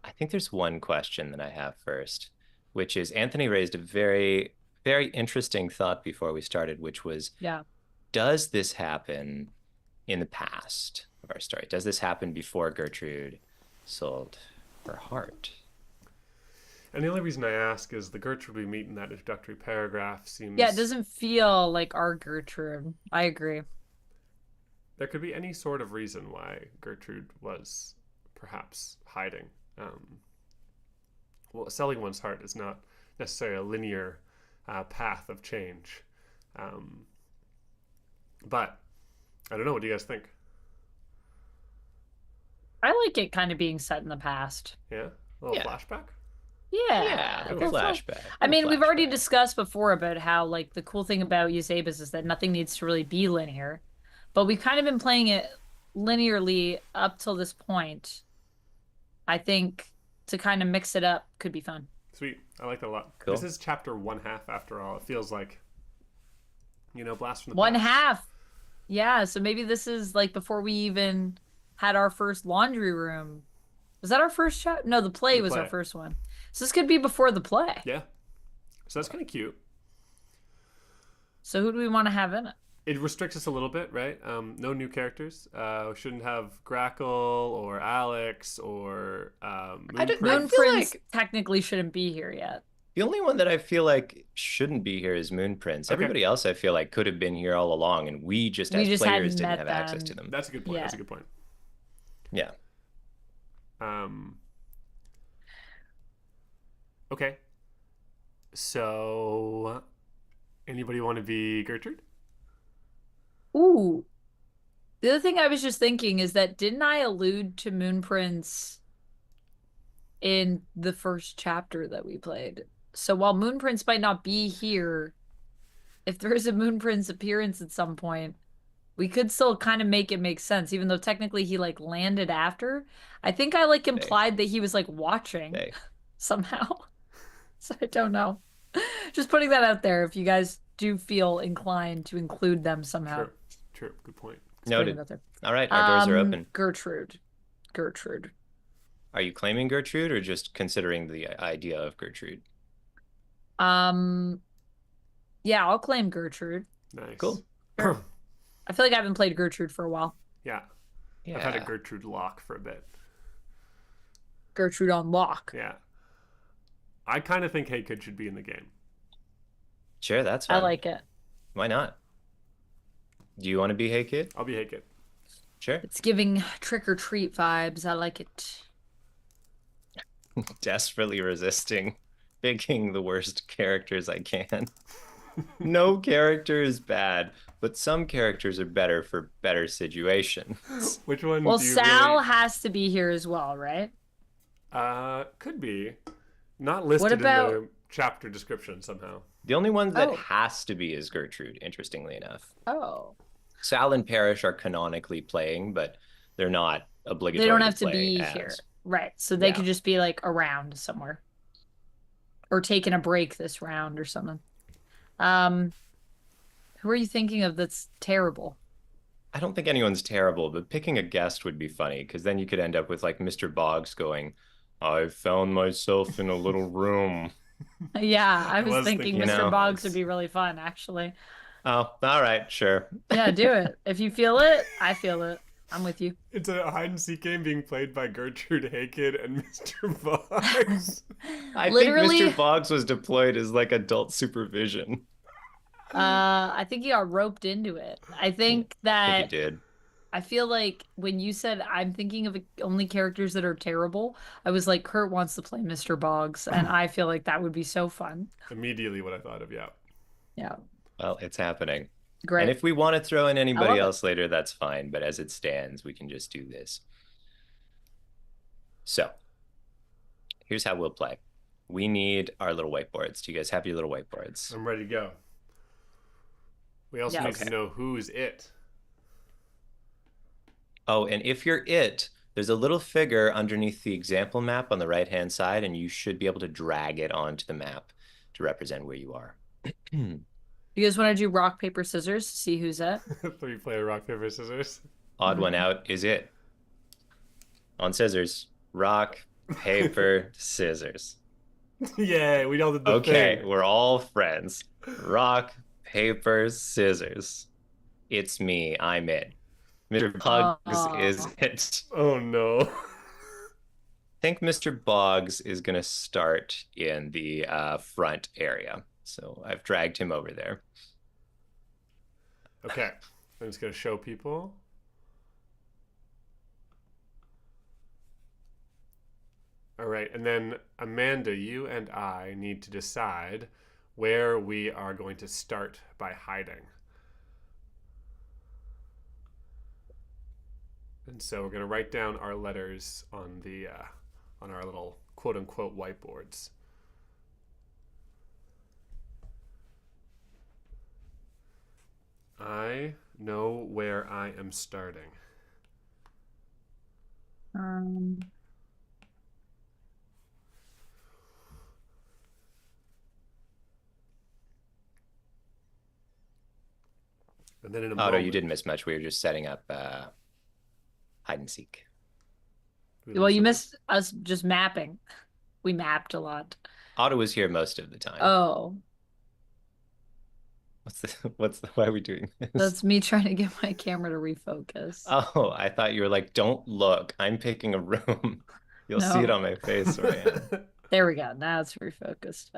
I think there's one question that I have first, which is Anthony raised a very, very interesting thought before we started, which was, Yeah. does this happen in the past of our story? Does this happen before Gertrude sold her heart? And the only reason I ask is the Gertrude we meet in that introductory paragraph seems... Yeah, it doesn't feel like our Gertrude. I agree. There could be any sort of reason why Gertrude was perhaps hiding. Well, selling one's heart is not necessarily a linear path of change. But I don't know. What do you guys think? I like it kind of being set in the past. Yeah? A little Yeah. flashback? Yeah. A flashback. I mean, we've already Flashback. discussed before about how, like, the cool thing about Yazebas is that nothing needs to really be linear. But we've kind of been playing it linearly up till this point. I think to kind of mix it up could be fun. Sweet. I like that a lot. Cool. This is chapter 1/2 after all. It feels like, blast from the One past. half. Yeah, so maybe this is like before we even had our first laundry room. Was that our first chat? No, the play was our play. first one. So this could be before the play. Yeah. So that's kind of cute. So who do we want to have in it? It restricts us a little bit, right? No new characters. We shouldn't have Grackle or Alex or don't- Moon I Moon feel Prince like- technically shouldn't be here yet. The only one that I feel like shouldn't be here is Moon Prince. Okay. Everybody else I feel like could have been here all along, and we just We as just players hadn't didn't met have access them. to them. That's a good point. Yeah. That's a good point. Yeah. Okay. So, anybody want to be Gertrude? Ooh. The other thing I was just thinking is that didn't I allude to Moon Prince in the first chapter that we played? So while Moon Prince might not be here, if there is a Moon Prince appearance at some point, we could still kind of make it make sense, even though technically he like landed after. I think I like implied that he was like watching Hey. somehow. So I don't know. Just putting that out there if you guys do feel inclined to include them somehow. True. True. Good point. Just putting it Noted. out there. All right, our doors are open. Gertrude. Are you claiming Gertrude or just considering the idea of Gertrude? Yeah, I'll claim Gertrude. Nice. Cool. Sure. I feel like I haven't played Gertrude for a while. Yeah. Yeah. I've had a Gertrude lock for a bit. Gertrude on lock. Yeah. I kind of think Hey Kid should be in the game. Sure, that's I fine. like it. Why not? Do you want to be Hey Kid? I'll be Hey Kid. Sure. It's giving trick or treat vibes. I like it. Desperately resisting picking the worst characters I can. No character is bad, but some characters are better for better situations. Which one Well, do you Sal really... has to be here as well, right? Could be. Not listed about- in the chapter description somehow. The only one that Oh. has to be is Gertrude, interestingly enough. Oh. Sal and Parrish are canonically playing, but they're not obligatory They don't have to play be as. here. Right. So they Yeah. could just be like around somewhere. Or taking a break this round or something. Who are you thinking of that's terrible? I don't think anyone's terrible, but picking a guest would be funny because then you could end up with like Mr. Boggs going, I found myself in a little room. Yeah, I I was was thinking thinking Mr. that. Boggs would be really fun, actually. Oh, all right, sure. Yeah, do it. If you feel it, I feel it. I'm with you. It's a hide and seek game being played by Gertrude Haken and Mr. Boggs. I Literally, think Mr. Boggs was deployed as like adult supervision. I think he got roped into it. I think I think he that did. I feel like when you said I'm thinking of only characters that are terrible, I was like, Kurt wants to play Mr. Boggs, and I feel like that would be so fun. Immediately what I thought of, yeah. Yeah, Well, it's happening. And great. if we want to throw in I anybody love it. else later, that's fine. But as it stands, we can just do this. So here's how we'll play. We need our little whiteboards. Do you guys have your little whiteboards? I'm ready to go. We also Yes. need to know who's it. Oh, and if you're it, there's a little figure underneath the example map on the right-hand side, and you should be able to drag it onto the map to represent where you are. You guys want to do rock, paper, scissors to see who's it? 3-player rock, paper, scissors. Odd one out is it. On scissors. Rock, paper, scissors. Yay, we all did the Okay, thing. we're all friends. Rock, paper, scissors. It's me. I'm it. Mr. Boggs is it. Oh no. I think Mr. Boggs is going to start in the front area. So I've dragged him over there. Okay, I'm just going to show people. All right, and then Amanda, you and I need to decide where we are going to start by hiding. And so we're going to write down our letters on the on our little quote unquote whiteboards. I know where I am starting. Um, And then in a Oh, no, moment, you didn't miss much. We were just setting up hide and seek. well, you missed us just mapping. We mapped a lot. Otto was here most of the time. Oh, Why are we doing this? that's me trying to get my camera to refocus. Oh, I thought you were like, don't look. I'm picking a room. You'll see it No. on my face where I am. There we go. Now it's refocused.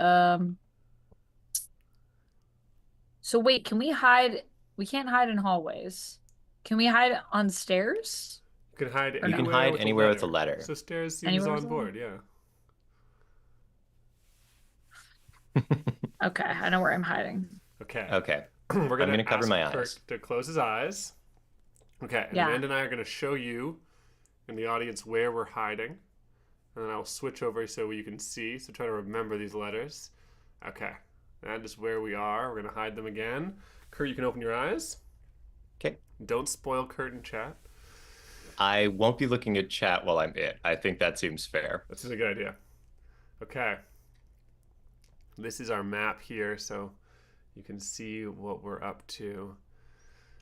So wait, can we hide? We can't hide in hallways. Can we hide on stairs? You can hide Or anywhere, no? You can hide with, anywhere a with a letter. So stairs seems Anywhere on with a board, yeah. Okay, I know where I'm hiding. Okay. Okay. We're gonna cover ask my Kurt eyes. to close his eyes. Okay, and Yeah. Amanda and I are going to show you in the audience where we're hiding. And then I'll switch over so you can see. So try to remember these letters. Okay, that is where we are. We're going to hide them again. Kurt, you can open your eyes. Okay. Don't spoil Kurt in chat. I won't be looking at chat while I'm it. I think that seems fair. That's a good idea. Okay. This is our map here, so you can see what we're up to.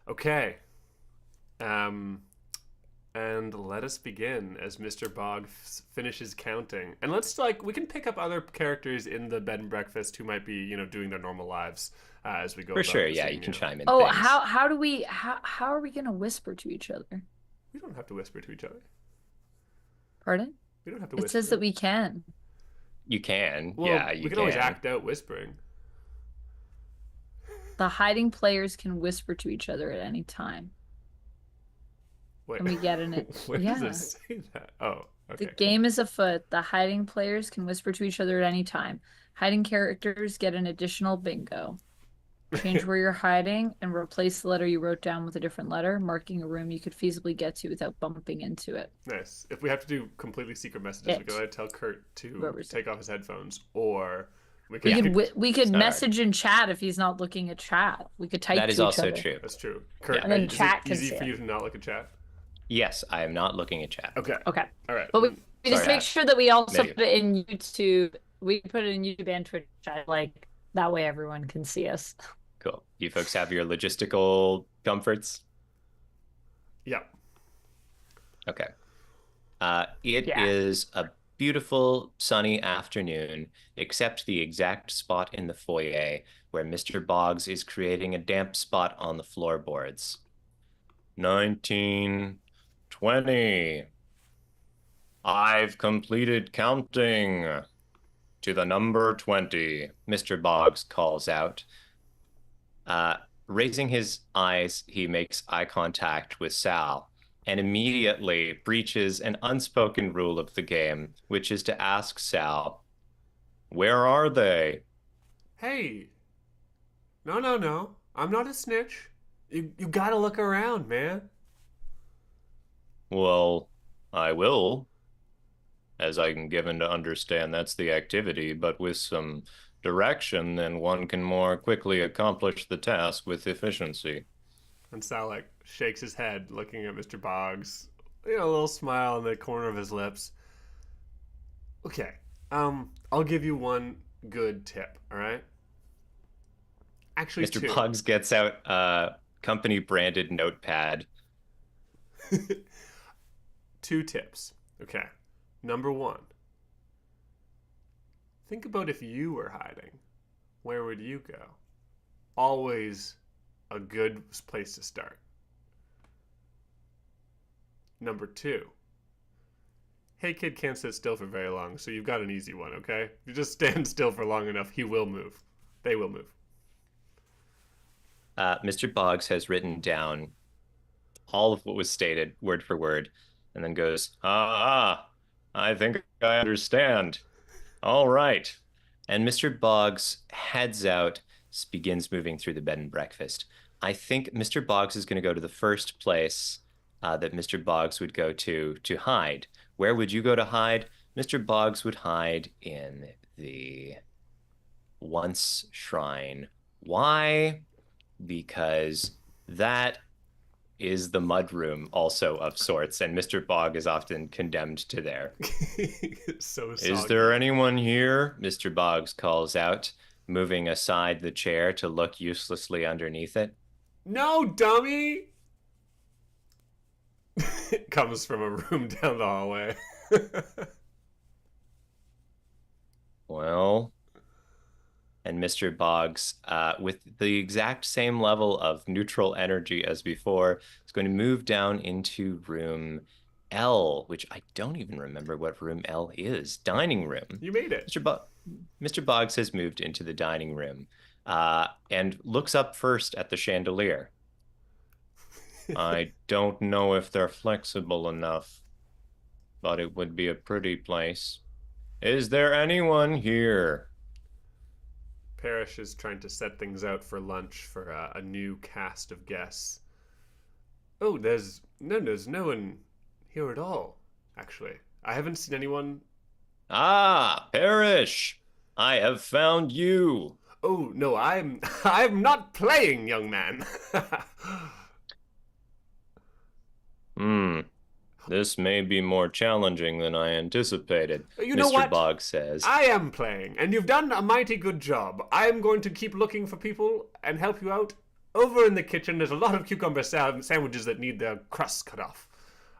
Okay. And let us begin as Mr. Boggs finishes counting. And let's we can pick up other characters in the bed and breakfast who might be, doing their normal lives as we go. For about sure, this yeah, thing, you can chime in Oh, things. how do we how are we gonna whisper to each other? We don't have to whisper to each other. Pardon? We don't have to It whisper. says that we can. You can. Well, yeah, we can always act out whispering. The hiding players can whisper to each other at any time. Wait. Can we get in it? Where Yeah. does it say that? Oh, okay. The game is afoot. The hiding players can whisper to each other at any time. Hiding characters get an additional bingo. Change where you're hiding and replace the letter you wrote down with a different letter, marking a room you could feasibly get to without bumping into it. Nice. If we have to do completely secret messages, we It. could either tell Kurt to Whoever's take off his headphones, or we We could. could Smart. message in chat if he's not looking at chat. We could type That to is each also other. true. That's true. Kurt, Yeah. And then is chat it can easy see for it. you to not look at chat? Yes, I am not looking at chat. Okay. Okay. All right. But we just Sorry, make sure that we also Maybe. put it in YouTube. We put it in YouTube and Twitch chat, like that way everyone can see us. Cool. You folks have your logistical comforts? Yeah. Okay. It Yeah. is a beautiful sunny afternoon, except the exact spot in the foyer where Mr. Boggs is creating a damp spot on the floorboards. 19, 20. I've completed counting to the number 20, Mr. Boggs calls out. Raising his eyes, he makes eye contact with Sal and immediately breaches an unspoken rule of the game, which is to ask Sal, "Where are they?" Hey, no. I'm not a snitch. You gotta look around, man. Well, I will, as I'm given to understand that's the activity, but with some direction, then one can more quickly accomplish the task with efficiency. And Sal like shakes his head, looking at Mr. Boggs. You know, a little smile on the corner of his lips. Okay, I'll give you one good tip. All right. Actually, Mr. two. Boggs gets out a company branded notepad. Two tips. Okay. Number one. Think about if you were hiding. Where would you go? Always a good place to start. Number two. Hey kid can't sit still for very long, so you've got an easy one, okay? If you just stand still for long enough, he will move. They will move. Mr. Boggs has written down all of what was stated word for word and then goes, I think I understand. All right. And Mr. Boggs heads out, begins moving through the bed and breakfast. I think Mr. Boggs is going to go to the first place that Mr. Boggs would go to hide. Where would you go to hide? Mr. Boggs would hide in the once shrine. Why? Because that is the mudroom also of sorts, and Mr. Bogg is often condemned to there. So soggy. Is there anyone here? Mr. Boggs calls out, moving aside the chair to look uselessly underneath it. No, dummy! It comes from a room down the hallway. Well, and Mr. Boggs, with the exact same level of neutral energy as before, is going to move down into room L, which I don't even remember what room L is. Dining room. You made it. Mr. Boggs has moved into the dining room and looks up first at the chandelier. I don't know if they're flexible enough, but it would be a pretty place. Is there anyone here? Parrish is trying to set things out for lunch for a new cast of guests. Oh, there's no one here at all, actually. I haven't seen anyone. Ah, Parrish! I have found you. Oh, no, I'm not playing, young man. This may be more challenging than I anticipated, you know Mr. what? Boggs says. I am playing, and you've done a mighty good job. I am going to keep looking for people and help you out. Over in the kitchen, there's a lot of cucumber sandwiches that need their crusts cut off.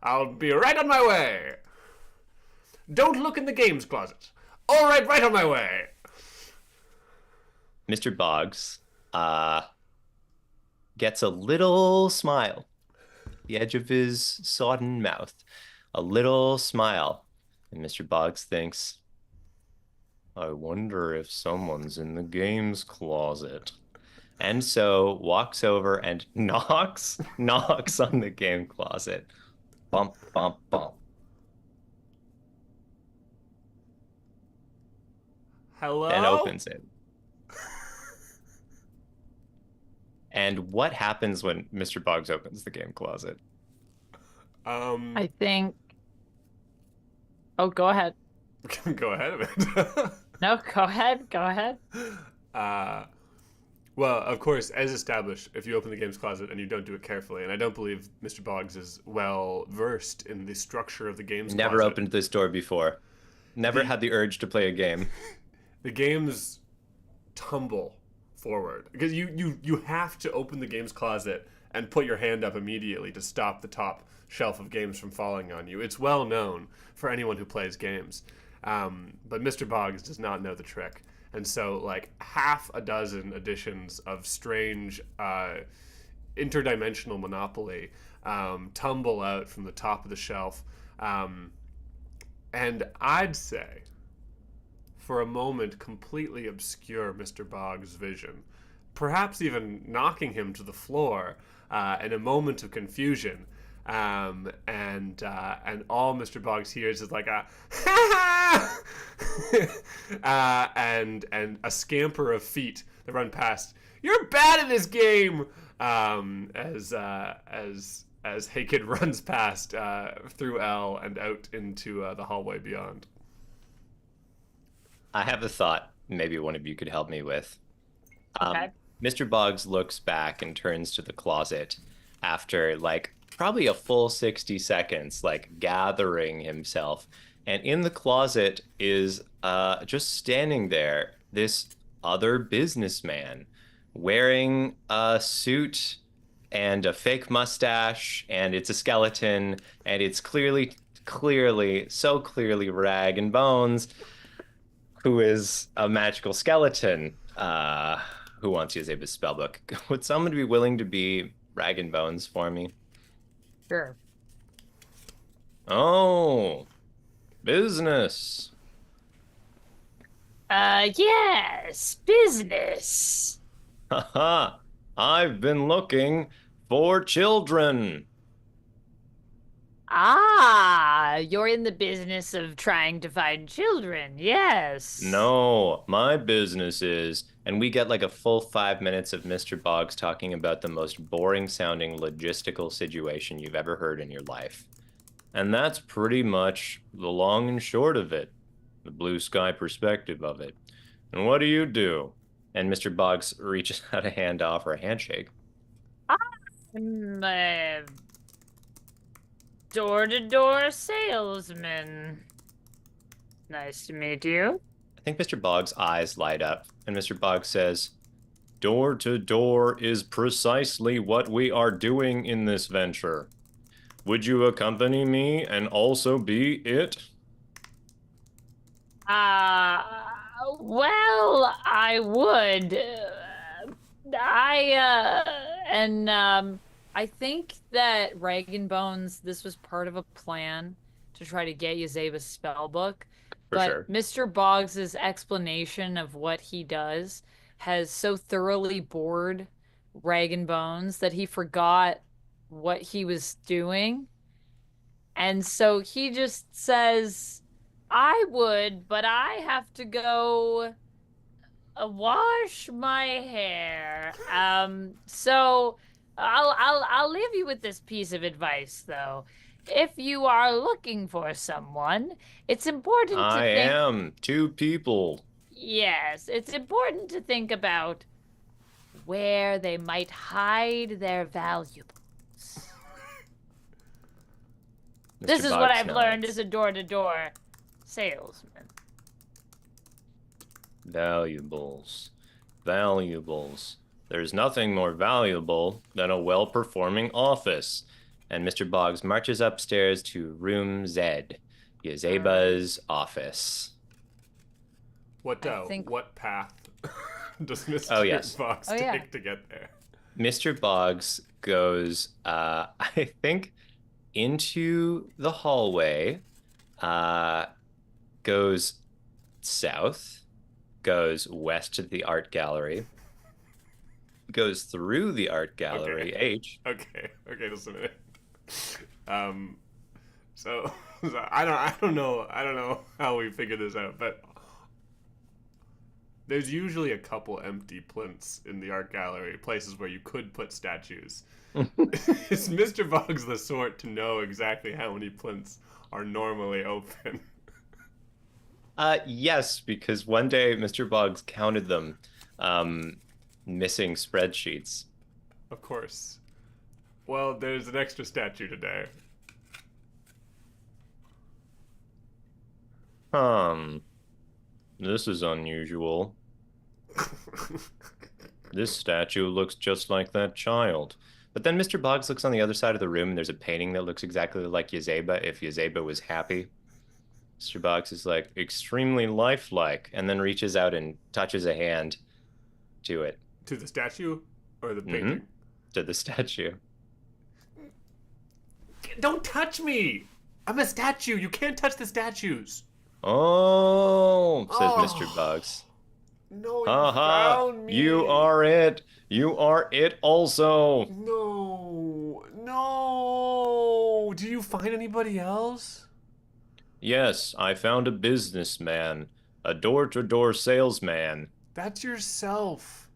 I'll be right on my way. Don't look in the games closet. All right on my way. Mr. Boggs gets a little smile, the edge of his sodden mouth, a little smile. And Mr. Boggs thinks, I wonder if someone's in the games closet. And so walks over and knocks on the game closet. Bump, bump, bump. Hello? And opens it. And what happens when Mr. Boggs opens the game closet? I think. Oh, go ahead. Go ahead, Amanda. No, go ahead. Well, of course, as established, if you open the games closet and you don't do it carefully, and I don't believe Mr. Boggs is well versed in the structure of the games Never closet. opened this door before. Never had the urge to play a game. The games tumble forward because you have to open the games closet and put your hand up immediately to stop the top shelf of games from falling on you. It's well known for anyone who plays games, but Mr. Boggs does not know the trick, and so like half a dozen editions of strange interdimensional Monopoly tumble out from the top of the shelf. And I'd say, for a moment, completely obscure Mr. Boggs' vision, perhaps even knocking him to the floor in a moment of confusion. And all Mr. Boggs hears is like a and a scamper of feet that run past. You're bad at this game. As Haykid runs past through L and out into the hallway beyond. I have a thought maybe one of you could help me with. Okay. Mr. Boggs looks back and turns to the closet after like probably a full 60 seconds, like gathering himself. And in the closet is just standing there, this other businessman wearing a suit and a fake mustache, and it's a skeleton, and it's clearly, so clearly Rag and Bones, who is a magical skeleton. Who wants Yazeba's spellbook? Would someone be willing to be Rag and Bones for me? Sure. Oh, business. Yes, business. Haha, I've been looking for children. Ah, you're in the business of trying to find children. Yes. No, my business is, and we get like a full 5 minutes of Mr. Boggs talking about the most boring sounding logistical situation you've ever heard in your life. And that's pretty much the long and short of it, the blue sky perspective of it. And what do you do? And Mr. Boggs reaches out a hand to offer a handshake. I'm a door-to-door salesman. Nice to meet you. I think Mr. Boggs' eyes light up, and Mr. Boggs says, "Door to door is precisely what we are doing in this venture. Would you accompany me and also be it?" Well, I would. I think that Rag and Bones, this was part of a plan to try to get Yazeba's spellbook. For But sure. Mr. Boggs's explanation of what he does has so thoroughly bored Rag and Bones that he forgot what he was doing. And so he just says, I would, but I have to go wash my hair. So I'll leave you with this piece of advice, though. If you are looking for someone, it's important to I think. am 2 people. Yes, it's important to think about where they might hide their valuables. This Mr. is what Boggs I've learned nods. as a door-to-door salesman. Valuables. Valuables. There's nothing more valuable than a well-performing office. And Mr. Boggs marches upstairs to room Z, Yazeba's office. What path does Mr. Boggs take to get there? Mr. Boggs goes, I think, into the hallway, goes south, goes west to the art gallery, goes through the art gallery, H. Okay, just a minute. So I don't know how we figured this out, but there's usually a couple empty plinths in the art gallery, places where you could put statues. Is Mr. Boggs the sort to know exactly how many plinths are normally open? Yes, because one day Mr. Boggs counted them, missing spreadsheets. Of course. Well, there's an extra statue today. This is unusual. This statue looks just like that child. But then Mr. Boggs looks on the other side of the room, and there's a painting that looks exactly like Yazeba if Yazeba was happy. Mr. Boggs is like, extremely lifelike, and then reaches out and touches a hand to it. To the statue or the painting? To the statue. Don't touch me! I'm a statue. You can't touch the statues. Oh, says Mr. Oh, Bugs. no, you Ha ha, found you me. are it. You are it also. No, no. Do you find anybody else? Yes, I found a businessman, a door-to-door salesman. That's yourself.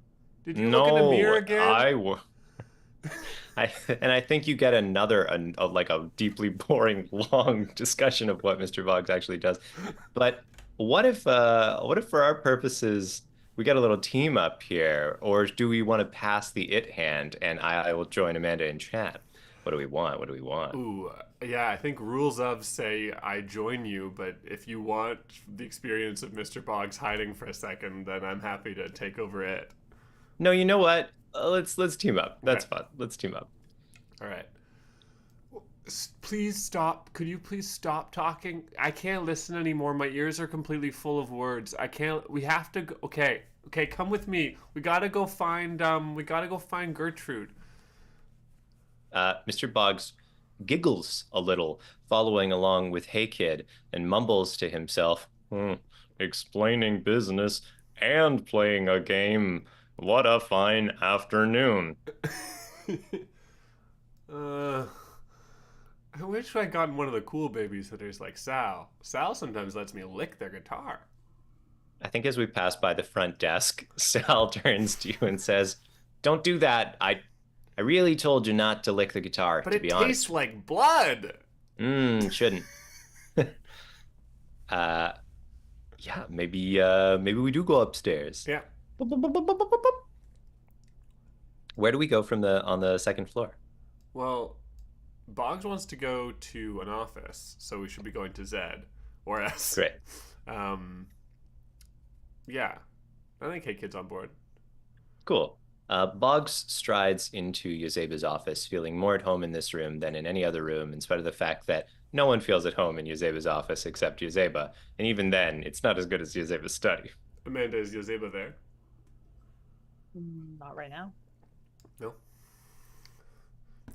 Did you look in the mirror No, again? I think you get like a deeply boring long discussion of what Mr. Boggs actually does. But what if for our purposes we get a little team up here, or do we want to pass the it hand and I will join Amanda in chat? What do we want? What do we want? Ooh, yeah, I think rules of say I join you, but if you want the experience of Mr. Boggs hiding for a second, then I'm happy to take over it. No, you know what? Let's team up. Okay, That's fun. Let's team up. all right. Please stop. Could you please stop talking? I can't listen anymore. My ears are completely full of words. I can't. We have to go. Okay. Okay, come with me. We gotta go find Gertrude. Mr. Boggs giggles a little, following along with Hey Kid, and mumbles to himself, explaining business and playing a game. What a fine afternoon. uh I wish I'd gotten one of the cool babysitters like Sal. Sal sometimes lets me lick their guitar. I think as we pass by the front desk, Sal turns to you and says, don't do that. I really told you not to lick the guitar, But to it be tastes honest. like blood. Shouldn't. Uh, yeah, maybe we do go upstairs. Yeah. Where do we go from the on the second floor? Well, Boggs wants to go to an office, so we should be going to Zed or S. Great. Um, yeah, I think Hey Kid's on board. Cool. Boggs strides into Yazeba's office, feeling more at home in this room than in any other room, in spite of the fact that no one feels at home in Yazeba's office except Yazeba. And even then, it's not as good as Yazeba's study. Amanda, is Yazeba there? Not right now. No.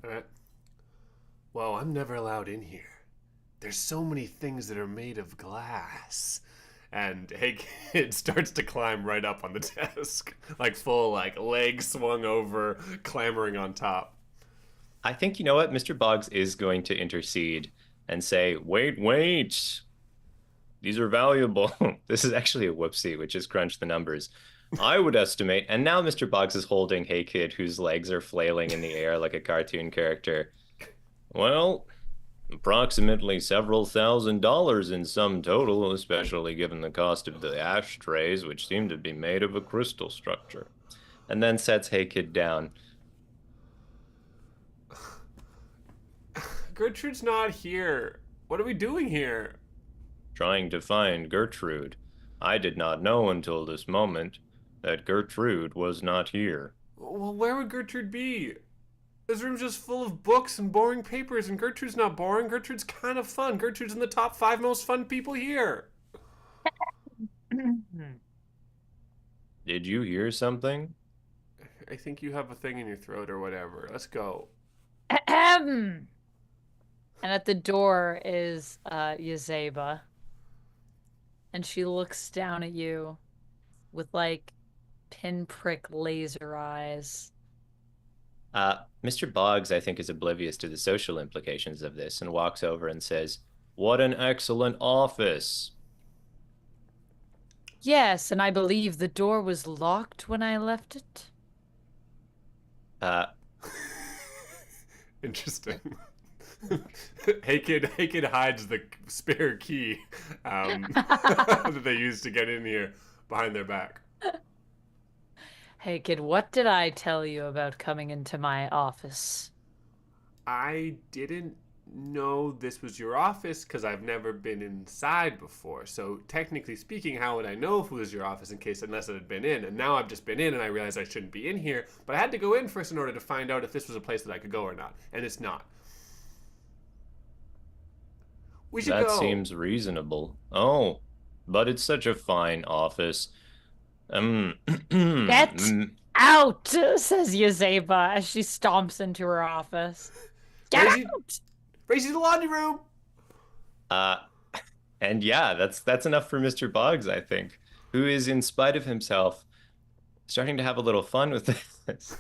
All right. Well, I'm never allowed in here. There's so many things that are made of glass. And Hey Kid starts to climb right up on the desk, like full, like legs swung over, clambering on top. I think you know what? Mr. Boggs is going to intercede and say, wait, wait. These are valuable. This is actually a whoopsie, which is crunch the numbers. I would estimate, and now Mr. Boggs is holding Hey Kid, whose legs are flailing in the air like a cartoon character. Well, approximately several $1,000s in sum total, especially given the cost of the ashtrays, which seem to be made of a crystal structure. And then sets Hey Kid down. Gertrude's not here. What are we doing here? Trying to find Gertrude. I did not know until this moment that Gertrude was not here. Well, where would Gertrude be? This room's just full of books and boring papers, and Gertrude's not boring. Gertrude's kind of fun. Gertrude's in the top 5 most fun people here. Did you hear something? I think you have a thing in your throat or whatever. Let's go. And at the door is Yazeba. And she looks down at you with like pinprick laser eyes. Mr. Boggs, I think, is oblivious to the social implications of this and walks over and says, what an excellent office. Yes, and I believe the door was locked when I left it. Interesting. Hey Kid hides the spare key that they use to get in here behind their back. Hey, kid, what did I tell you about coming into my office? I didn't know this was your office because I've never been inside before. So technically speaking, how would I know if it was your office unless it had been in? And now I've just been in and I realized I shouldn't be in here. But I had to go in first in order to find out if this was a place that I could go or not. And it's not. We should That go. seems reasonable. Oh, but it's such a fine office. Get out, says Yazeba as she stomps into her office. Get out! Race you to the laundry room. Uh, and yeah, that's enough for Mr. Boggs, I think, who is, in spite of himself, starting to have a little fun with this.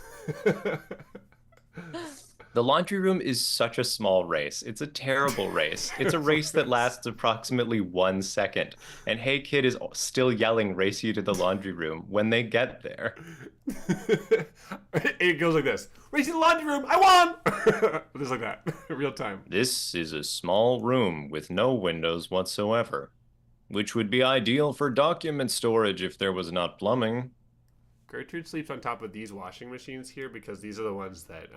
The laundry room is such a small race. It's a terrible race. It's a race that lasts approximately 1 second. And Hey Kid is still yelling, race you to the laundry room when they get there. It goes like this. Race you to the laundry room. I won. Just like that. Real time. This is a small room with no windows whatsoever, which would be ideal for document storage if there was not plumbing. Gertrude sleeps on top of these washing machines here because these are the ones that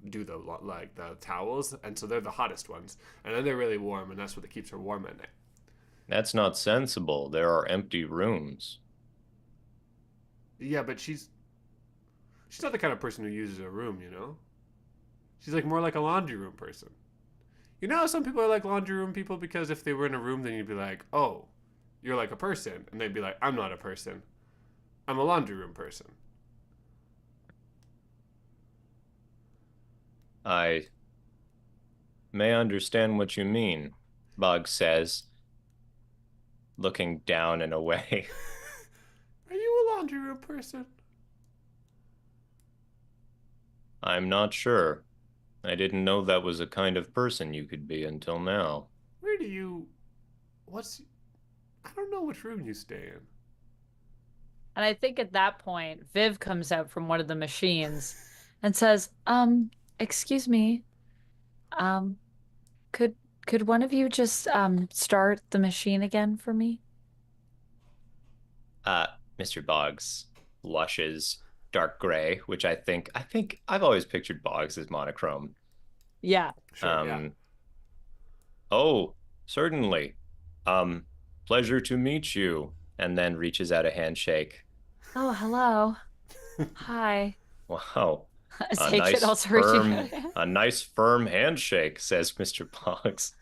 do the towels, and so they're the hottest ones, and then they're really warm, and that's what keeps her warm at night. That's not sensible. There are empty rooms. Yeah, but she's not the kind of person who uses a room, you know. She's like more like a laundry room person. You know, some people are like laundry room people because if they were in a room, then you'd be like, oh, you're like a person, and they'd be like, I'm not a person. I'm a laundry room person. I may understand what you mean, Boggs says, looking down and away. Are you a laundry room person? I'm not sure. I didn't know that was a kind of person you could be until now. Where do you... I don't know which room you stay in. And I think at that point, Viv comes out from one of the machines and says, excuse me, could one of you just start the machine again for me? Mr. Boggs blushes dark gray, which I think I've always pictured Boggs as monochrome. Yeah. Sure, yeah. Oh, certainly. Pleasure to meet you. And then reaches out a handshake. Oh, hello. Hi. Wow. A nice firm handshake, says Mr. Boggs.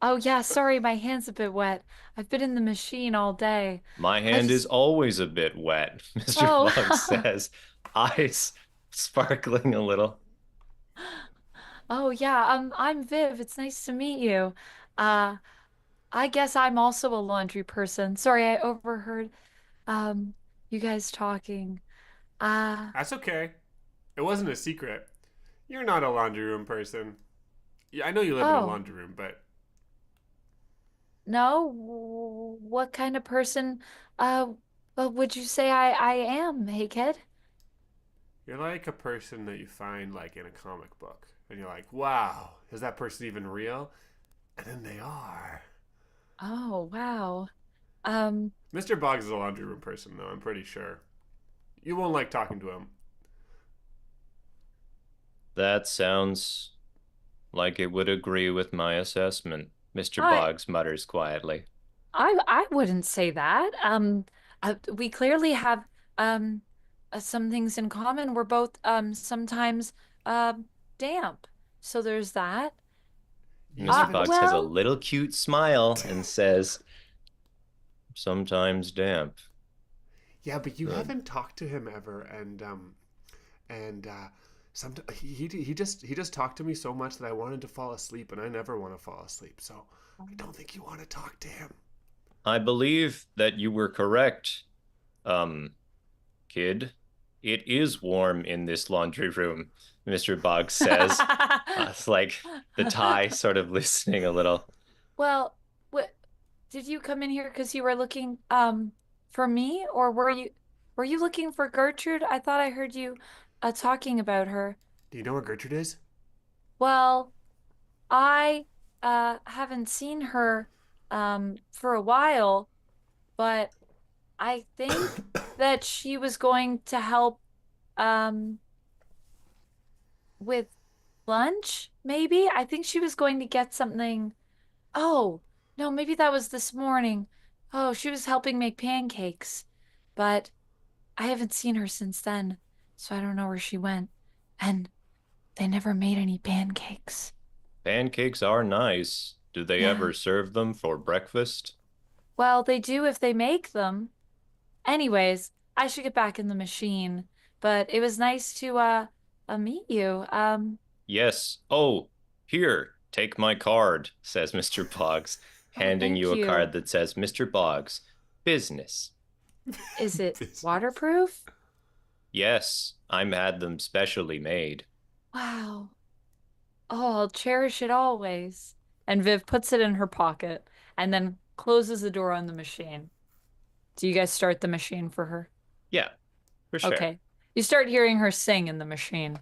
Oh, yeah, sorry, my hand's a bit wet. I've been in the machine all day. My hand is always a bit wet, Mr. Boggs says, eyes sparkling a little. Oh, yeah, I'm Viv. It's nice to meet you. I guess I'm also a laundry person. Sorry, I overheard you guys talking. That's okay. It wasn't a secret. You're not a laundry room person. Yeah, I know you live in a laundry room, but... No? What kind of person would you say I am, Hey Kid? You're like a person that you find like in a comic book. And you're like, wow, is that person even real? And then they are. Oh, wow. Mr. Boggs is a laundry room person, though, I'm pretty sure. You won't like talking to him. That sounds like it would agree with my assessment, Mr. Boggs mutters quietly. I wouldn't say that. We clearly have some things in common. We're both sometimes damp. So there's that. Mr. Boggs has a little cute smile and says, sometimes damp. Yeah, but you haven't talked to him ever, and sometimes he just talked to me so much that I wanted to fall asleep, and I never want to fall asleep. So I don't think you want to talk to him. I believe that you were correct, kid. It is warm in this laundry room, Mr. Boggs says. It's like the tie sort of listening a little. Well, what did you come in here because you were looking for me, or were you looking for Gertrude? I thought I heard you talking about her. Do you know where Gertrude is? Well, I haven't seen her for a while, but I think that she was going to help with lunch, maybe? I think she was going to get something. Oh, no, maybe that was this morning. Oh, she was helping make pancakes, but I haven't seen her since then, so I don't know where she went. And they never made any pancakes. Pancakes are nice. Do they ever serve them for breakfast? Well, they do if they make them. Anyways, I should get back in the machine, but it was nice to meet you. Yes. Oh, Here, take my card, says Mr. Boggs, Oh, handing thank you a you. card that says Mr. Boggs, business. Is it Business. waterproof? Yes, I'm had them specially made. Wow. Oh, I'll cherish it always. And Viv puts it in her pocket and then closes the door on the machine. Do you guys start the machine for her? Yeah, for sure. Okay. You start hearing her sing in the machine.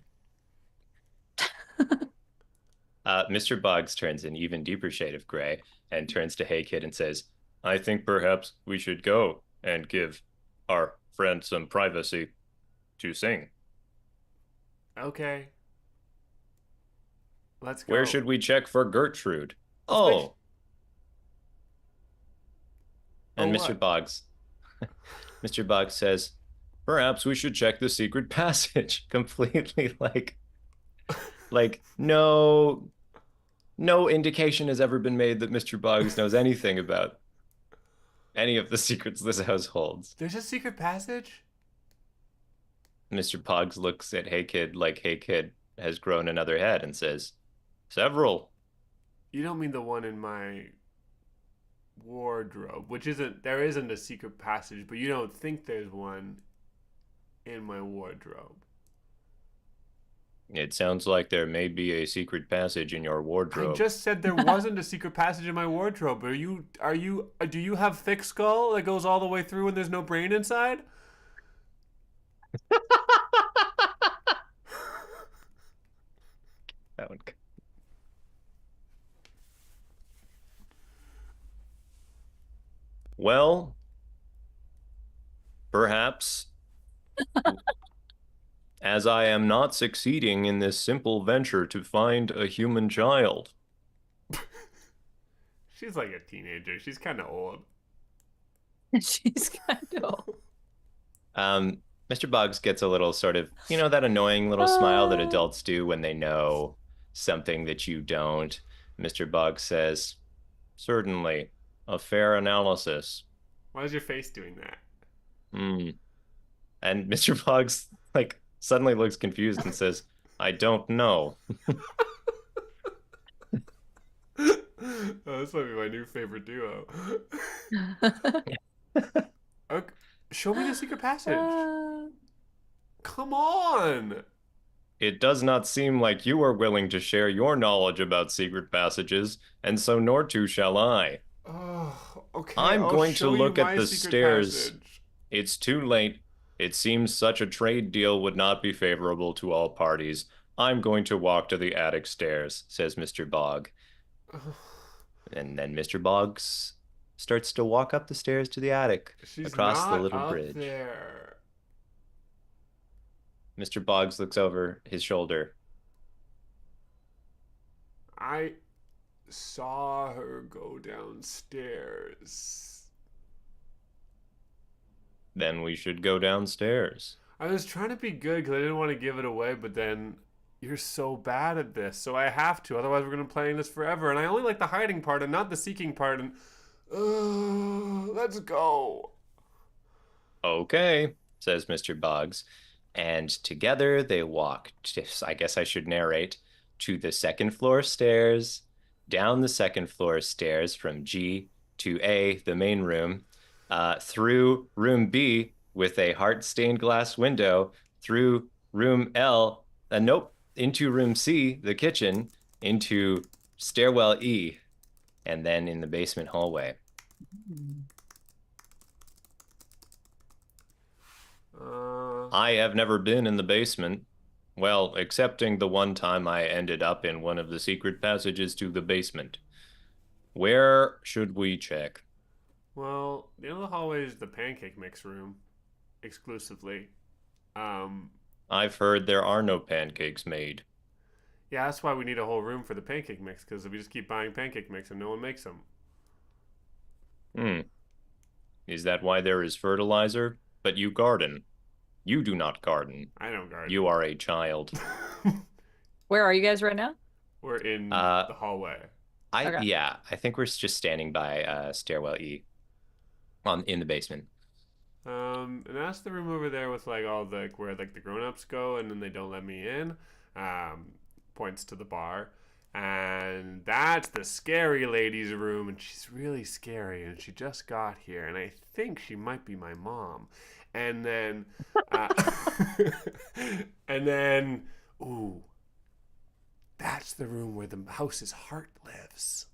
Mr. Boggs turns an even deeper shade of gray and turns to Hey Kid and says, I think perhaps we should go and give our friend some privacy to sing. Okay, let's Where go. should we check for Gertrude? Let's make. Oh, Oh, and Mr. what? Boggs Mr. Boggs says, perhaps we should check the secret passage. Completely no indication has ever been made that Mr. Boggs knows anything about any of the secrets this house holds. There's a secret passage? Mr. Boggs looks at Hey Kid like Hey Kid has grown another head and says, several. You don't mean the one in my wardrobe, which isn't. There isn't a secret passage, but you don't think there's one in my wardrobe. It sounds like there may be a secret passage in your I wardrobe. just said there wasn't a secret passage in my wardrobe. Do you have thick skull that goes all the way through and there's no brain inside? That one. Well, perhaps as I am not succeeding in this simple venture to find a human child. She's like a teenager. She's kind of old. She's kind of. Mr. Boggs gets a little sort of, that annoying little smile that adults do when they know something that you don't. Mr. Boggs says, certainly, a fair analysis. Why is your face doing that? Hmm. And Mr. Boggs, suddenly looks confused and says, I don't know. Oh, this might be my new favorite duo. Okay. Show me the secret passage. Come on. It does not seem like you are willing to share your knowledge about secret passages, and so nor too shall I. Oh, okay. I'm I'll going to show you look at my the secret stairs. passage. It's too late. It seems such a trade deal would not be favorable to all parties. I'm going to walk to the attic stairs, says Mr. Bogg. And then Mr. Boggs starts to walk up the stairs to the attic, She's across the not little up bridge. there. Mr. Boggs looks over his shoulder. I saw her go downstairs. Then we should go downstairs. I was trying to be good because I didn't want to give it away, but then you're so bad at this, so I have to. Otherwise, we're gonna play this forever. And I only like the hiding part and not the seeking part. And let's go. Okay, says Mr. Boggs. And together they walk, I guess I should narrate, to the second floor stairs, down the second floor stairs from G to A, the main room, through room B with a heart stained glass window, through room L, nope, into room C, the kitchen, into stairwell E, and then in the basement hallway. I have never been in the basement. Well, excepting the one time I ended up in one of the secret passages to the basement. Where should we check? Well, the end of the hallway is the pancake mix room, exclusively. Um, I've heard there are no pancakes made. yeah, that's why we need a whole room for the pancake mix because we just keep buying pancake mix and no one makes them. Hmm. Is that why there is fertilizer? But you garden. You do not garden. I don't garden. You are a child. Where are you guys right now? We're in Uh, the hallway. Okay. Yeah, I think we're just standing by stairwell E in the basement. And that's the room over there with like all where like the grown-ups go and then they don't let me in. Points to the bar. And that's the scary lady's room, and she's really scary, and she just got here, and I think she might be my mom. And then, uh, and then, ooh, that's the room where the house's heart lives.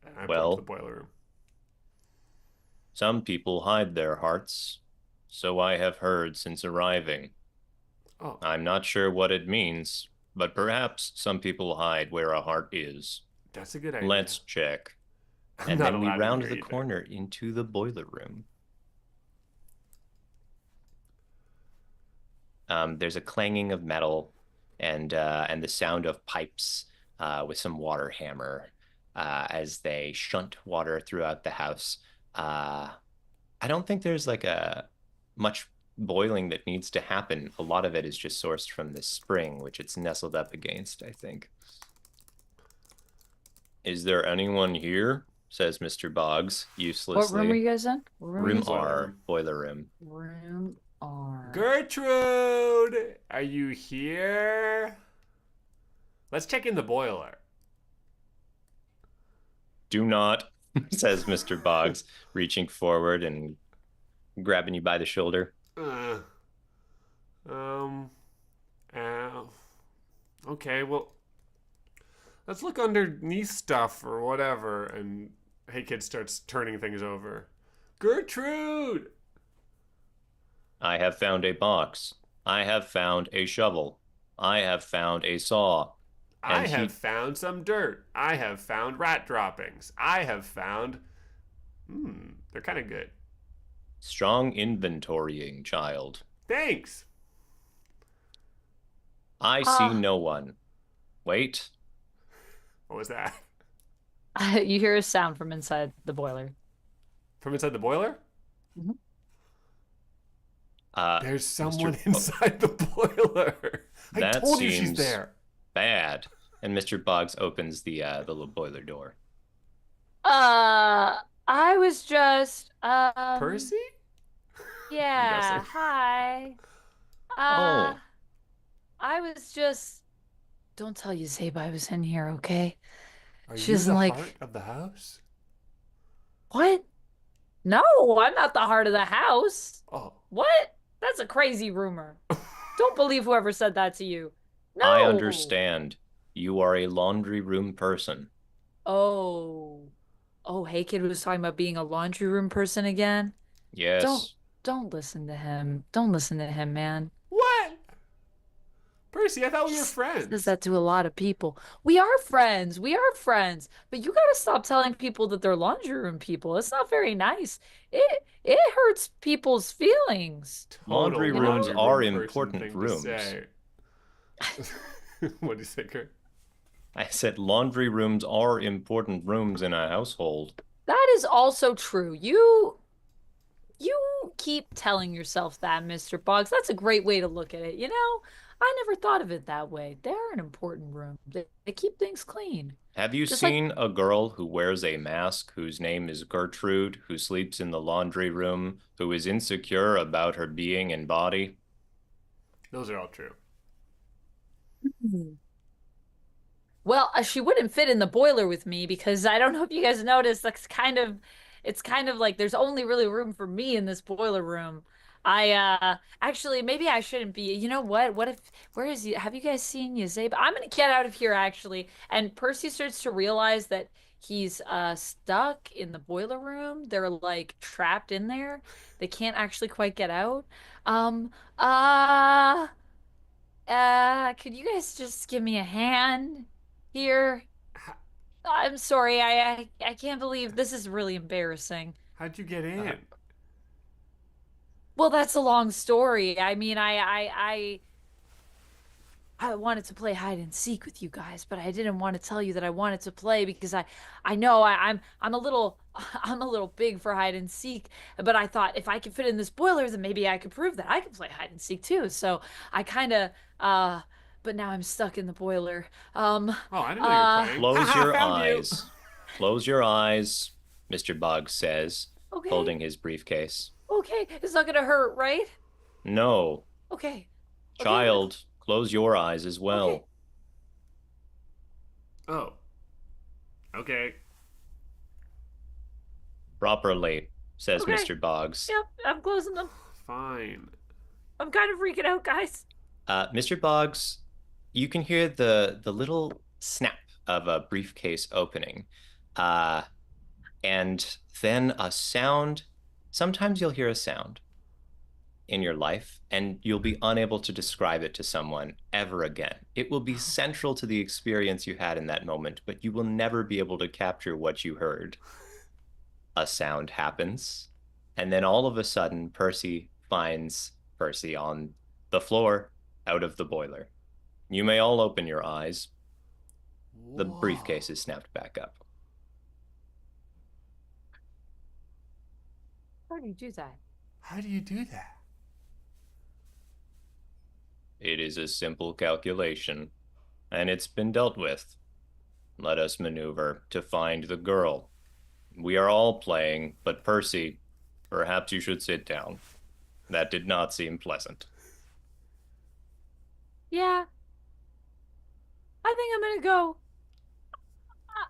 And I point to the boiler room. Some people hide their hearts, so I have heard since arriving. Oh, I'm not sure what it means, but perhaps some people hide where a heart is. that's a good idea. Let's check. I'm And not then we allowed in round here the either. corner into the boiler room. There's a clanging of metal and the sound of pipes with some water hammer as they shunt water throughout the house. I don't think there's like a much boiling that needs to happen. A lot of it is just sourced from the spring, which it's nestled up against, I think. Is there anyone here? Says Mr. Boggs, uselessly. What room are you guys in? Room R, boiler room. Room R. Gertrude, are you here? Let's check in the boiler. Do not, says Mr. Boggs, reaching forward and grabbing you by the shoulder. Okay, well, let's look underneath stuff or whatever. And Hey Kid starts turning things over. Gertrude! I have found a box. I have found a shovel. I have found a saw. I have found some dirt. I have found rat droppings. I have found... they're kind of good. Strong inventorying, child. Thanks. I see no one. Wait. What was that? You hear a sound from inside the boiler. From inside the boiler? Mm-hmm. There's someone inside the boiler. I told you she's there. Bad. And Mr. Boggs opens the little boiler door. I was just Percy? Yeah, hi. I was just don't tell Yazeba I was in here, okay? Are She you doesn't the like heart of the house? What? No, I'm not the heart of the house. Oh. What? That's a crazy rumor. Don't believe whoever said that to you. No. I understand. You are a laundry room person. Oh, Hey Kid was talking about being a laundry room person again. Yes. Don't listen to him. Don't listen to him, man. What? Percy, I thought we were friends. Says that to a lot of people. We are friends. We are friends. But you gotta stop telling people that they're laundry room people. It's not very nice. It hurts people's feelings. Laundry rooms are important rooms. What do you say, Kurt? I said laundry rooms are important rooms in a household. That is also true. You keep telling yourself that, Mr. Boggs. That's a great way to look at it, you know? I never thought of it that way. They're an important room. They keep things clean. Have you seen a girl who wears a mask, whose name is Gertrude, who sleeps in the laundry room, who is insecure about her being and body? Those are all true. Well, she wouldn't fit in the boiler with me because I don't know if you guys noticed, it's kind of like there's only really room for me in this boiler room. Actually, maybe I shouldn't be. You know what? Where is he? Have you guys seen Yazeba? I'm gonna get out of here actually. And Percy starts to realize that he's stuck in the boiler room. They're like trapped in there. They can't actually quite get out. Could you guys just give me a hand here? I'm sorry. I can't believe this is really embarrassing. How'd you get in? Well, that's a long story. I mean, I wanted to play hide and seek with you guys, but I didn't want to tell you that I wanted to play because I know I'm a little big for hide and seek, but I thought if I could fit in this boiler, then maybe I could prove that I could play hide and seek too. So I kind of but now I'm stuck in the boiler. Oh, I didn't know you were playing. Close your eyes. Close your eyes, Mr. Boggs says, Okay. holding his briefcase. Okay, it's not gonna hurt, right? No. Okay. Child, close your eyes as well. Okay. Oh. Okay. Properly, says Okay. Mr. Boggs. Yep, I'm closing them. Fine. I'm kind of freaking out, guys. Mr. Boggs, you can hear the little snap of a briefcase opening. And then a sound. Sometimes you'll hear a sound in your life and you'll be unable to describe it to someone ever again. It will be central to the experience you had in that moment, but you will never be able to capture what you heard. A sound happens, and then all of a sudden, Percy finds Percy on the floor out of the boiler. You may all open your eyes. The briefcase is snapped back up. How do you do that? How do you do that? It is a simple calculation, and it's been dealt with. Let us maneuver to find the girl. We are all playing, but Percy, perhaps you should sit down. That did not seem pleasant. Yeah. I think I'm gonna go.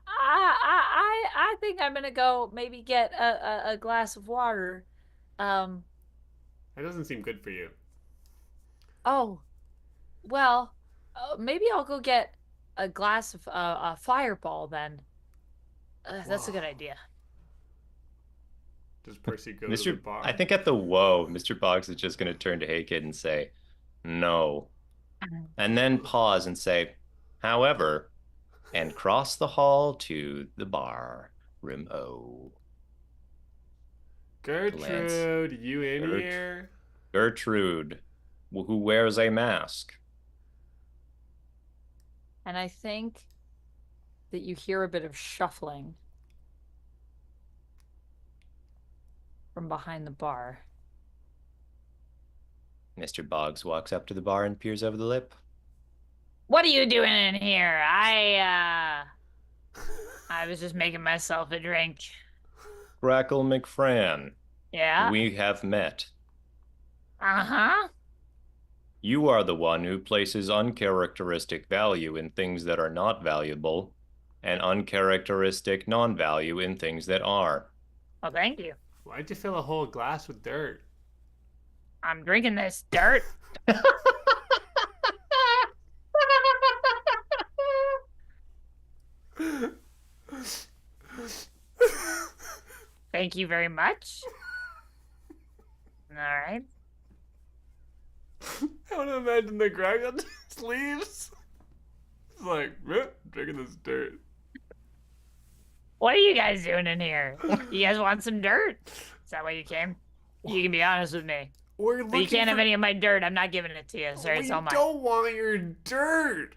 I think I'm gonna go maybe get a glass of water. That doesn't seem good for you. Oh, well, maybe I'll go get a glass of a fireball then. That's a good idea. Does Percy go to the bar? I think at the whoa, Mr. Boggs is just going to turn to Hey Kid and say, no. And then pause and say, however, and cross the hall to the bar, room O. Gertrude, you in here? Gertrude, who wears a mask. And I think that you hear a bit of shuffling from behind the bar. Mr. Boggs walks up to the bar and peers over the lip. What are you doing in here? I was just making myself a drink. Grackle McFran. Yeah? We have met. Uh-huh. You are the one who places uncharacteristic value in things that are not valuable, and uncharacteristic non-value in things that are. Well, thank you. Why'd you fill a whole glass with dirt? I'm drinking this dirt. Thank you very much. All right. I want to imagine the Greg on his leaves. It's like, drinking this dirt. What are you guys doing in here? You guys want some dirt? Is that why you came? You can be honest with me. But you can't have any of my dirt. I'm not giving it to you, sir. It's all mine. We don't want your dirt.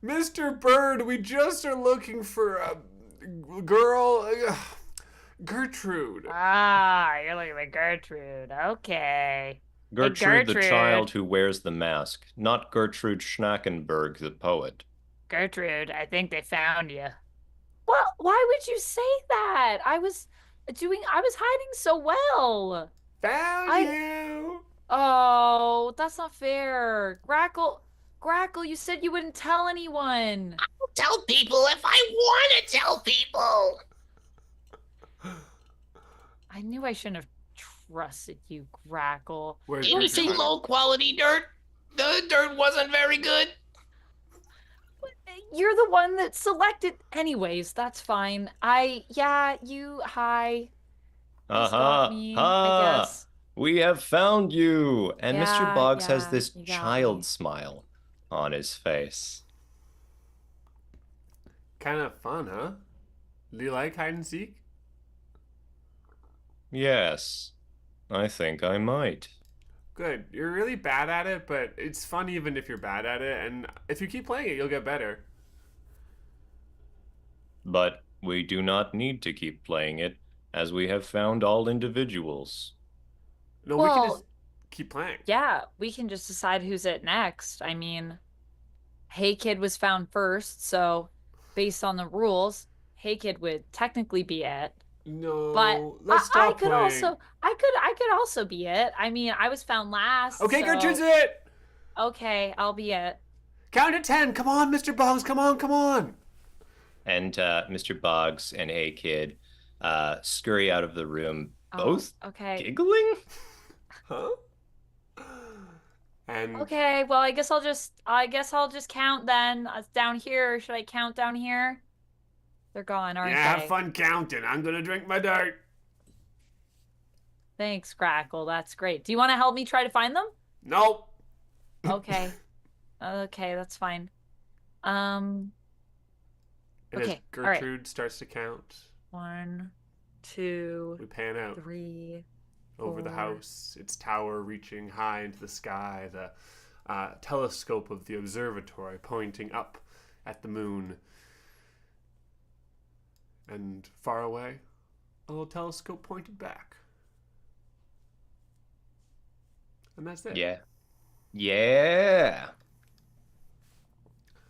Mr. Bird, we just are looking for a girl. Gertrude. Ah, you're looking at Gertrude. Okay. Gertrude, Hey, the child who wears the mask, not Gertrude Schnackenberg, the poet. Gertrude, I think they found you. Well, why would you say that? I was hiding so well. Found you. Oh, that's not fair. Grackle, you said you wouldn't tell anyone. I'll tell people if I want to tell people. I knew I shouldn't have trusted you, Grackle. Where's Didn't you see Gertrude? low quality dirt? The dirt wasn't very good. You're the one that selected. Anyways, that's fine. Hi. Got me, I guess. We have found you. And Mr. Boggs has this you got child me. smile on his face. Kind of fun, huh? Do you like hide and seek? Yes, I think I might. Good. You're really bad at it, but it's fun even if you're bad at it. And if you keep playing it, you'll get better. But we do not need to keep playing it, as we have found all individuals. No, we can Well, just keep playing. Yeah, we can just decide who's it next. I mean, Hey Kid was found first, so based on the rules, Hey Kid would technically be it. No, But let's I stop could playing. I could also be it. I mean, I was found last. Okay, so... Gertrude's it. Okay, I'll be it. Count to 10. Come on, Mr. Boggs. Come on, come on. And Mr. Boggs and Hey Kid scurry out of the room, Oh, both okay. giggling. Huh? And Okay, well, I guess I'll just count then. Down here. Should I count down here? They're gone, aren't yeah, have they? fun counting. I'm gonna drink my dirt. Thanks, Crackle. That's great. Do you want to help me try to find them? Nope. Okay. Okay, that's fine. Um, And as okay. All right. Gertrude starts to count, 1, 2, we pan out 3, over the 4. house, its tower reaching high into the sky, the telescope of the observatory pointing up at the moon. And far away, a little telescope pointed back. And that's it. Yeah. Yeah.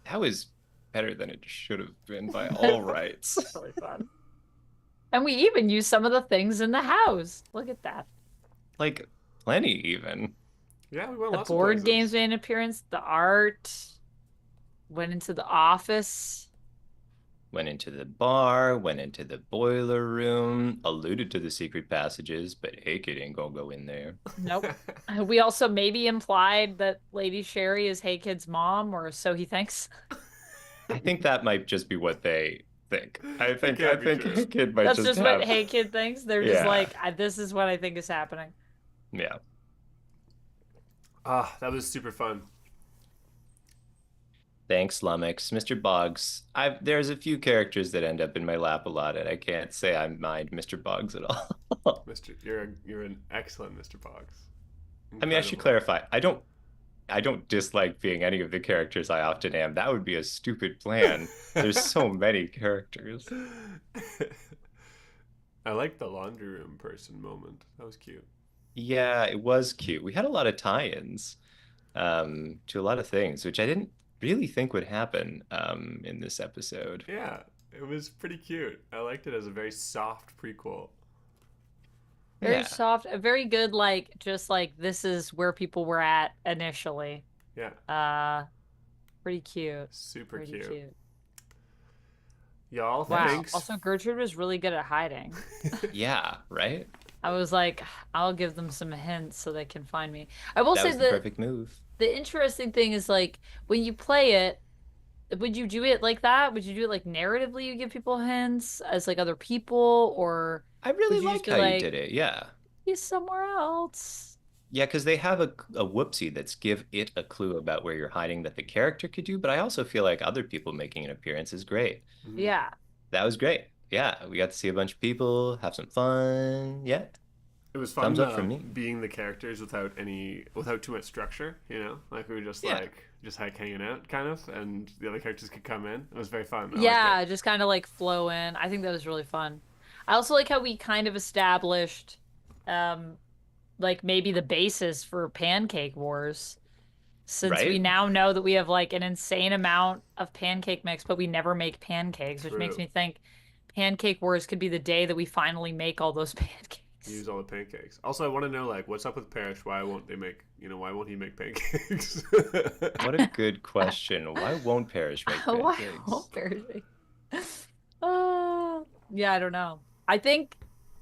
That was better than it should have been by all rights. Really fun. And we even used some of the things in the house. Look at that. Like, plenty even. Yeah, we went The lots board of places. games made an appearance. The art went into the office. Went into the bar, went into the boiler room, alluded to the secret passages, but Hey Kid ain't gonna go in there. Nope. We also maybe implied that Lady Sherry is Hey Kid's mom, or so he thinks. I think that might just be what they think. I think can't be true. Hey Kid might That's just just have... what Hey Kid thinks. They're just Yeah. like, this is what I think is happening. Yeah. Ah, that was super fun. Thanks, Lummox. Mr. Boggs, there's a few characters that end up in my lap a lot, and I can't say I mind Mr. Boggs at all. You're an excellent Mr. Boggs. I mean, I should clarify. I don't dislike being any of the characters I often am. That would be a stupid plan. There's so many characters. I like the laundry room person moment. That was cute. Yeah, it was cute. We had a lot of tie-ins to a lot of things, which I didn't really think would happen in this episode. Yeah, it was pretty cute. I liked it as a very soft prequel. Very Yeah. soft, a very good, like, just like this is where people were at initially. Yeah, Pretty cute. super Pretty cute. cute. Y'all, Wow. thanks. Also, Gertrude was really good at hiding. Yeah, right? I was like, I'll give them some hints so they can find me. I will That say was the that perfect move. the interesting thing is like when you play it, would you do it like that? Would you do it like narratively? You give people hints as like other people, or I really would you like just be how you like, did it. Yeah. he's somewhere else? Yeah, because they have a whoopsie that's give it a clue about where you're hiding that the character could do, but I also feel like other people making an appearance is great. Mhm. Yeah. That was great. Yeah, we got to see a bunch of people, have some fun. Yeah. It was fun Thumbs up from me. being the characters without too much structure, you know? Like we were just Yeah. just like hanging out kind of, and the other characters could come in. It was very fun. I liked Yeah, it. just kind of like flow in. I think that was really fun. I also like how we kind of established like maybe the basis for Pancake Wars. Since we Right? now know that we have like an insane amount of pancake mix, but we never make pancakes, which makes True. me think Pancake Wars could be the day that we finally make all those pancakes. Use all the pancakes. Also, I want to know like what's up with Parrish? Why won't he make pancakes? What a good question. Why won't Parrish make Why pancakes? won't Bears make? Yeah, I don't know. I think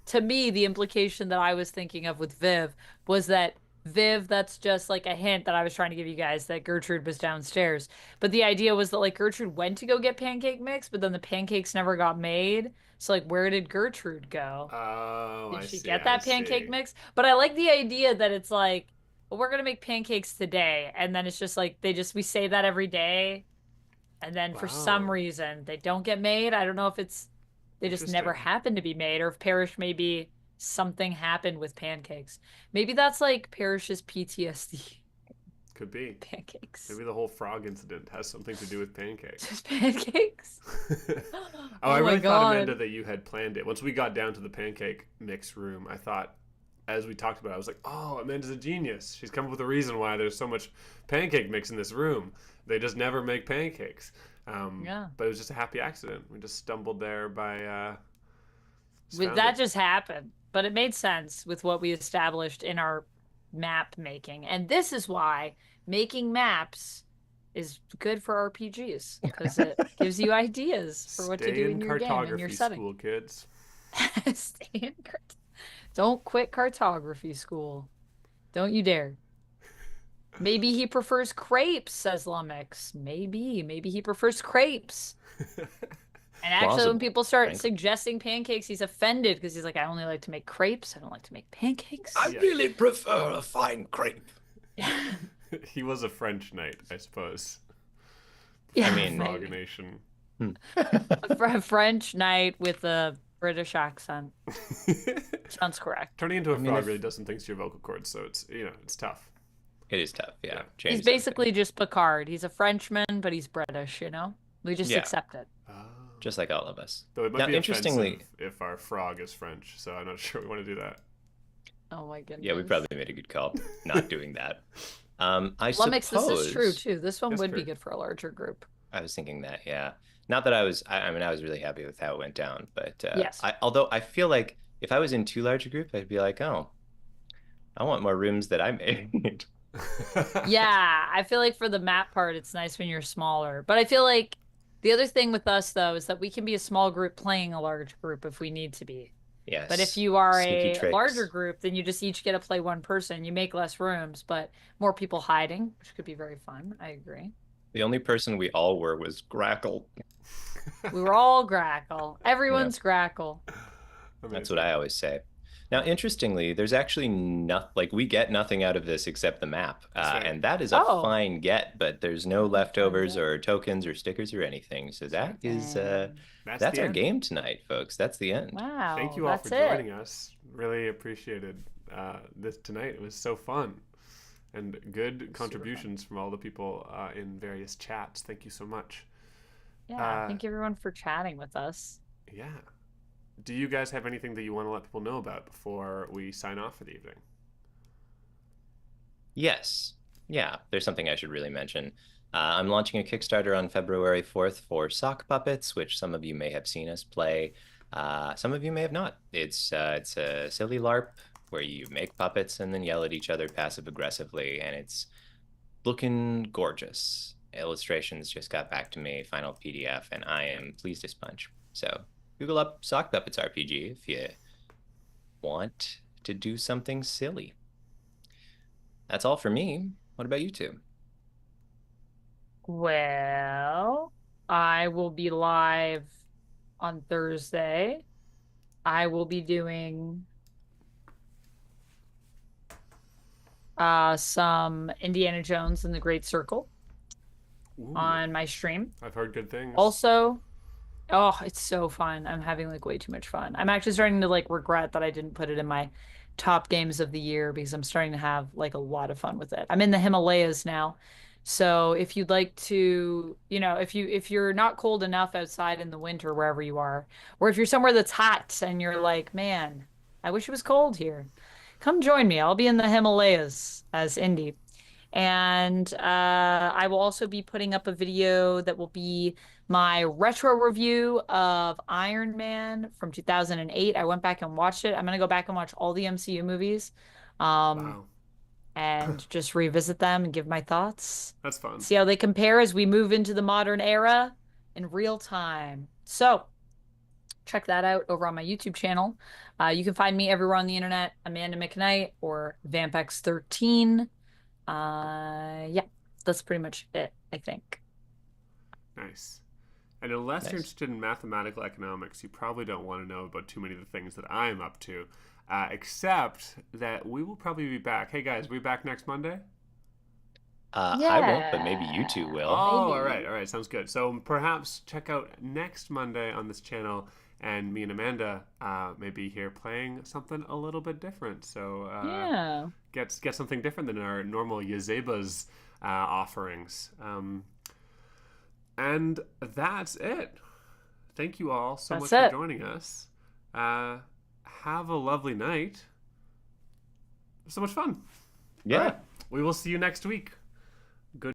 to me, the implication that I was thinking of with Viv was that Viv, that's just like a hint that I was trying to give you guys that Gertrude was downstairs. But the idea was that like Gertrude went to go get pancake mix, but then the pancakes never got made. So like where did Gertrude go? Oh, Did I she see, get I that pancake see. mix? But I like the idea that it's like, well, we're gonna make pancakes today, and then it's just like we say that every day, and then for some Wow. reason they don't get made. I don't know if it's they just never Interesting. happened to be made, or if Parrish maybe something happened with pancakes. Maybe that's like Parrish's PTSD. Could be. Pancakes. Maybe the whole frog incident has something to do with pancakes. Just pancakes. I my really thought, God. Amanda, that you had planned it. Once we got down to the pancake mix room, I thought, as we talked about it, I was like, oh, Amanda's a genius. She's come up with a reason why there's so much pancake mix in this room. They just never make pancakes. Yeah. But it was just a happy accident. We just stumbled there by... With that just happened, but it made sense with what we established in our map making. And this is why making maps is good for RPGs because it gives you ideas for what to do in your game, in your cartography setting. school, kids. Don't quit cartography school. Don't you dare. Maybe he prefers crepes, says Lumix. Maybe he prefers crepes. And actually, when Plausible, people start frankly. suggesting pancakes, he's offended because he's like, I only like to make crepes. I don't like to make pancakes. I Yeah. really prefer a fine crepe. He was a French knight, I suppose. Yeah, I mean, Frog maybe. Nation. A French knight with a British accent. Sounds correct. Turning into a mean, frog if- really does some things to your vocal cords, so it's it's tough. It is tough, yeah. Yeah. Changes He's basically just Picard. He's a Frenchman, but he's British, you know? We just Yeah. accept it. everything, just like all of us. Though it might Now, be interestingly, offensive if our frog is French, so I'm not sure we want to do that. Oh my goodness. yeah, we probably made a good call not doing that. I Lumix, this is true suppose too. This one That's would be true. good for a larger group. I was thinking that, yeah. Not that I was, I mean, I was really happy with how it went down, but Yes. although I feel like if I was in too large a group, I'd be like, oh, I want more rooms that I made. Yeah, I feel like for the map part, it's nice when you're smaller. But I feel like the other thing with us, though, is that we can be a small group playing a large group if we need to be. Yes. But if you are Sneaky a tricks. larger group, then you just each get to play one person. You make less rooms, but more people hiding, which could be very fun. I agree. The only person we all were was Grackle. We were all Grackle. Everyone's Grackle. That's what I always say. Now, interestingly, there's actually like we get nothing out of this except the map, right. and that is a Oh. fine get. But there's no leftovers or tokens or stickers or anything. So that is Dang. That's that's the our end. game tonight, folks. That's the end. Wow. Thank you all that's for it. joining us. Really appreciated this tonight. It was so fun. And good contributions from all the people in various chats. Thank you so much. Yeah, thank you everyone for chatting with us. Yeah. Do you guys have anything that you want to let people know about before we sign off for the evening? Yes. Yeah, there's something I should really mention. I'm launching a Kickstarter on February 4th for Sock Puppets, which some of you may have seen us play. Some of you may have not. It's a silly LARP where you make puppets and then yell at each other passive-aggressively, and it's looking gorgeous. Illustrations just got back to me, final PDF, and I am pleased as punch. So Google up Sock Puppets RPG if you want to do something silly. That's all for me. What about you two? Well, I will be live on Thursday. I will be doing some Indiana Jones and the Great Circle Ooh, on my stream. I've heard good things. Also, oh, it's so fun. I'm having like way too much fun. I'm actually starting to like regret that I didn't put it in my top games of the year because I'm starting to have like a lot of fun with it. I'm in the Himalayas now. So if you'd like to, if you're not cold enough outside in the winter wherever you are, or if you're somewhere that's hot and you're like, man, I wish it was cold here, come join me. I'll be in the Himalayas as Indy. And I will also be putting up a video that will be my retro review of Iron Man from 2008. I went back and watched it. I'm going to go back and watch all the MCU movies. Wow. And just revisit them and give my thoughts. That's fun. See how they compare as we move into the modern era in real time. So check that out over on my YouTube channel. You can find me everywhere on the internet, Amanda McKnight or Vampex13. Yeah, that's pretty much it, I think. Nice. And unless you're Nice. interested in mathematical economics, you probably don't want to know about too many of the things that I am up to. Except that we will probably be back. Hey guys, we back next Monday? I won't, but maybe you two will. Oh, Maybe. all right. Sounds good. So perhaps check out next Monday on this channel, and me and Amanda may be here playing something a little bit different. So Yeah. get something different than our normal Yazeba's offerings. And that's it. Thank you all so much That's for it. joining us. Have a lovely night. So much fun. Yeah. All right. We will see you next week.